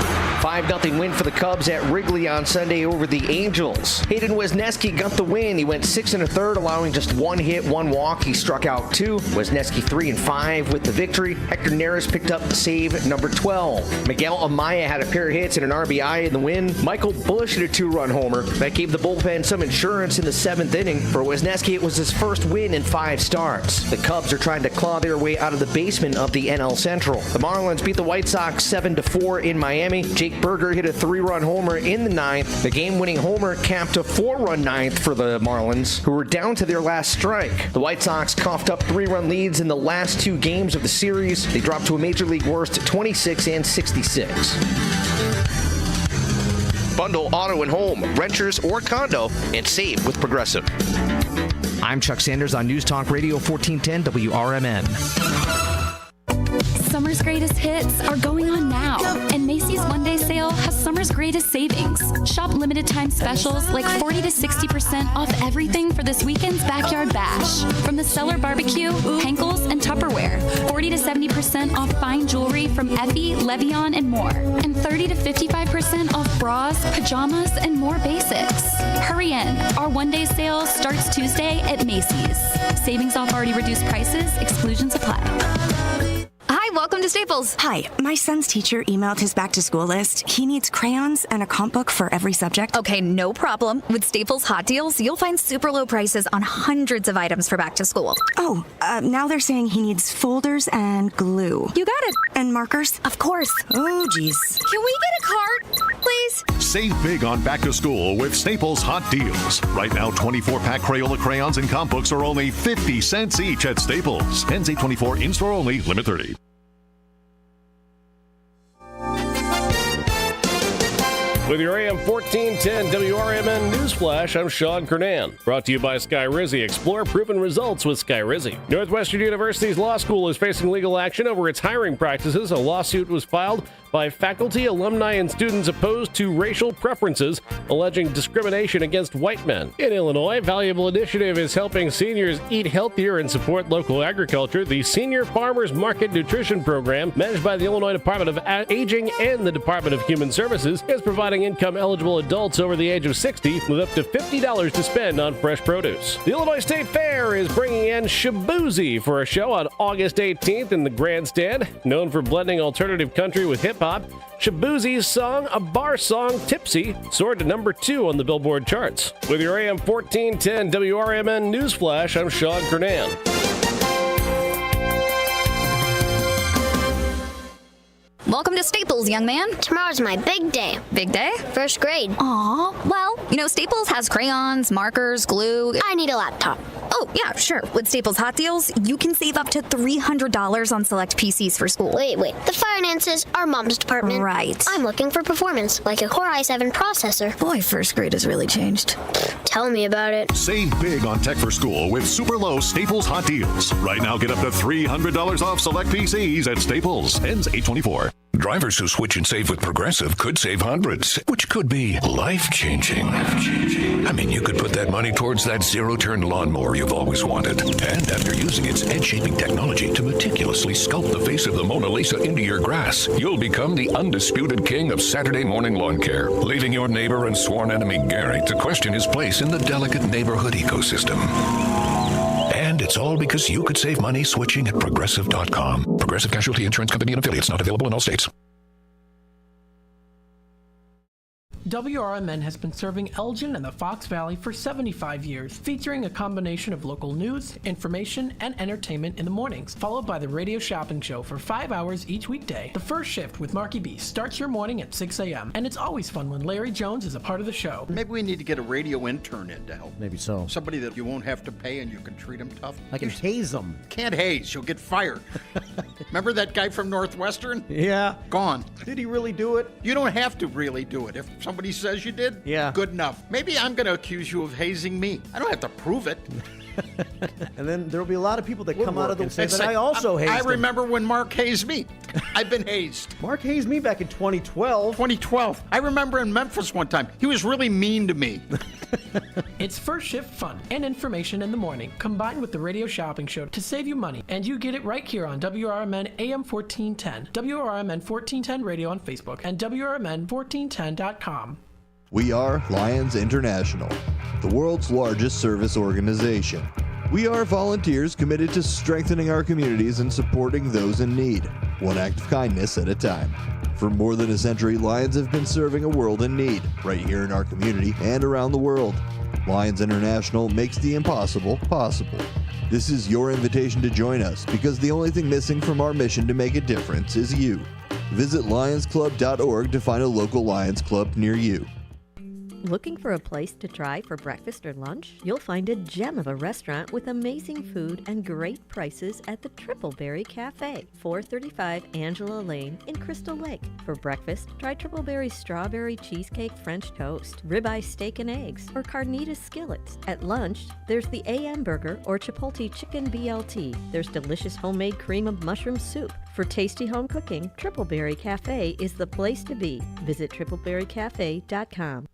5-0 win for the Cubs at Wrigley on Sunday over the Angels. Hayden Wesneski got the win. He went 6 1/3, allowing just 1 hit, 1 walk. He struck out 2. Wesneski 3 5 with the victory. Hector Neris picked up save number 12. Miguel Amaya had a pair of hits and an RBI in the win. Michael Busch hit a 2-run homer. That gave the bullpen some insurance in the 7th inning. For Wesneski, it was his first win in 5 starts. The Cubs are trying to claw their way out of the basement of the NL Central. The Marlins beat the White Sox 7-4 in Miami. Jake Berger hit a 3-run homer in the 9th. The game-winning homer capped a 4-run 9th for the Marlins, who were down to their last strike. The White Sox coughed up 3-run leads in the last 2 games of the series. They dropped to a Major League worst 26 and 66. Bundle auto and home, renters or condo, and save with Progressive. I'm Chuck Sanders on News Talk Radio 1410 WRMN. Summer's greatest hits are going on now, and Macy's one-day sale has summer's greatest savings. Shop limited time specials like 40 to 60% off everything for this weekend's backyard bash. From the Cellar Barbecue, Henkel's, and Tupperware. 40 to 70% off fine jewelry from Effie, Levion, and more. And 30 to 55% off bras, pajamas, and more basics. Hurry in. Our one-day sale starts Tuesday at Macy's. Savings off already reduced prices. Exclusions apply. Hi, welcome to Staples. Hi, my son's teacher emailed his back-to-school list. He needs crayons and a comp book for every subject. Okay, no problem. With Staples Hot Deals, you'll find super low prices on hundreds of items for back to school. Oh, now they're saying he needs folders and glue. You got it. And markers? Of course. Oh, geez. Can we get a card, please? Save big on back to school with Staples Hot Deals. Right now, 24-pack Crayola crayons and comp books are only 50 cents each at Staples. Ends 8/24, in-store only, limit 30. With your AM 1410 WRMN Newsflash, I'm Sean Kernan. Brought to you by Sky Rizzi. Explore proven results with Sky Rizzi. Northwestern University's law school is facing legal action over its hiring practices. A lawsuit was filed by faculty, alumni, and students opposed to racial preferences, alleging discrimination against white men. In Illinois, a valuable initiative is helping seniors eat healthier and support local agriculture. The Senior Farmers Market Nutrition Program, managed by the Illinois Department of Aging and the Department of Human Services, is providing income-eligible adults over the age of 60 with up to $50 to spend on fresh produce. The Illinois State Fair is bringing in Shabuzi for a show on August 18th in the Grandstand. Known for blending alternative country with hip-hop, Shabuzi's song, A Bar Song, Tipsy, soared to number 2 on the Billboard charts. With your AM 1410 WRMN Newsflash, I'm Sean Kernan. Welcome to Staples, young man. Tomorrow's my big day. Big day? First grade. Aw, well, You know, Staples has crayons, markers, glue. I need a laptop. Oh, yeah, sure. With Staples Hot Deals, you can save up to $300 on select PCs for school. Wait. The finances are Mom's department. Right. I'm looking for performance, like a Core i7 processor. Boy, first grade has really changed. Tell me about it. Save big on tech for school with super low Staples Hot Deals. Right now, get up to $300 off select PCs at Staples. Ends 8/24. Drivers who switch and save with Progressive could save hundreds, which could be life-changing. I mean, you could put that money towards that zero-turn lawnmower you've always wanted. And after using its edge-shaping technology to meticulously sculpt the face of the Mona Lisa into your grass, you'll become the undisputed king of Saturday morning lawn care, leaving your neighbor and sworn enemy Gary to question his place in the delicate neighborhood ecosystem. And it's all because you could save money switching at Progressive.com. Progressive Casualty Insurance Company and affiliates, not available in all states. WRMN has been serving Elgin and the Fox Valley for 75 years, featuring a combination of local news, information, and entertainment in the mornings, followed by the radio shopping show for 5 hours each weekday. The first shift with Marky B starts your morning at 6 a.m., and it's always fun when Larry Jones is a part of the show. Maybe we need to get a radio intern in to help. Maybe so. Somebody that you won't have to pay and you can treat them tough. I can haze them. Can't haze, you'll get fired. Remember that guy from Northwestern? Yeah. Gone. Did he really do it? You don't have to really do it. If somebody says you did, yeah, good enough. Maybe I'm going to accuse you of hazing me. I don't have to prove it. And then there'll be a lot of people that come out of the and say that I also hazed I him. remember when Mark hazed me. I've been hazed. Mark hazed me back in 2012. 2012. I remember in Memphis one time. He was really mean to me. It's first shift fun and information in the morning, combined with the radio shopping show to save you money. And you get it right here on WRMN AM 1410, WRMN 1410 Radio on Facebook, and WRMN1410.com. We are Lions International, the world's largest service organization. We are volunteers committed to strengthening our communities and supporting those in need, one act of kindness at a time. For more than a century, Lions have been serving a world in need, right here in our community and around the world. Lions International makes the impossible possible. This is your invitation to join us, because the only thing missing from our mission to make a difference is you. Visit lionsclub.org to find a local Lions Club near you. Looking for a place to try for breakfast or lunch? You'll find a gem of a restaurant with amazing food and great prices at the Tripleberry Cafe, 435 Angela Lane in Crystal Lake. For breakfast, try Tripleberry's strawberry cheesecake French toast, ribeye steak and eggs, or carnitas skillets. At lunch, there's the AM burger or Chipotle chicken BLT. There's delicious homemade cream of mushroom soup. For tasty home cooking, Tripleberry Cafe is the place to be. Visit tripleberrycafe.com.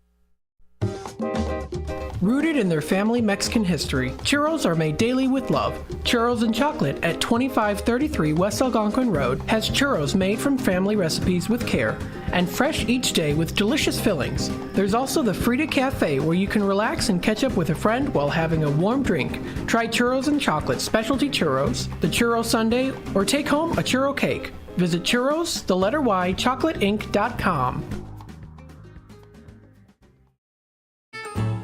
Rooted in their family Mexican history, churros are made daily with love. Churros and Chocolate at 2533 West Algonquin Road has churros made from family recipes with care and fresh each day with delicious fillings. There's also the Frida Cafe, where you can relax and catch up with a friend while having a warm drink. Try Churros and Chocolate specialty churros, the churro sundae, or take home a churro cake. Visit churros, the letter Y, chocolateinc.com.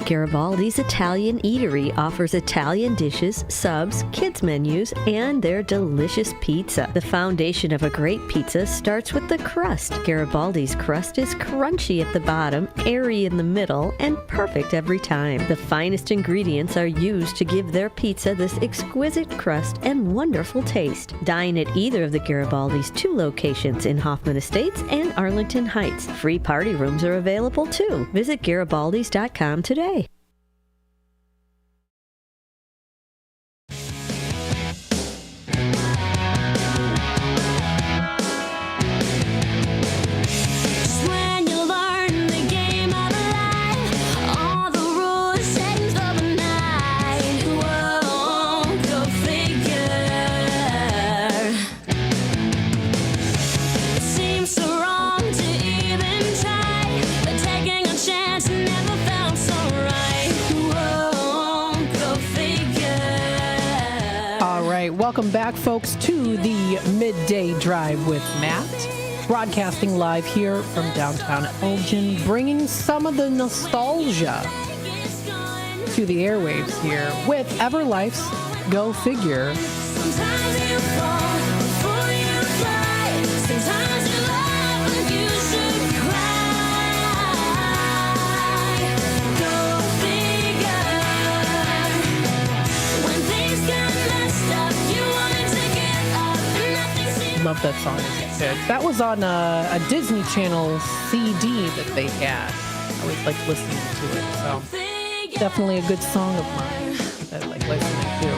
Garibaldi's Italian Eatery offers Italian dishes, subs, kids menus, and their delicious pizza. The foundation of a great pizza starts with the crust. Garibaldi's crust is crunchy at the bottom, airy in the middle, and perfect every time. The finest ingredients are used to give their pizza this exquisite crust and wonderful taste. Dine at either of the Garibaldi's 2 locations in Hoffman Estates and Arlington Heights. Free party rooms are available too. Visit Garibaldis.com today. Welcome back, folks, to the Midday Drive with Matt. Broadcasting live here from downtown Elgin, bringing some of the nostalgia to the airwaves here with Everlife's Go Figure. Sometimes you fall before you fly. Sometimes you laugh when you should cry. Go love that song as a kid. That was on a Disney Channel CD that they had. I always liked listening to it. So definitely a good song of mine that I like listening to.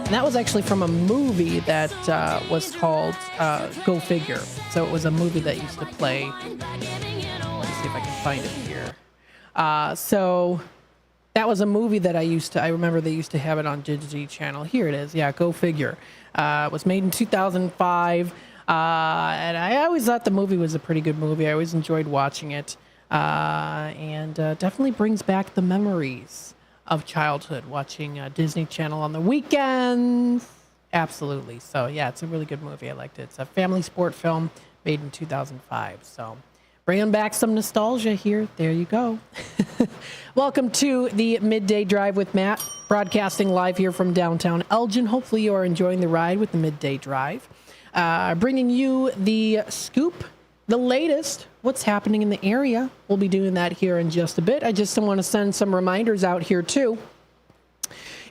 And that was actually from a movie that was called Go Figure. So it was a movie that used to play. Let me see if I can find it here. So that was a movie that I remember they used to have it on Disney Channel. Here it is. Yeah, Go Figure. It was made in 2005. And I always thought the movie was a pretty good movie. I always enjoyed watching it. And definitely brings back the memories of childhood, watching Disney Channel on the weekends. Absolutely. So, yeah, it's a really good movie. I liked it. It's a family sport film made in 2005. So, bringing back some nostalgia here. There you go. Welcome to the Midday Drive with Matt, broadcasting live here from downtown Elgin. Hopefully you are enjoying the ride with the Midday Drive. Bringing you the scoop, the latest, what's happening in the area. We'll be doing that here in just a bit. I just want to send some reminders out here, too.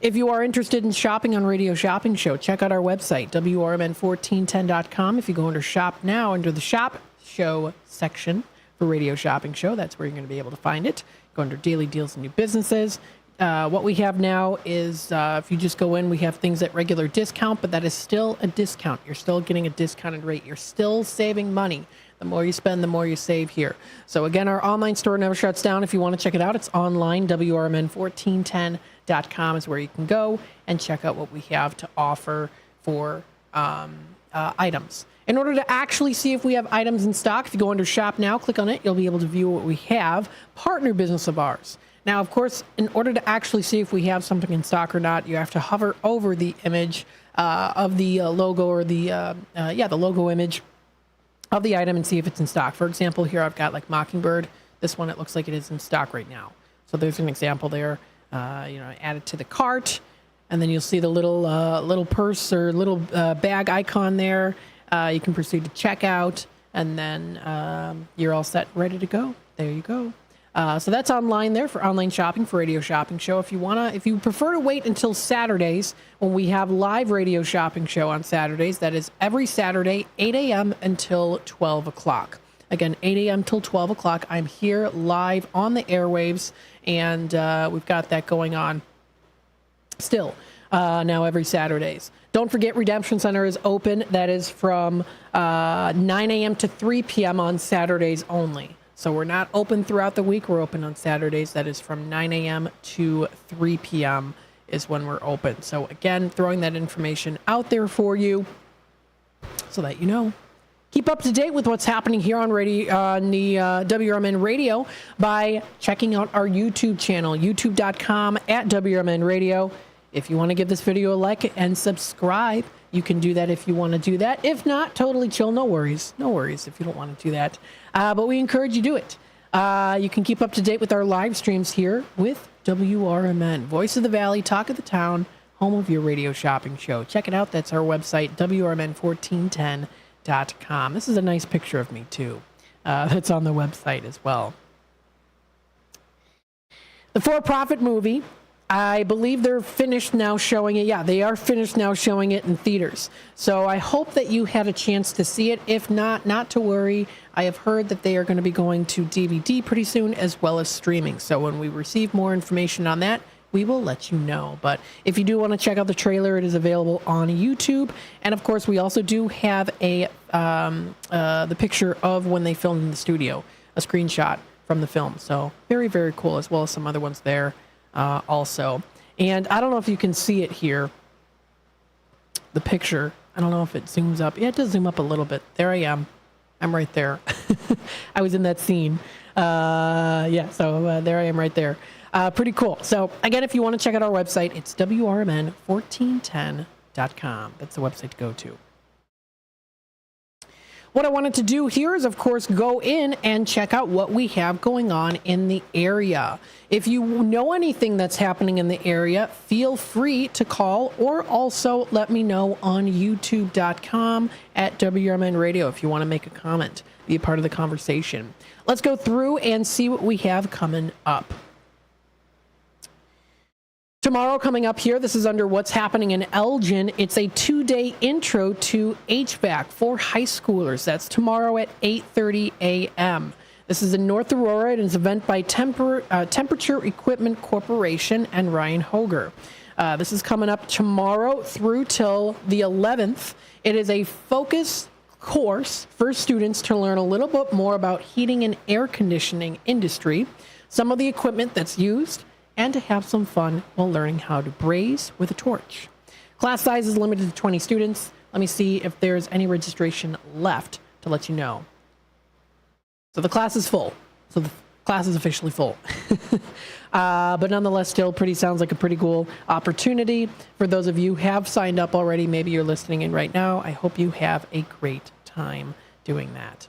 If you are interested in shopping on Radio Shopping Show, check out our website, WRMN1410.com. If you go under Shop Now, under the Shop Show section for Radio Shopping Show, that's where you're going to be able to find it. Go under Daily Deals and New Businesses. What we have now is, if you just go in, we have things at regular discount, but that is still a discount. You're still getting a discounted rate. You're still saving money. The more you spend, the more you save here. So again, our online store never shuts down. If you want to check it out, it's online. WRMN1410.com is where you can go and check out what we have to offer for items. In order to actually see if we have items in stock, if you go under Shop Now, click on it, you'll be able to view what we have. Partner business of ours. Now, of course, in order to actually see if we have something in stock or not, you have to hover over the image of the logo or the logo image of the item and see if it's in stock. For example, here I've got like Mockingbird. This one, it looks like it is in stock right now. So there's an example there. Add it to the cart, and then you'll see the little purse or little bag icon there. You can proceed to checkout, and then you're all set, ready to go. There you go. So that's online there for online shopping for Radio Shopping Show. If you prefer to wait until Saturdays when we have live Radio Shopping Show on Saturdays, that is every Saturday, 8 a.m. until 12 o'clock. Again, 8 a.m. till 12 o'clock. I'm here live on the airwaves, and we've got that going on still now every Saturdays. Don't forget, Redemption Center is open. That is from 9 a.m. to 3 p.m. on Saturdays only. So we're not open throughout the week. We're open on Saturdays. That is from 9 a.m. to 3 p.m. is when we're open. So again, throwing that information out there for you so that you know. Keep up to date with what's happening here on the WRMN Radio by checking out our YouTube channel, youtube.com/WRMN Radio. If you want to give this video a like and subscribe, you can do that if you want to do that. If not, totally chill. No worries. No worries if you don't want to do that. But we encourage you to do it. You can keep up to date with our live streams here with WRMN, Voice of the Valley, Talk of the Town, home of your radio shopping show. Check it out. That's our website, WRMN1410.com. This is a nice picture of me, too. That's on the website as well. The For-Profit movie, I believe they're finished now showing it. Yeah, they are finished now showing it in theaters. So I hope that you had a chance to see it. If not, not to worry. I have heard that they are going to be going to DVD pretty soon as well as streaming. So when we receive more information on that, we will let you know. But if you do want to check out the trailer, it is available on YouTube. And of course, we also do have the picture of when they filmed in the studio, a screenshot from the film. So very, very cool, as well as some other ones there. Also. And I don't know if you can see it here, the picture. I don't know if it zooms up. Yeah, it does zoom up a little bit. There I am. I'm right there. I was in that scene. So there I am right there. Pretty cool. So again, if you want to check out our website, it's WRMN1410.com. That's the website to go to. What I wanted to do here is, of course, go in and check out what we have going on in the area. If you know anything that's happening in the area, feel free to call or also let me know on youtube.com/WRMN Radio if you want to make a comment, be a part of the conversation. Let's go through and see what we have coming up. Tomorrow coming up here, this is under what's happening in Elgin. It's a 2-day intro to HVAC for high schoolers. That's tomorrow at 8:30 a.m. This is in North Aurora. It is an event by Temperature Equipment Corporation and Ryan Hoger. This is coming up tomorrow through till the 11th. It is a focus course for students to learn a little bit more about heating and air conditioning industry, some of the equipment that's used, and to have some fun while learning how to braise with a torch. Class size is limited to 20 students. Let me see if there's any registration left to let you know. So the class is full. So the class is officially full. But nonetheless, still sounds like a pretty cool opportunity. For those of you who have signed up already, maybe you're listening in right now, I hope you have a great time doing that.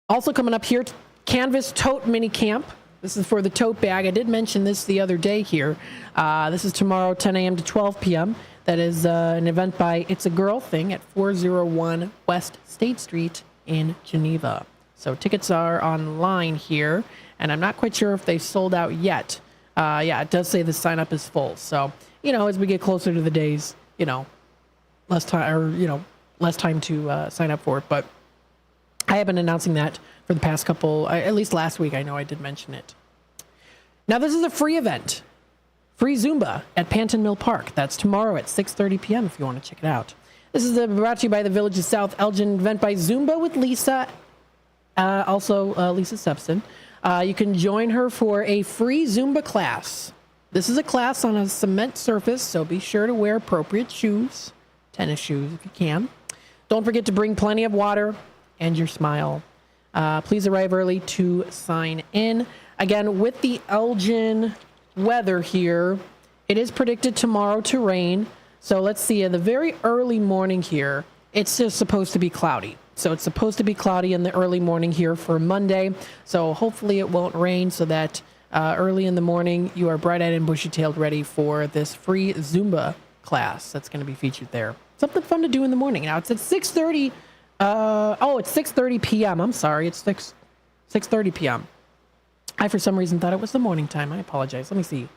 Also coming up here, Canvas Tote Mini Camp. This is for the tote bag. I did mention this the other day here. This is tomorrow, 10 a.m. to 12 p.m. That is an event by It's a Girl Thing at 401 West State Street in Geneva. So tickets are online here, and I'm not quite sure if they've sold out yet. Yeah, it does say the sign up is full. So, as we get closer to the days, less time to sign up for it. But I have been announcing that for the past couple, at least last week, I know I did mention it. Now, this is a free event. Free Zumba at Panton Mill Park. That's tomorrow at 6:30 p.m. if you want to check it out. This is brought to you by the Village of South Elgin event by Zumba with Lisa, also Lisa Sepson. You can join her for a free Zumba class. This is a class on a cement surface, so be sure to wear appropriate shoes, tennis shoes if you can. Don't forget to bring plenty of water and your smile. Please arrive early to sign in. Again, with the Elgin weather here, it is predicted tomorrow to rain. So let's see, in the very early morning here, it's just supposed to be cloudy. So it's supposed to be cloudy in the early morning here for Monday. So hopefully it won't rain so that early in the morning you are bright-eyed and bushy-tailed ready for this free Zumba class that's going to be featured there. Something fun to do in the morning. Now it's at 6:30. It's 6:30 p.m. I'm sorry, it's 6:30 p.m. I, for some reason, thought it was the morning time. I apologize. Let me see.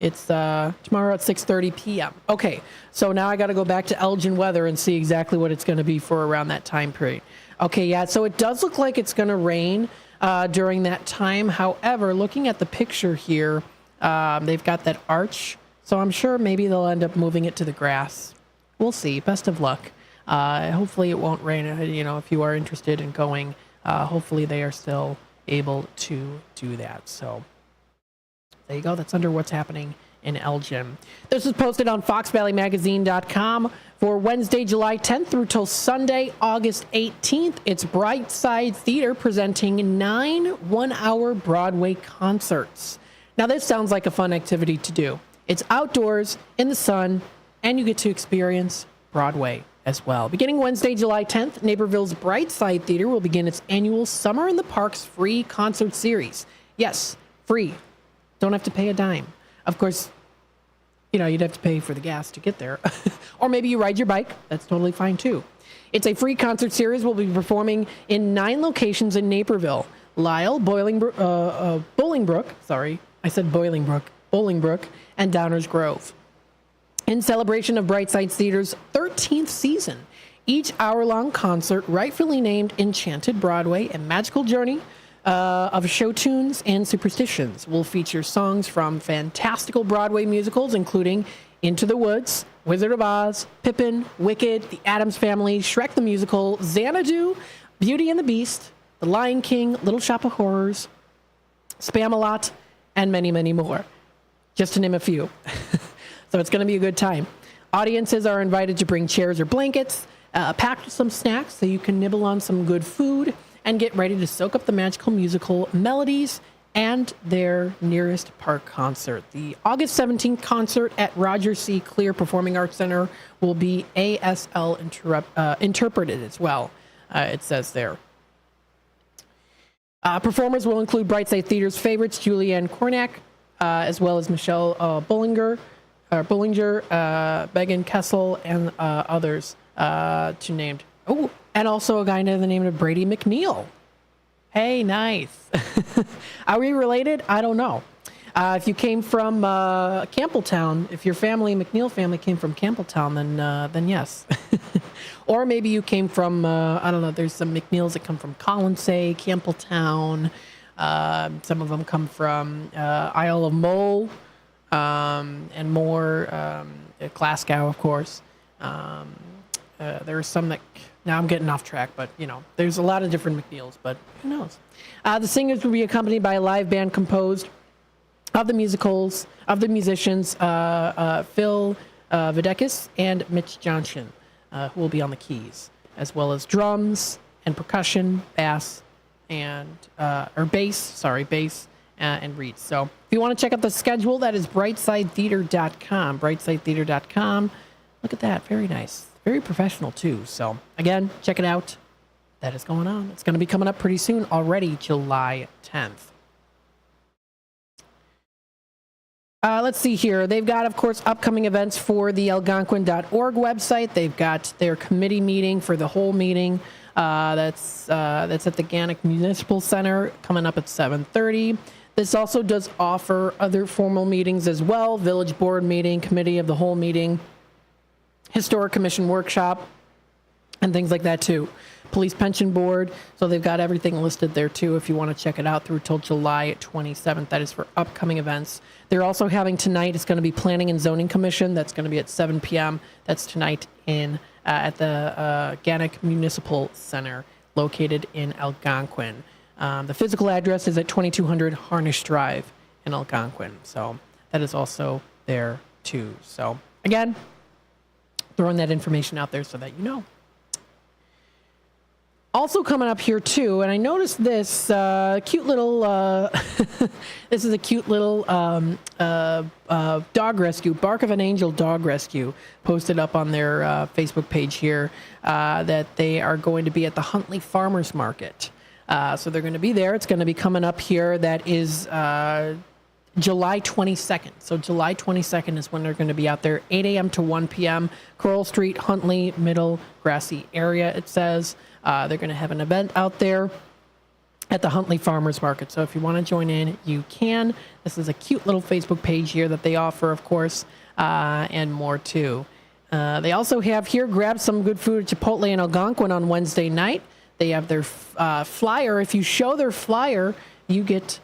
It's tomorrow at 6:30 p.m. Okay, so now I got to go back to Elgin weather and see exactly what it's going to be for around that time period. Okay, yeah, so it does look like it's going to rain during that time. However, looking at the picture here, they've got that arch, so I'm sure maybe they'll end up moving it to the grass. We'll see. Best of luck. Hopefully it won't rain. If you are interested in going, hopefully they are still able to do that. So there you go. That's under what's happening in Elgin. This is posted on foxvalleymagazine.com for Wednesday, July 10th through till Sunday, August 18th. It's Brightside Theater presenting 9 one-hour Broadway concerts. Now, this sounds like a fun activity to do. It's outdoors in the sun, and you get to experience Broadway as well. Beginning Wednesday, July 10th, Naperville's Brightside Theater will begin its annual Summer in the Parks free concert series. Yes, free. Don't have to pay a dime. Of course, you'd have to pay for the gas to get there. Or maybe you ride your bike. That's totally fine too. It's a free concert series. We'll be performing in 9 locations in Naperville. Lyle, Bolingbrook, and Downers Grove. In celebration of Brightside Theater's 13th season, each hour-long concert, rightfully named Enchanted Broadway, a magical journey of show tunes and superstitions, will feature songs from fantastical Broadway musicals, including Into the Woods, Wizard of Oz, Pippin, Wicked, The Addams Family, Shrek the Musical, Xanadu, Beauty and the Beast, The Lion King, Little Shop of Horrors, Spamalot, and many, many more, just to name a few. So it's going to be a good time. Audiences are invited to bring chairs or blankets, packed with some snacks so you can nibble on some good food and get ready to soak up the magical musical melodies and their nearest park concert. The August 17th concert at Roger C. Clear Performing Arts Center will be ASL interpreted as well, it says there. Performers will include Brightside Theater's favorites, Julianne Cornack, as well as Michelle Bollinger, Megan Kessel, and others to named. Oh, and also a guy by the name of Brady McNeil. Hey, nice. Are we related? I don't know. If you came from Campbelltown, if your family, McNeil family, came from Campbelltown, then yes. Or maybe you came from, I don't know, there's some McNeils that come from Colonsay, Campbelltown. Some of them come from Isle of Mull and more, Glasgow, of course. There are some that, now I'm getting off track, but, there's a lot of different McNeils, but who knows? The singers will be accompanied by a live band composed of the musicians, Phil Videkis and Mitch Johnson, who will be on the keys, as well as drums and percussion, bass, and bass, and reeds. So if you want to check out the schedule, that is brightside.theater.com. Brightside.theater.com. Look at that. Very nice. Very professional, too. So, again, check it out. That is going on. It's going to be coming up pretty soon, already July 10th. Let's see here. They've got, of course, upcoming events for the algonquin.org website. They've got their committee meeting for the whole meeting. That's at the Gannett Municipal Center, coming up at 7:30. This also does offer other formal meetings as well. Village board meeting, committee of the whole meeting, historic commission workshop, and things like that too. Police pension board. So they've got everything listed there too if you want to check it out through till July 27th. That is for upcoming events. They're also having tonight, it's going to be Planning and Zoning Commission. That's going to be at 7 p.m. That's tonight at the Gannett Municipal Center located in Algonquin. The physical address is at 2200 Harnish Drive in Algonquin. So that is also there too. So again, throwing that information out there so that you know. Also coming up here too, and I noticed this cute little, this is a cute little dog rescue, Bark of an Angel dog rescue, posted up on their Facebook page here, that they are going to be at the Huntley Farmers Market. So they're going to be there. It's going to be coming up here. That is July 22nd. So July 22nd is when they're going to be out there, 8 a.m. to 1 p.m. Coral Street, Huntley, Middle Grassy area, it says. They're going to have an event out there at the Huntley Farmers Market. So if you want to join in, you can. This is a cute little Facebook page here that they offer, of course, and more too. They also have here, grab some good food at Chipotle in Algonquin on Wednesday night. They have their flyer. If you show their flyer, they get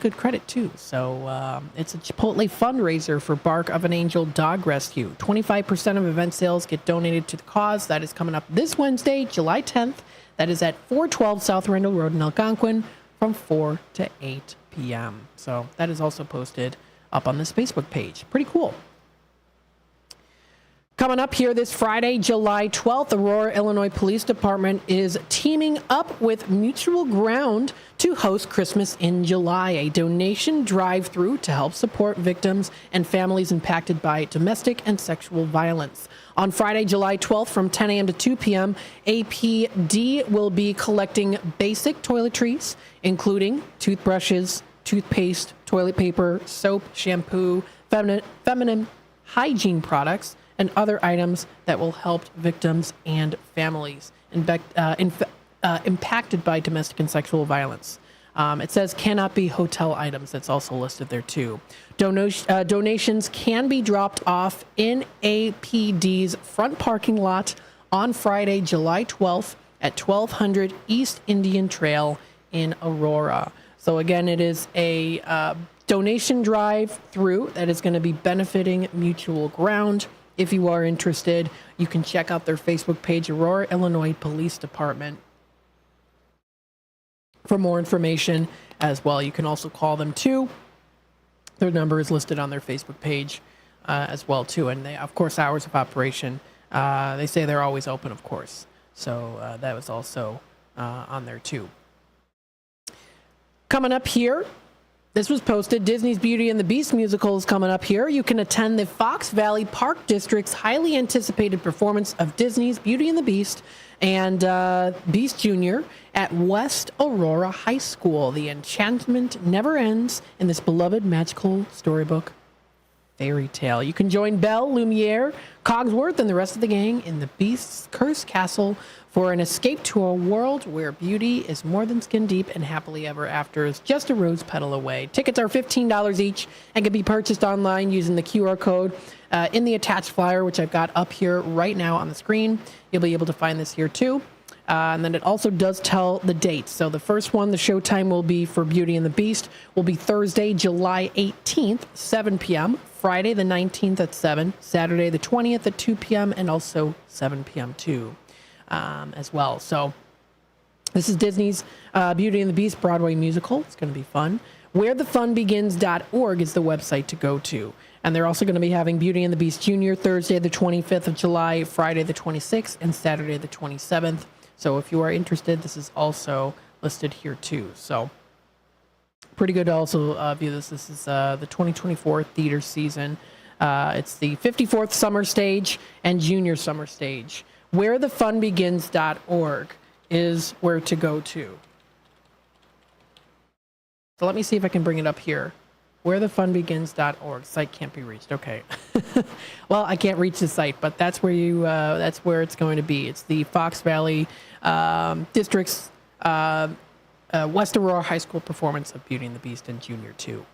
good credit too. So it's a Chipotle fundraiser for Bark of an Angel Dog Rescue. 25% of event sales get donated to the cause. That is coming up this Wednesday, July 10th. That is at 412 South Randall Road in Algonquin from 4 to 8 p.m. So that is also posted up on this Facebook page. Pretty cool. Coming up here this Friday, July 12th, Aurora, Illinois Police Department is teaming up with Mutual Ground to host Christmas in July, a donation drive-through to help support victims and families impacted by domestic and sexual violence. On Friday, July 12th from 10 a.m. to 2 p.m., APD will be collecting basic toiletries, including toothbrushes, toothpaste, toilet paper, soap, shampoo, feminine hygiene products, and other items that will help victims and families impacted by domestic and sexual violence. It says cannot be hotel items. That's also listed there too. Donations can be dropped off in APD's front parking lot on Friday, July 12th at 1200 East Indian Trail in Aurora. So again, it is a donation drive through that is going to be benefiting Mutual Ground. If you are interested, you can check out their Facebook page, Aurora, Illinois Police Department, for more information as well. You can also call them too. Their number is listed on their Facebook page as well too. And they, of course, hours of operation. They say they're always open, of course. So that was also on there too. Coming up here, this was posted. Disney's Beauty and the Beast musical is coming up here. You can attend the Fox Valley Park District's highly anticipated performance of Disney's Beauty and the Beast and Beast Jr. at West Aurora High School. The enchantment never ends in this beloved magical storybook fairy tale. You can join Belle, Lumiere, Cogsworth, and the rest of the gang in the Beast's Cursed Castle for an escape to a world where beauty is more than skin deep and happily ever after is just a rose petal away. Tickets are $15 each and can be purchased online using the QR code in the attached flyer, which I've got up here right now on the screen. You'll be able to find this here too. And then it also does tell the dates. So the first one, the showtime will be for Beauty and the Beast, will be Thursday, July 18th, 7 p.m., Friday the 19th at 7, Saturday the 20th at 2 p.m., and also 7 p.m. too as well. So this is Disney's Beauty and the Beast Broadway musical. It's going to be fun. WhereTheFunBegins.org is the website to go to. And they're also going to be having Beauty and the Beast Jr. Thursday the 25th of July, Friday the 26th, and Saturday the 27th. So if you are interested, this is also listed here too. So pretty good to also view this. This is the 2024 theater season. It's the 54th summer stage and junior summer stage. WhereTheFunBegins.org is where to go to. So let me see if I can bring it up here. WhereTheFunBegins.org. Site can't be reached. Okay. Well, I can't reach the site, but that's where you. That's where it's going to be. It's the Fox Valley District's West Aurora High School performance of Beauty and the Beast and Junior 2.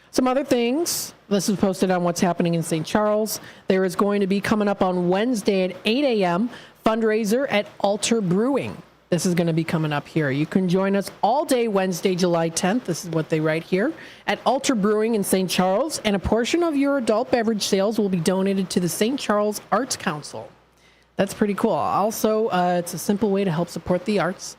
Some other things. This is posted on What's Happening in St. Charles. There is going to be coming up on Wednesday at 8 a.m. fundraiser at Altar Brewing. This is going to be coming up here. You can join us all day Wednesday, July 10th. This is what they write here. At Altar Brewing in St. Charles, and a portion of your adult beverage sales will be donated to the St. Charles Arts Council. That's pretty cool. Also, it's a simple way to help support the arts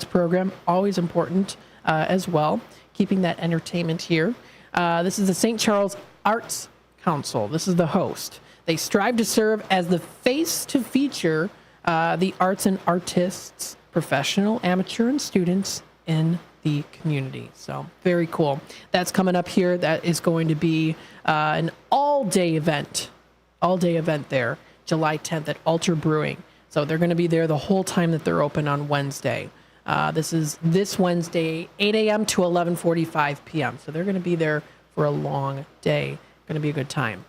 program. Always important as well. Keeping that entertainment here. This is the St. Charles Arts Council. This is the host. They strive to serve as the face to feature the arts and artists, professional, amateur, and students in the community. So very cool. That's coming up here. That is going to be an all-day event there, July 10th at Altar Brewing. So they're going to be there the whole time that they're open on Wednesday. This is this Wednesday, 8 a.m. to 11:45 p.m. So they're going to be there for a long day. Going to be a good time.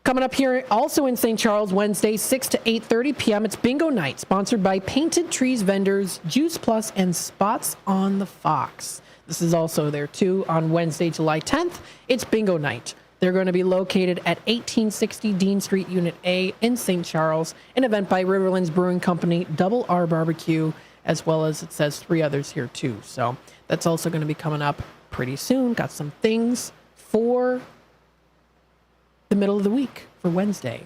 Coming up here also in St. Charles, Wednesday, 6 to 8:30 p.m. It's Bingo Night, sponsored by Painted Trees vendors, Juice Plus, and Spots on the Fox. This is also there, too, on Wednesday, July 10th. It's Bingo Night. They're going to be located at 1860 Dean Street, Unit A in St. Charles, an event by Riverlands Brewing Company, Double R Barbecue, as well as, it says, 3 others here, too. So that's also going to be coming up pretty soon. Got some things for the middle of the week for Wednesday.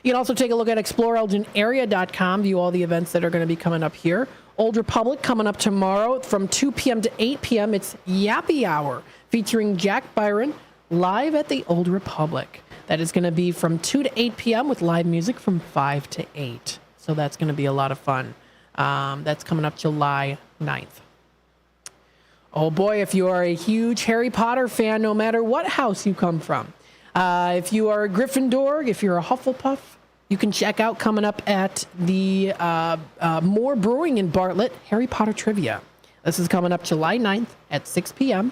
You can also take a look at exploreelginarea.com, view all the events that are going to be coming up here. Old Republic coming up tomorrow from 2 p.m. to 8 p.m. It's Yappy Hour featuring Jack Byron live at the Old Republic. That is going to be from 2 to 8 p.m. with live music from 5 to 8. So that's going to be a lot of fun. That's coming up July 9th. Oh boy, if you are a huge Harry Potter fan, no matter what house you come from, if you are a Gryffindor, if you're a Hufflepuff, you can check out coming up at the Moore Brewing in Bartlett, Harry Potter Trivia. This is coming up July 9th at 6 p.m.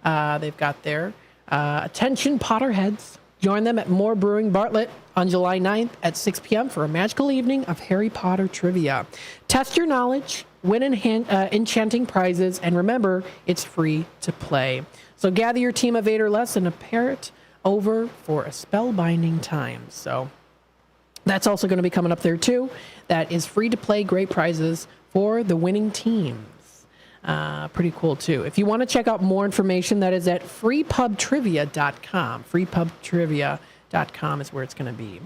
They've got their attention Potterheads. Join them at Moore Brewing Bartlett on July 9th at 6 p.m. for a magical evening of Harry Potter Trivia. Test your knowledge, win enchanting prizes, and remember, it's free to play. So gather your team of 8 or less and prepare it over for a spellbinding time. So that's also going to be coming up there too. That is free to play, great prizes for the winning teams. Pretty cool too. If you want to check out more information, that is at freepubtrivia.com. Freepubtrivia.com is where it's going to be.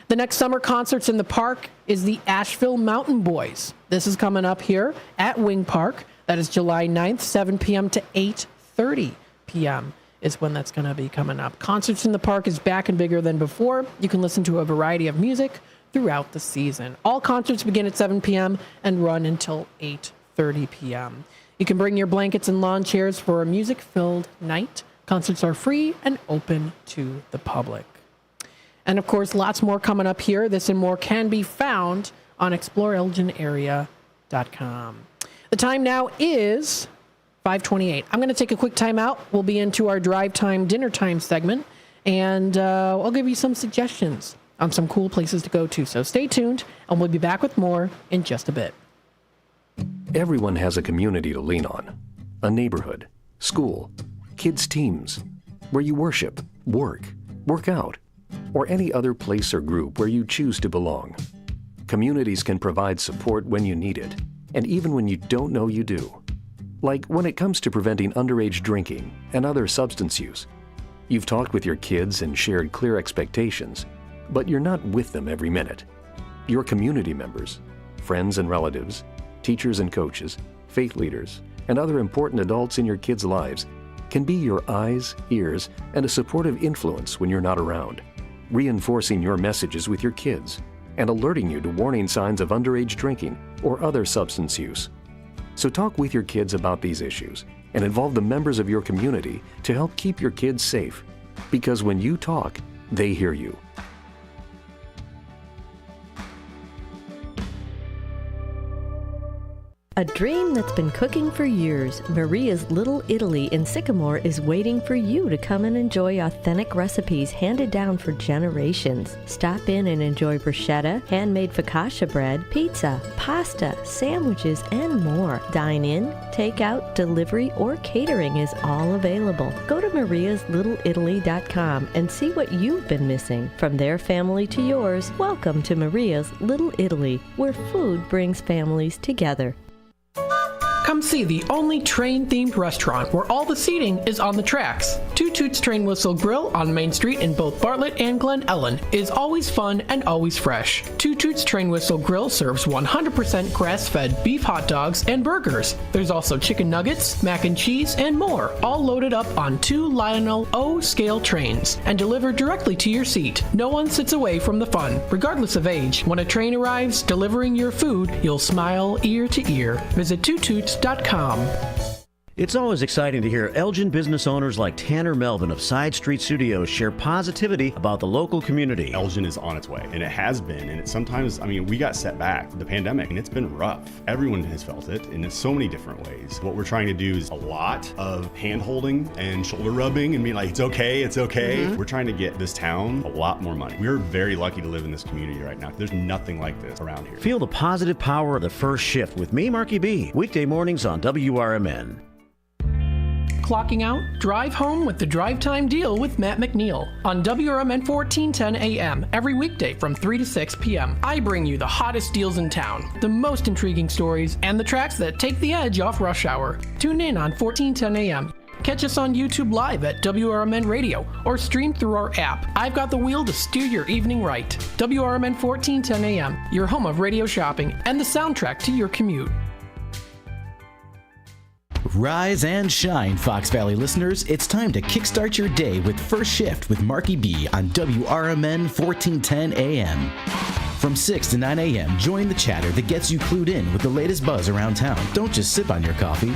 The next summer concerts in the park is the Asheville Mountain Boys. This is coming up here at Wing Park. That is July 9th, 7 p.m. to 8:30 p.m. is when that's going to be coming up. Concerts in the Park is back and bigger than before. You can listen to a variety of music throughout the season. All concerts begin at 7 p.m. and run until 8:30 p.m. You can bring your blankets and lawn chairs for a music-filled night. Concerts are free and open to the public. And of course, lots more coming up here. This and more can be found on exploreelginarea.com. The time now is 5:28. I'm going to take a quick time out. We'll be into our drive time, dinner time segment, and I'll give you some suggestions on some cool places to go to. So stay tuned, and we'll be back with more in just a bit. Everyone has a community to lean on. A neighborhood, school, kids' teams, where you worship, work out, or any other place or group where you choose to belong. Communities can provide support when you need it, and even when you don't know you do. Like when it comes to preventing underage drinking and other substance use. You've talked with your kids and shared clear expectations, but you're not with them every minute. Your community members, friends and relatives, teachers and coaches, faith leaders, and other important adults in your kids' lives can be your eyes, ears, and a supportive influence when you're not around, reinforcing your messages with your kids and alerting you to warning signs of underage drinking or other substance use. So talk with your kids about these issues and involve the members of your community to help keep your kids safe. Because when you talk, they hear you. A dream that's been cooking for years, Maria's Little Italy in Sycamore is waiting for you to come and enjoy authentic recipes handed down for generations. Stop in and enjoy bruschetta, handmade focaccia bread, pizza, pasta, sandwiches, and more. Dine in, take out, delivery, or catering is all available. Go to mariaslittle.italy.com and see what you've been missing. From their family to yours, welcome to Maria's Little Italy, where food brings families together. Come see the only train-themed restaurant where all the seating is on the tracks. Two Toots Train Whistle Grill on Main Street in both Bartlett and Glen Ellen is always fun and always fresh. Two Toots Train Whistle Grill serves 100% grass-fed beef hot dogs and burgers. There's also chicken nuggets, mac and cheese, and more, all loaded up on 2 Lionel O-scale trains and delivered directly to your seat. No one sits away from the fun, regardless of age. When a train arrives delivering your food, you'll smile ear to ear. Visit twotoots.com. It's always exciting to hear Elgin business owners like Tanner Melvin of Side Street Studios share positivity about the local community. Elgin is on its way, and it has been, and it's sometimes, we got set back with the pandemic, and it's been rough. Everyone has felt it in so many different ways. What we're trying to do is a lot of hand-holding and shoulder rubbing and being like, it's okay. Mm-hmm. We're trying to get this town a lot more money. We're very lucky to live in this community right now. There's nothing like this around here. Feel the positive power of the first shift with me, Marky B, weekday mornings on WRMN. Clocking out, drive home with the Drive Time Deal with Matt McNeil on WRMN 1410 AM every weekday from 3 to 6 p.m. I bring you the hottest deals in town, the most intriguing stories, and the tracks that take the edge off rush hour. Tune in on 1410 AM. Catch us on YouTube Live at WRMN Radio or stream through our app. I've got the wheel to steer your evening right. WRMN 1410 AM, your home of radio shopping and the soundtrack to your commute. Rise and shine, Fox Valley listeners. It's time to kickstart your day with First Shift with Marky B on WRMN 1410 AM. From 6 to 9 a.m., join the chatter that gets you clued in with the latest buzz around town. Don't just sip on your coffee.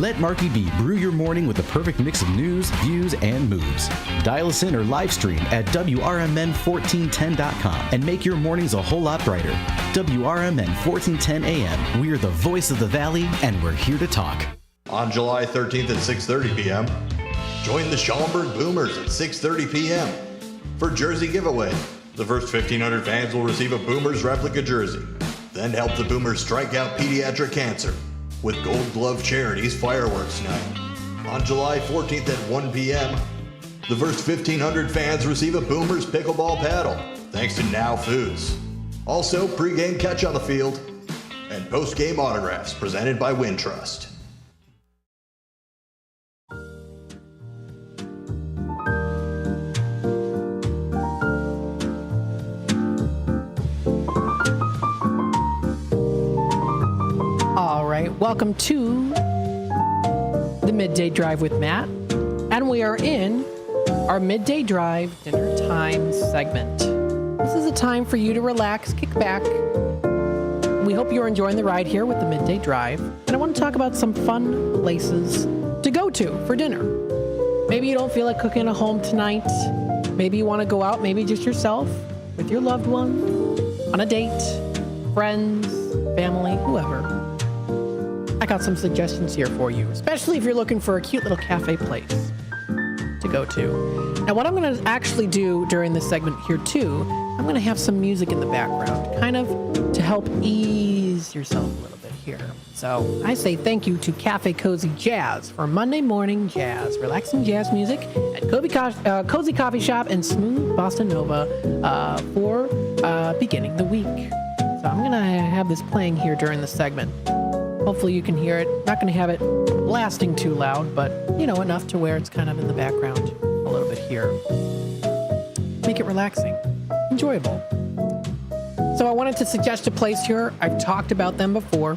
Let Marky B brew your morning with the perfect mix of news, views, and moves. Dial us in or live stream at WRMN1410.com and make your mornings a whole lot brighter. WRMN 1410 AM. We're the voice of the Valley, and we're here to talk. On July 13th at 6:30 p.m., join the Schaumburg Boomers at 6:30 p.m. for Jersey Giveaway. The first 1,500 fans will receive a Boomers replica jersey. Then help the Boomers strike out pediatric cancer with Gold Glove Charities Fireworks Night. On July 14th at 1 p.m., the first 1,500 fans receive a Boomers pickleball paddle, thanks to Now Foods. Also, pregame catch on the field and postgame autographs presented by Wintrust. Welcome to the Midday Drive with Matt, and we are in our Midday Drive Dinner Time segment. This is a time for you to relax, kick back. We hope you're enjoying the ride here with the Midday Drive, and I want to talk about some fun places to go to for dinner. Maybe you don't feel like cooking at home tonight. Maybe you want to go out, maybe just yourself, with your loved one, on a date, friends, family, whoever. I check out some suggestions here for you, especially if you're looking for a cute little cafe place to go to. Now, what I'm going to actually do during this segment here, too, I'm going to have some music in the background, kind of to help ease yourself a little bit here. So I say thank you to Cafe Cozy Jazz for Monday morning jazz, relaxing jazz music at Cozy Coffee Shop and Smooth Bossa Nova for beginning the week. So I'm going to have this playing here during the segment. Hopefully you can hear it. Not going to have it blasting too loud, but, enough to where it's kind of in the background a little bit here. Make it relaxing, enjoyable. So I wanted to suggest a place here. I've talked about them before.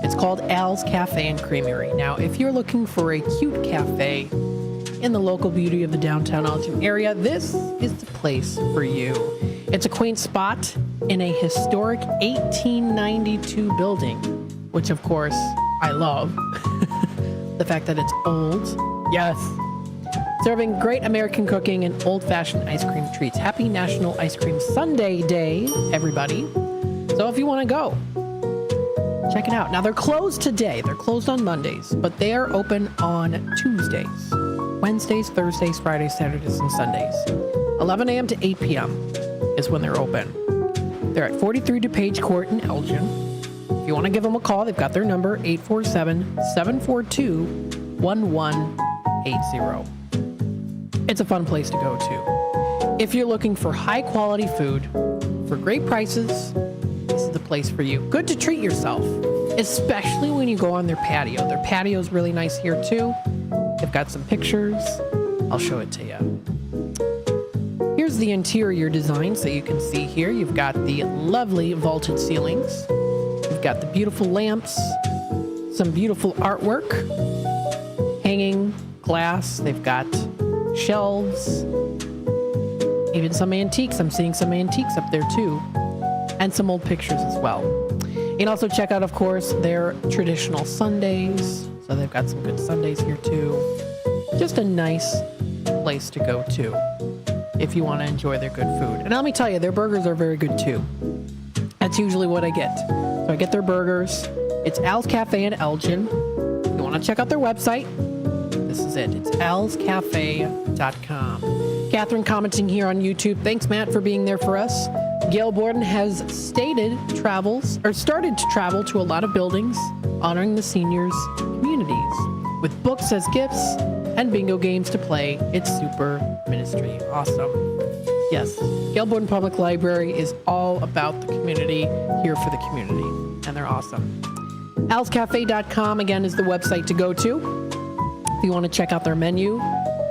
It's called Al's Cafe and Creamery. Now, if you're looking for a cute cafe in the local beauty of the downtown Elgin area, this is the place for you. It's a quaint spot in a historic 1892 building, which of course I love. The fact that it's old. Yes. Serving great American cooking and old-fashioned ice cream treats. Happy National Ice Cream Sunday Day, everybody. So if you want to go, check it out. Now, they're closed today. They're closed on Mondays, but they are open on Tuesdays, Wednesdays, Thursdays, Fridays, Saturdays, and Sundays. 11 a.m. to 8 p.m. is when they're open. They're at 43 DuPage Court in Elgin. If you want to give them a call, they've got their number, 847-742-1180. It's a fun place to go to. If you're looking for high-quality food for great prices, this is the place for you. Good to treat yourself, especially when you go on their patio. Their patio is really nice here, too. They've got some pictures. I'll show it to you. Here's the interior design so you can see here. You've got the lovely vaulted ceilings. You've got the beautiful lamps, some beautiful artwork, hanging glass. They've got shelves, even some antiques. I'm seeing some antiques up there too, and some old pictures as well. You can also check out, of course, their traditional sundaes. So they've got some good sundaes here too. Just a nice place to go to if you want to enjoy their good food. And let me tell you, their burgers are very good too. That's usually what I get. So I get their burgers. It's Al's Cafe in Elgin. If you want to check out their website, this is it. It's alscafe.com. Catherine commenting here on YouTube. Thanks, Matt, for being there for us. Gail Borden has started to travel to a lot of buildings, honoring the seniors' communities with books as gifts and bingo games to play. It's super ministry. Awesome. Yes, Gail Borden Public Library is all about the community, here for the community, and they're awesome. alscafe.com, again, is the website to go to. If you want to check out their menu,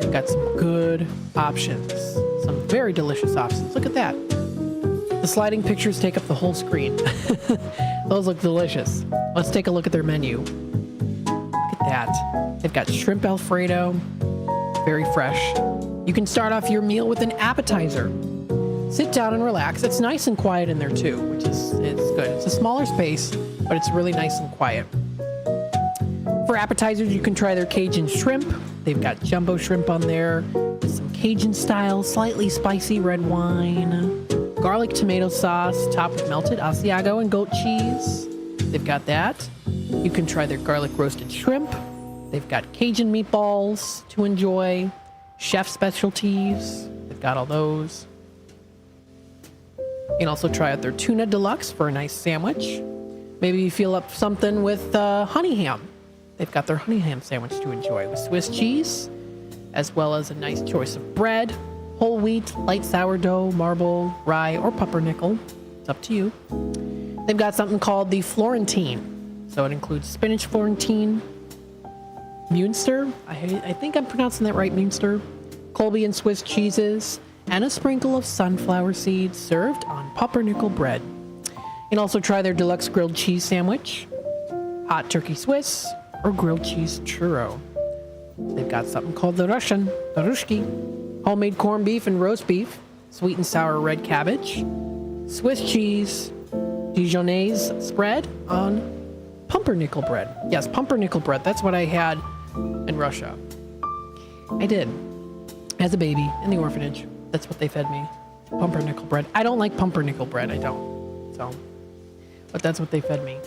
they've got some good options, some very delicious options. Look at that. The sliding pictures take up the whole screen. Those look delicious. Let's take a look at their menu. Look at that. They've got shrimp Alfredo, very fresh. You can start off your meal with an appetizer. Sit down and relax. It's nice and quiet in there too, which is good. It's a smaller space, but it's really nice and quiet. For appetizers, you can try their Cajun shrimp. They've got jumbo shrimp on there, some Cajun style, slightly spicy red wine, garlic tomato sauce topped with melted Asiago and goat cheese. They've got that. You can try their garlic roasted shrimp. They've got Cajun meatballs to enjoy, chef specialties. They've got all those. You can also try out their tuna deluxe for a nice sandwich. Maybe you feel up something with honey ham. They've got their honey ham sandwich to enjoy with Swiss cheese, as well as a nice choice of bread, whole wheat, light sourdough, marble, rye, or pumpernickel. It's up to you. They've got something called the Florentine. So it includes spinach Florentine, Munster, I think I'm pronouncing that right, Munster, Colby and Swiss cheeses, and a sprinkle of sunflower seeds served on pumpernickel bread. You can also try their deluxe grilled cheese sandwich, hot turkey Swiss, or grilled cheese churro. They've got something called the Rushki, homemade corned beef and roast beef, sweet and sour red cabbage, Swiss cheese, Dijonnaise spread on pumpernickel bread. Yes, pumpernickel bread. That's what I had in Russia. I did. As a baby in the orphanage. That's what they fed me. Pumpernickel bread. I don't like pumpernickel bread. I don't. So, but that's what they fed me.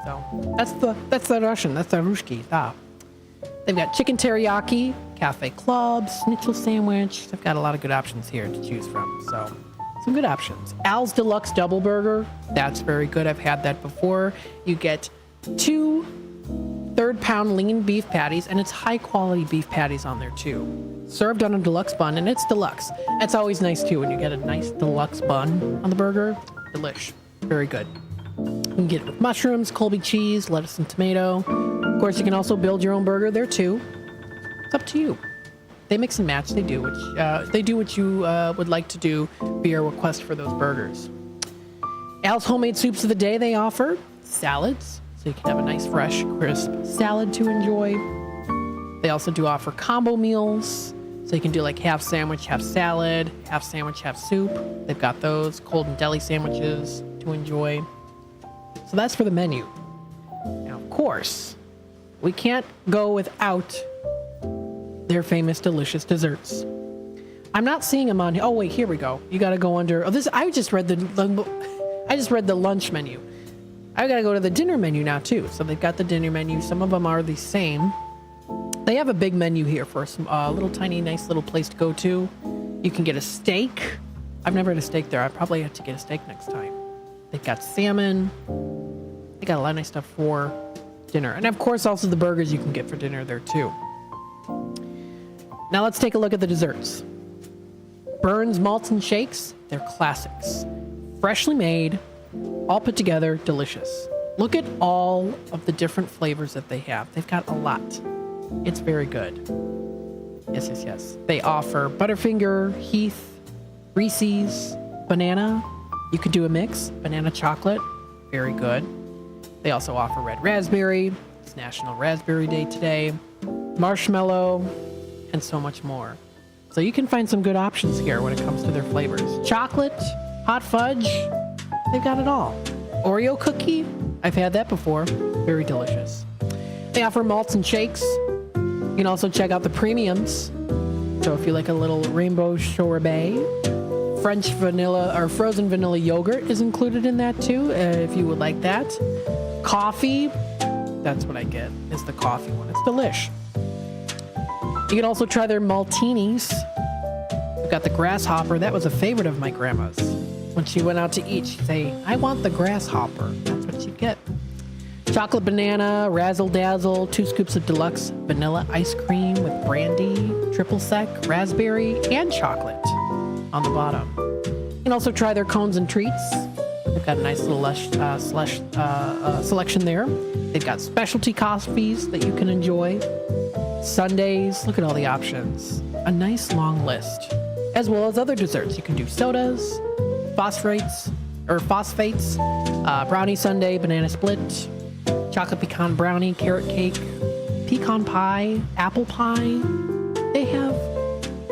So that's the Russian. That's the Ruski. They've got chicken teriyaki, cafe club, schnitzel sandwich. They've got a lot of good options here to choose from. So some good options. Al's Deluxe Double Burger. That's very good. I've had that before. You get 2 third-pound lean beef patties, and it's high-quality beef patties on there too. Served on a deluxe bun, and it's deluxe. That's always nice too when you get a nice deluxe bun on the burger. Delish. Very good. You can get it with mushrooms, Colby cheese, lettuce, and tomato. Of course, you can also build your own burger there too. It's up to you. They mix and match. They do what you would like to do via request for those burgers. Al's Homemade Soups of the Day. They offer salads, so you can have a nice, fresh, crisp salad to enjoy. They also do offer combo meals, so you can do like half sandwich, half salad, half sandwich, half soup. They've got those cold and deli sandwiches to enjoy. So that's for the menu. Now, of course, we can't go without their famous delicious desserts. I'm not seeing them on here. Oh wait, here we go. You got to go under. Oh, this. I just read the lunch menu. I got to go to the dinner menu now too. So they've got the dinner menu. Some of them are the same. They have a big menu here for some little tiny nice little place to go to. You can get a steak. I've never had a steak there. I probably have to get a steak next time. They've got salmon. They got a lot of nice stuff for dinner. And of course also the burgers you can get for dinner there too. Now let's take a look at the desserts. Burns Malts and Shakes. They're classics. Freshly made, all put together, delicious. Look at all of the different flavors that they have. They've got a lot. It's very good. Yes. They offer Butterfinger, Heath, Reese's, banana. You could do a mix. Banana chocolate. Very good. They also offer red raspberry. It's National Raspberry Day today. Marshmallow, and so much more. So you can find some good options here when it comes to their flavors. Chocolate, hot fudge, they've got it all. Oreo cookie, I've had that before. Very delicious. They offer malts and shakes. You can also check out the premiums. So if you like a little rainbow sorbet, French vanilla or frozen vanilla yogurt is included in that too, if you would like that. Coffee, that's what I get, is the coffee one. It's delish. You can also try their maltinis. We've got the grasshopper. That was a favorite of my grandma's. When she went out to eat, she'd say, I want the grasshopper. That's what she'd get. Chocolate banana, razzle dazzle, 2 scoops of deluxe vanilla ice cream with brandy, triple sec, raspberry, and chocolate on the bottom. You can also try their cones and treats. They've got a nice little selection there. They've got specialty coffees that you can enjoy. Sundays, look at all the options. A nice long list. As well as other desserts. You can do sodas, phosphates, brownie sundae, banana split, chocolate pecan brownie, carrot cake, pecan pie, apple pie. They have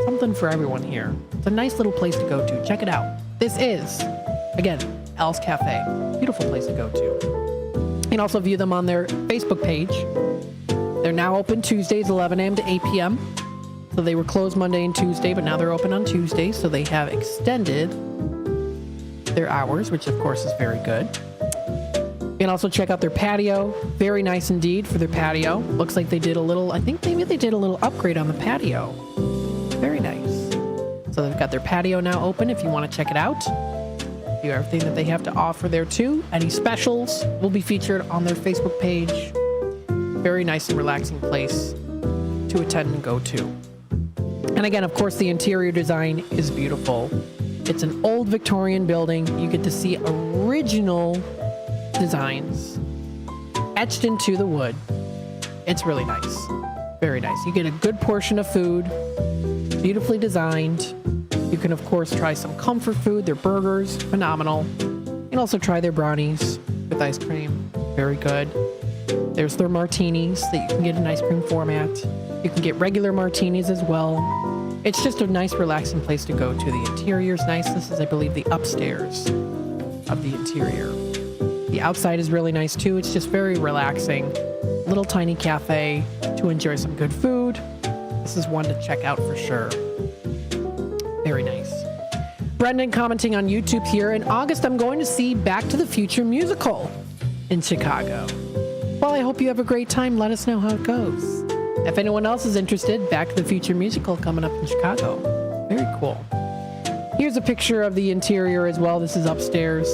something for everyone here. It's a nice little place to go to. Check it out. This is, again, Al's Cafe. Beautiful place to go to. You can also view them on their Facebook page. They're now open Tuesdays, 11 a.m. to 8 p.m. So they were closed Monday and Tuesday, but now they're open on Tuesdays. So they have extended their hours, which of course is very good. You can also check out their patio. Very nice indeed for their patio. Looks like they did a little, I think maybe they did a little upgrade on the patio. Very nice. So they've got their patio now open if you want to check it out. Do everything that they have to offer there too. Any specials will be featured on their Facebook page. Very nice and relaxing place to attend and go to. And again, of course, the interior design is beautiful. It's an old Victorian building. You get to see original designs etched into the wood. It's really nice. Very nice. You get a good portion of food, beautifully designed. You can, of course, try some comfort food. Their burgers, phenomenal. You can also try their brownies with ice cream. Very good. There's their martinis that you can get in ice cream format. You can get regular martinis as well. It's just a nice, relaxing place to go to. The interior's nice. This is, I believe, the upstairs of the interior. The outside is really nice, too. It's just very relaxing. Little tiny cafe to enjoy some good food. This is one to check out for sure. Very nice. Brendan commenting on YouTube here. In August, I'm going to see Back to the Future musical. in Chicago. Well, I hope you have a great time. Let us know how it goes. If anyone else is interested, Back to the Future musical coming up in Chicago. Very cool. Here's a picture of the interior as well. This is upstairs.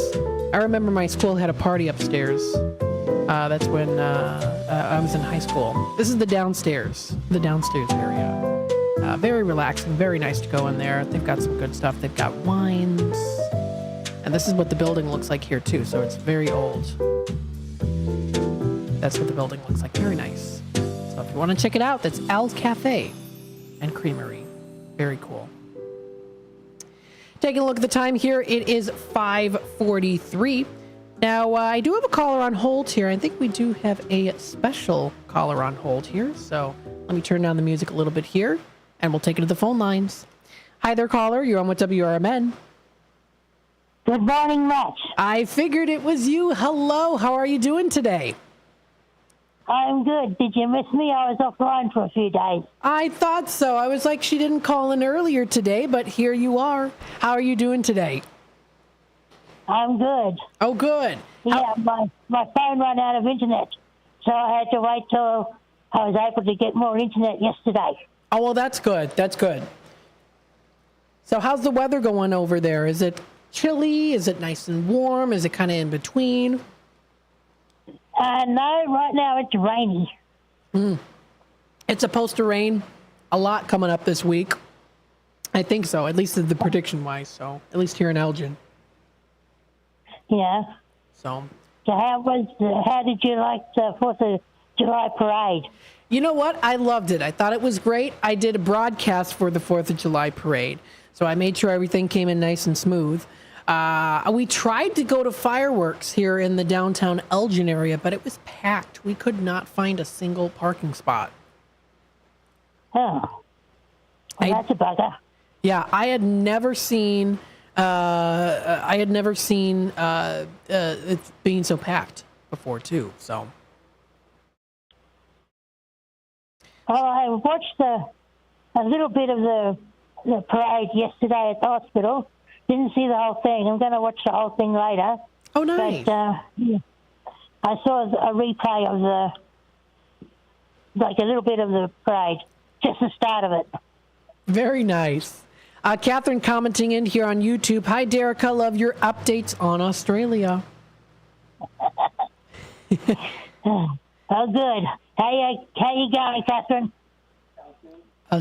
I remember my school had a party upstairs. That's when I was in high school. This is the downstairs area. Very relaxing, very nice to go in there. They've got some good stuff. They've got wines. And this is what the building looks like here too, so it's very old. That's what the building looks like. Very nice. So if you want to check it out, that's Al's Cafe and Creamery. Very cool. Taking a look at the time here, it is 5:43. Now, I do have a caller on hold here. I think we do have a special caller on hold here. So let me turn down the music a little bit here, and we'll take it to the phone lines. Hi there, caller. You're on with WRMN. Good morning, Matt. I figured it was you. Hello. How are you doing today? I'm good. Did you miss me? I was offline for a few days. I thought so. I was like, she didn't call in earlier today, but here you are. How are you doing today? I'm good. Oh, good. Yeah, my phone ran out of internet, so I had to wait till I was able to get more internet yesterday. Oh, well, that's good. That's good. So how's the weather going over there? Is it chilly? Is it nice and warm? Is it kind of in between? No, right now it's rainy. It's supposed to rain a lot coming up this week. I think so, at least the prediction-wise, so at least here in Elgin. Yeah. So how did you like the 4th of July parade? You know what? I loved it. I thought it was great. I did a broadcast for the 4th of July parade, so I made sure everything came in nice and smooth. We tried to go to fireworks here in the downtown Elgin area, but it was packed. We could not find a single parking spot. Oh, well, that's a bugger. Yeah, I had never seen it being so packed before too. So, well, I watched a little bit of the parade yesterday at the hospital. Didn't see the whole thing. I'm going to watch the whole thing later. Oh, nice. But, yeah, I saw a replay of a little bit of the parade, just the start of it. Very nice. Catherine commenting in here on YouTube. Hi, Derek. I love your updates on Australia. Oh, good. How you going, Catherine?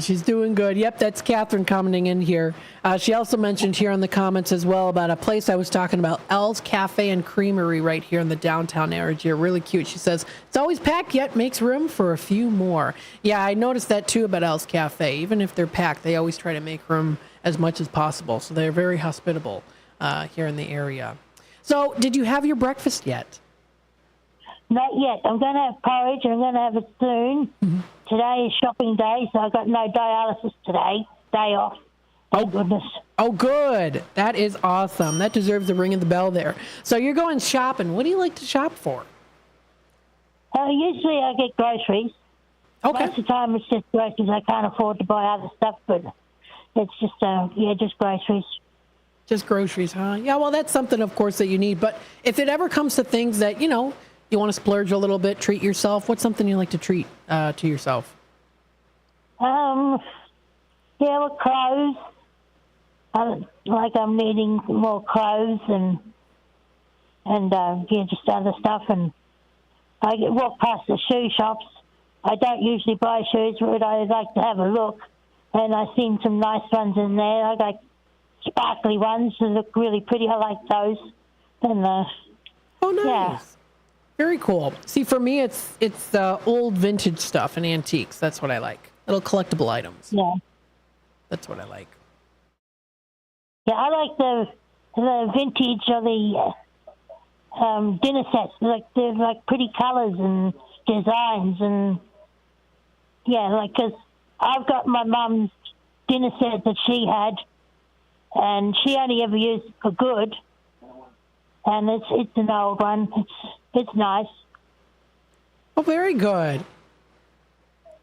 She's doing good. Yep, that's Catherine commenting in here. She also mentioned here in the comments as well about a place I was talking about, Al's Cafe and Creamery right here in the downtown area. Really cute. She says, it's always packed, yet makes room for a few more. Yeah, I noticed that too about Al's Cafe. Even if they're packed, they always try to make room as much as possible. So they're very hospitable here in the area. So did you have your breakfast yet? Not yet. I'm going to have porridge and I'm going to have it soon. Mm-hmm. Today is shopping day, so I've got no dialysis today. Day off. Thank goodness. Oh, good. That is awesome. That deserves a ring of the bell there. So you're going shopping. What do you like to shop for? Usually I get groceries. Okay. Most of the time it's just groceries. I can't afford to buy other stuff, but it's just, just groceries. Just groceries, huh? Yeah, well, that's something, of course, that you need. But if it ever comes to things that, you want to splurge a little bit, treat yourself, what's something you like to treat to yourself? With clothes. I'm needing more clothes and just other stuff. And I walk past the shoe shops. I don't usually buy shoes, but I like to have a look. And I've seen some nice ones in there. I like sparkly ones that look really pretty. I like those. And oh, nice. Yeah. Very cool. See, for me, it's old vintage stuff and antiques. That's what I like. Little collectible items. Yeah. That's what I like. Yeah, I like the vintage or the dinner sets. They're like pretty colours and designs and because I've got my mum's dinner set that she had, and she only ever used it for good. And it's an old one. It's nice. Oh, very good.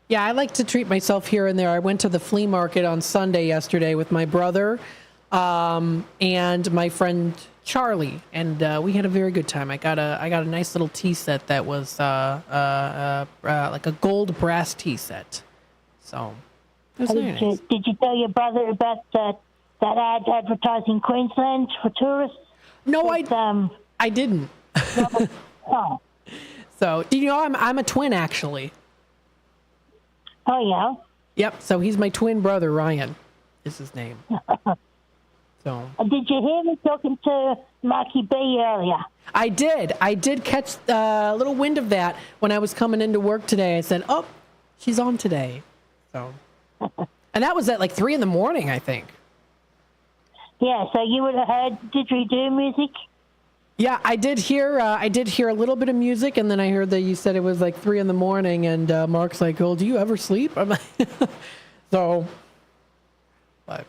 Yeah, I like to treat myself here and there. I went to the flea market on Sunday yesterday with my brother and my friend Charlie, and we had a very good time. I got a nice little tea set that was like a gold brass tea set. So it was very nice. Did you tell your brother about that ad advertising Queensland for tourists? No, I didn't. Oh. So, do you know I'm a twin, actually? Oh, yeah? Yep, so he's my twin brother, Ryan is his name. So. Did you hear me talking to Marky B earlier? I did. I did catch a little wind of that when I was coming into work today. I said, oh, she's on today. So, and that was at like 3 a.m, I think. Yeah, so you would have heard didgeridoo music? Yeah, I did hear a little bit of music, and then I heard that you said it was like 3 a.m, and Mark's like, "Oh, do you ever sleep?" I'm like, so, but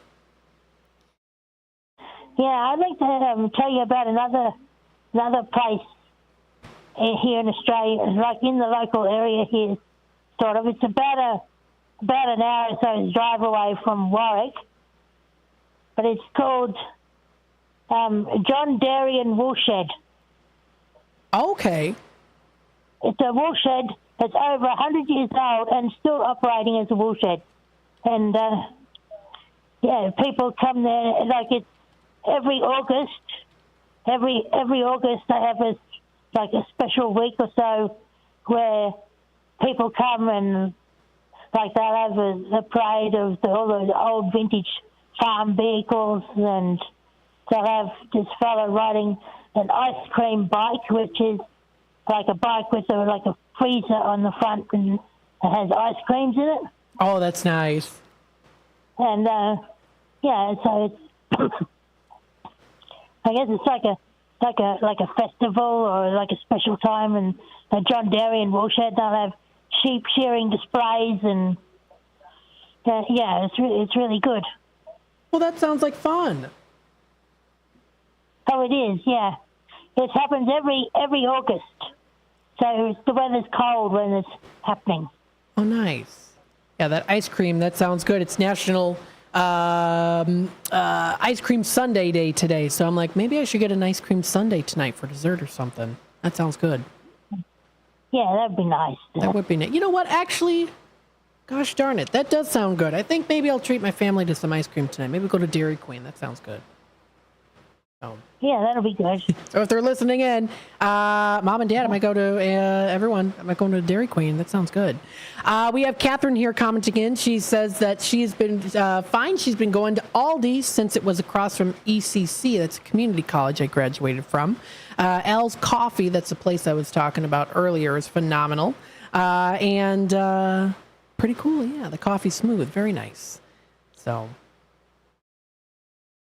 yeah, I'd like to tell you about another place here in Australia, like in the local area here, sort of. It's about an hour or so's drive away from Warwick, but it's called John Dairy and Woolshed. Okay. It's a woolshed that's over 100 years old and still operating as a woolshed. And, yeah, people come there, like it's every August. Every August they have a special week or so where people come and, like, they'll have a parade of all those old vintage farm vehicles, and they'll have this fellow riding an ice cream bike, which is like a bike with a freezer on the front, and it has ice creams in it. Oh, that's nice. And yeah, so it's I guess it's like a festival or like a special time. And John Dairy and Woolshed, they'll have sheep shearing displays, and yeah, it's really good. Well, that sounds like fun. Oh, it is, yeah. It happens every August. So the weather's cold when it's happening. Oh, nice. Yeah, that ice cream, that sounds good. It's National Ice Cream Sundae Day today. So I'm like, maybe I should get an ice cream sundae tonight for dessert or something. That sounds good. Yeah, that'd be nice. That would be nice. You know what? Actually, gosh darn it, that does sound good. I think maybe I'll treat my family to some ice cream tonight. Maybe go to Dairy Queen. That sounds good. Oh. Yeah, that'll be good. So if they're listening in, Mom and Dad, I might go to everyone. I might go to Dairy Queen. That sounds good. We have Catherine here commenting in. She says that she's been fine. She's been going to Aldi since it was across from ECC. That's a community college I graduated from. Al's Coffee, that's the place I was talking about earlier, is phenomenal. And pretty cool, yeah. The coffee's smooth. Very nice. So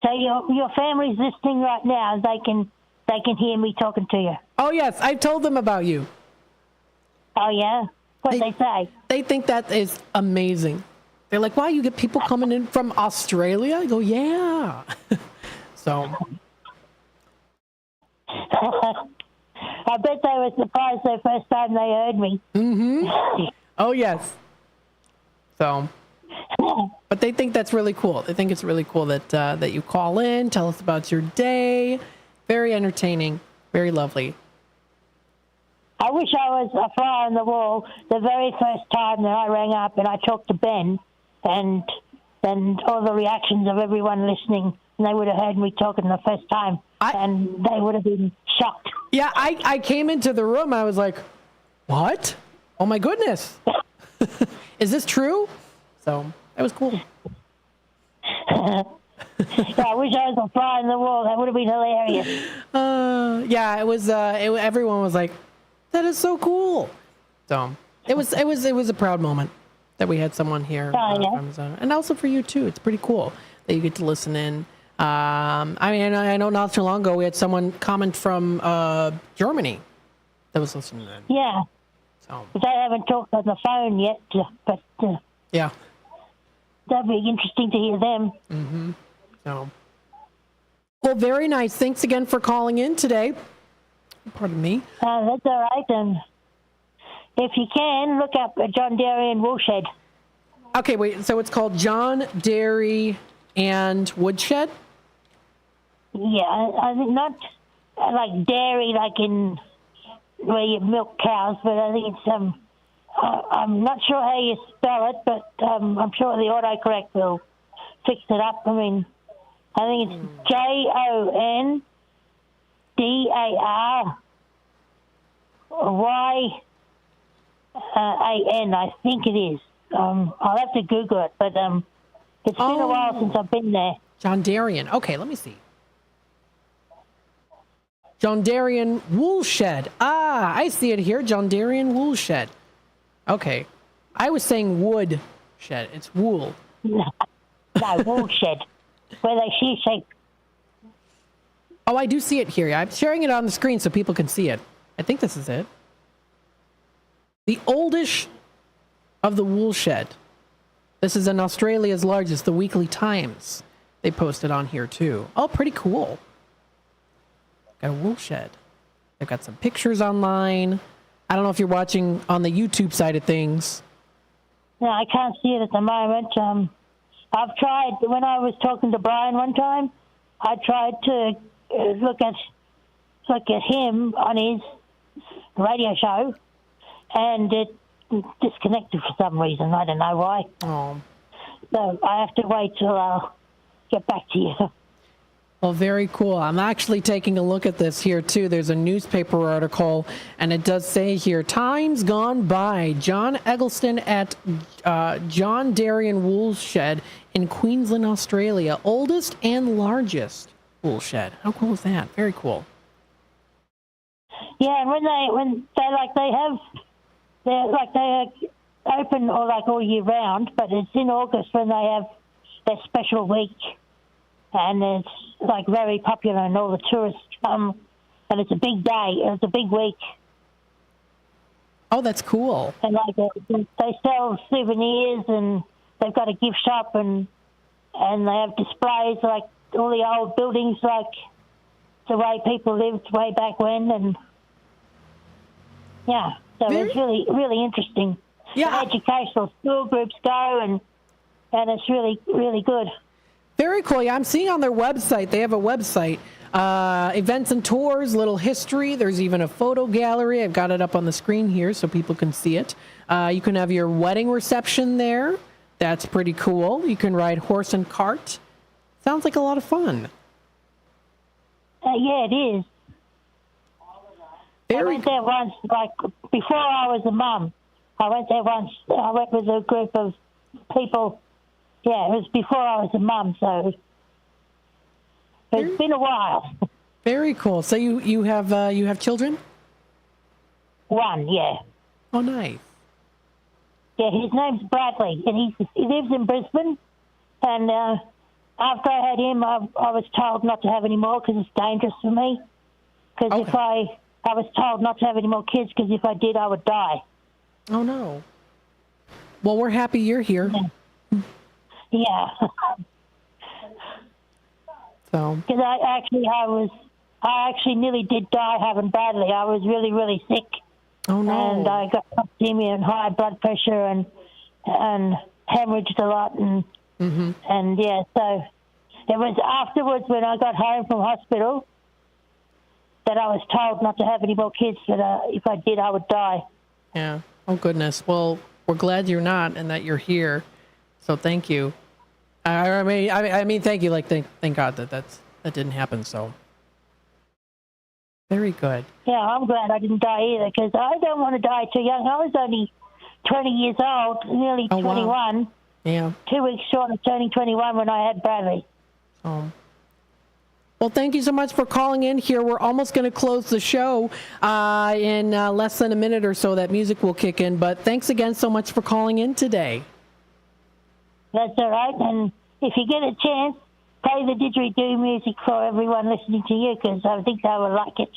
your family's listening right now. They can hear me talking to you. Oh, yes. I told them about you. Oh, yeah? What'd they say? They think that is amazing. They're like, wow, you get people coming in from Australia? I go, yeah. So. I bet they were surprised the first time they heard me. Mm-hmm. Oh, yes. So. But they think that's really cool. They think it's really cool that you call in, tell us about your day. Very entertaining, very lovely. I wish I was a fly on the wall the very first time that I rang up and I talked to Ben, and all the reactions of everyone listening, and they would have heard me talking the first time, and they would have been shocked. Yeah, I came into the room, I was like, what? Oh my goodness. Is this true? So that was cool. Yeah, I wish I was a fly on the wall. That would have been hilarious. Yeah, it was. Everyone was like, "That is so cool." So it was a proud moment that we had someone here, and also for you too. It's pretty cool that you get to listen in. I mean, I know not too long ago we had someone comment from Germany that was listening in. Yeah. So they haven't talked on the phone yet, but yeah. That'd be interesting to hear them. Mm-hmm. So, well, very nice. Thanks again for calling in today. Pardon me. That's all right. And if you can, look up John Dairy and Woolshed. Okay, wait. So it's called John Dairy and Woodshed? Yeah, I think not like dairy, like in where you milk cows, but I think it's I'm not sure how you spell it, but I'm sure the autocorrect will fix it up. I mean, I think it's JONDARYN. I think it is. I'll have to Google it, but it's been a while since I've been there. John Darien. Okay, let me see. John Darien Woolshed. Ah, I see it here. John Darien Woolshed. Okay. I was saying wood shed. It's wool. No, woolshed. Where they sheep. Oh, I do see it here. I'm sharing it on the screen so people can see it. I think this is it. The oldest of the woolshed. This is in Australia's largest, the Weekly Times. They posted on here too. Oh, pretty cool. Got a woolshed. They've got some pictures online. I don't know if you're watching on the YouTube side of things. No, I can't see it at the moment. I've tried, when I was talking to Brian one time, I tried to look at him on his radio show, and it disconnected for some reason. I don't know why. Oh. So I have to wait till I'll get back to you. Well, very cool. I'm actually taking a look at this here, too. There's a newspaper article, and it does say here, Times Gone By, John Eggleston at John Darien Woolshed in Queensland, Australia. Oldest and largest woolshed. How cool is that? Very cool. Yeah, and when they open all year round, but it's in August when they have their special week, and it's very popular, and all the tourists come, and it's a big day. It's a big week. Oh, that's cool. And they sell souvenirs, and they've got a gift shop, and they have displays like all the old buildings, like the way people lived way back when, and yeah, so it's really, really interesting. Yeah, the educational school groups go, and it's really, really good. Very cool. Yeah, I'm seeing on their website, they have a website, events and tours, little history. There's even a photo gallery. I've got it up on the screen here so people can see it. You can have your wedding reception there. That's pretty cool. You can ride horse and cart. Sounds like a lot of fun. Yeah, it is. I went there once, before I was a mum. I went there once. I went with a group of people. Yeah, it was before I was a mum, so it's been a while. Very cool. So you have children? One, yeah. Oh, nice. Yeah, his name's Bradley, and he lives in Brisbane. And after I had him, I was told not to have any more because it's dangerous for me. Because if I was told not to have any more kids because if I did, I would die. Oh, no. Well, we're happy you're here. Yeah. So. Because I actually nearly did die having Bradley. I was really, really sick. Oh, no. And I got toxemia and high blood pressure and hemorrhaged a lot. And yeah, so it was afterwards when I got home from hospital that I was told not to have any more kids, that if I did, I would die. Yeah. Oh, goodness. Well, we're glad you're not and that you're here. So thank you. I mean, thank you. Thank God that didn't happen. So very good. Yeah, I'm glad I didn't die either because I don't want to die too young. I was only 20 years old, nearly 21. Wow. Yeah. 2 weeks short of turning 21 when I had Bradley. Oh. Well, thank you so much for calling in here. We're almost going to close the show in less than a minute or so. That music will kick in. But thanks again so much for calling in today. That's all right. And if you get a chance, play the didgeridoo music for everyone listening to you because I think they will like it.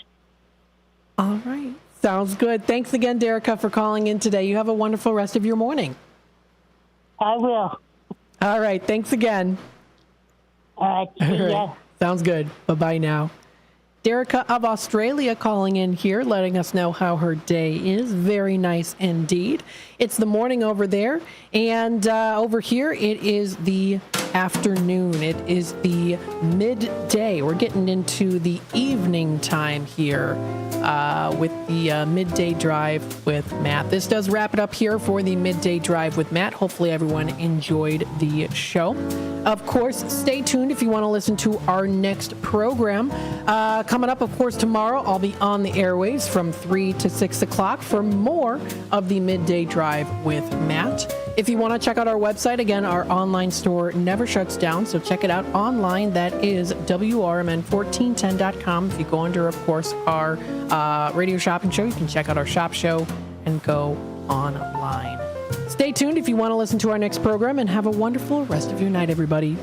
All right. Sounds good. Thanks again, Derica, for calling in today. You have a wonderful rest of your morning. I will. All right. Thanks again. All right. See ya. Sounds good. Bye-bye now. Derica of Australia calling in here, letting us know how her day is. Very nice indeed. It's the morning over there. And over here, it is the afternoon. It is the midday. We're getting into the evening time here with the midday drive with Matt. This does wrap it up here for the midday drive with Matt. Hopefully everyone enjoyed the show. Of course, stay tuned if you want to listen to our next program. Coming up, of course, tomorrow, I'll be on the airwaves from 3 to 6 o'clock for more of the midday drive with Matt. If you want to check out our website, again, our online store never shuts down, so check it out online. That is WRMN1410.com. If you go under, of course, our radio shopping show, you can check out our shop show and go online. Stay tuned if you want to listen to our next program, and have a wonderful rest of your night, everybody.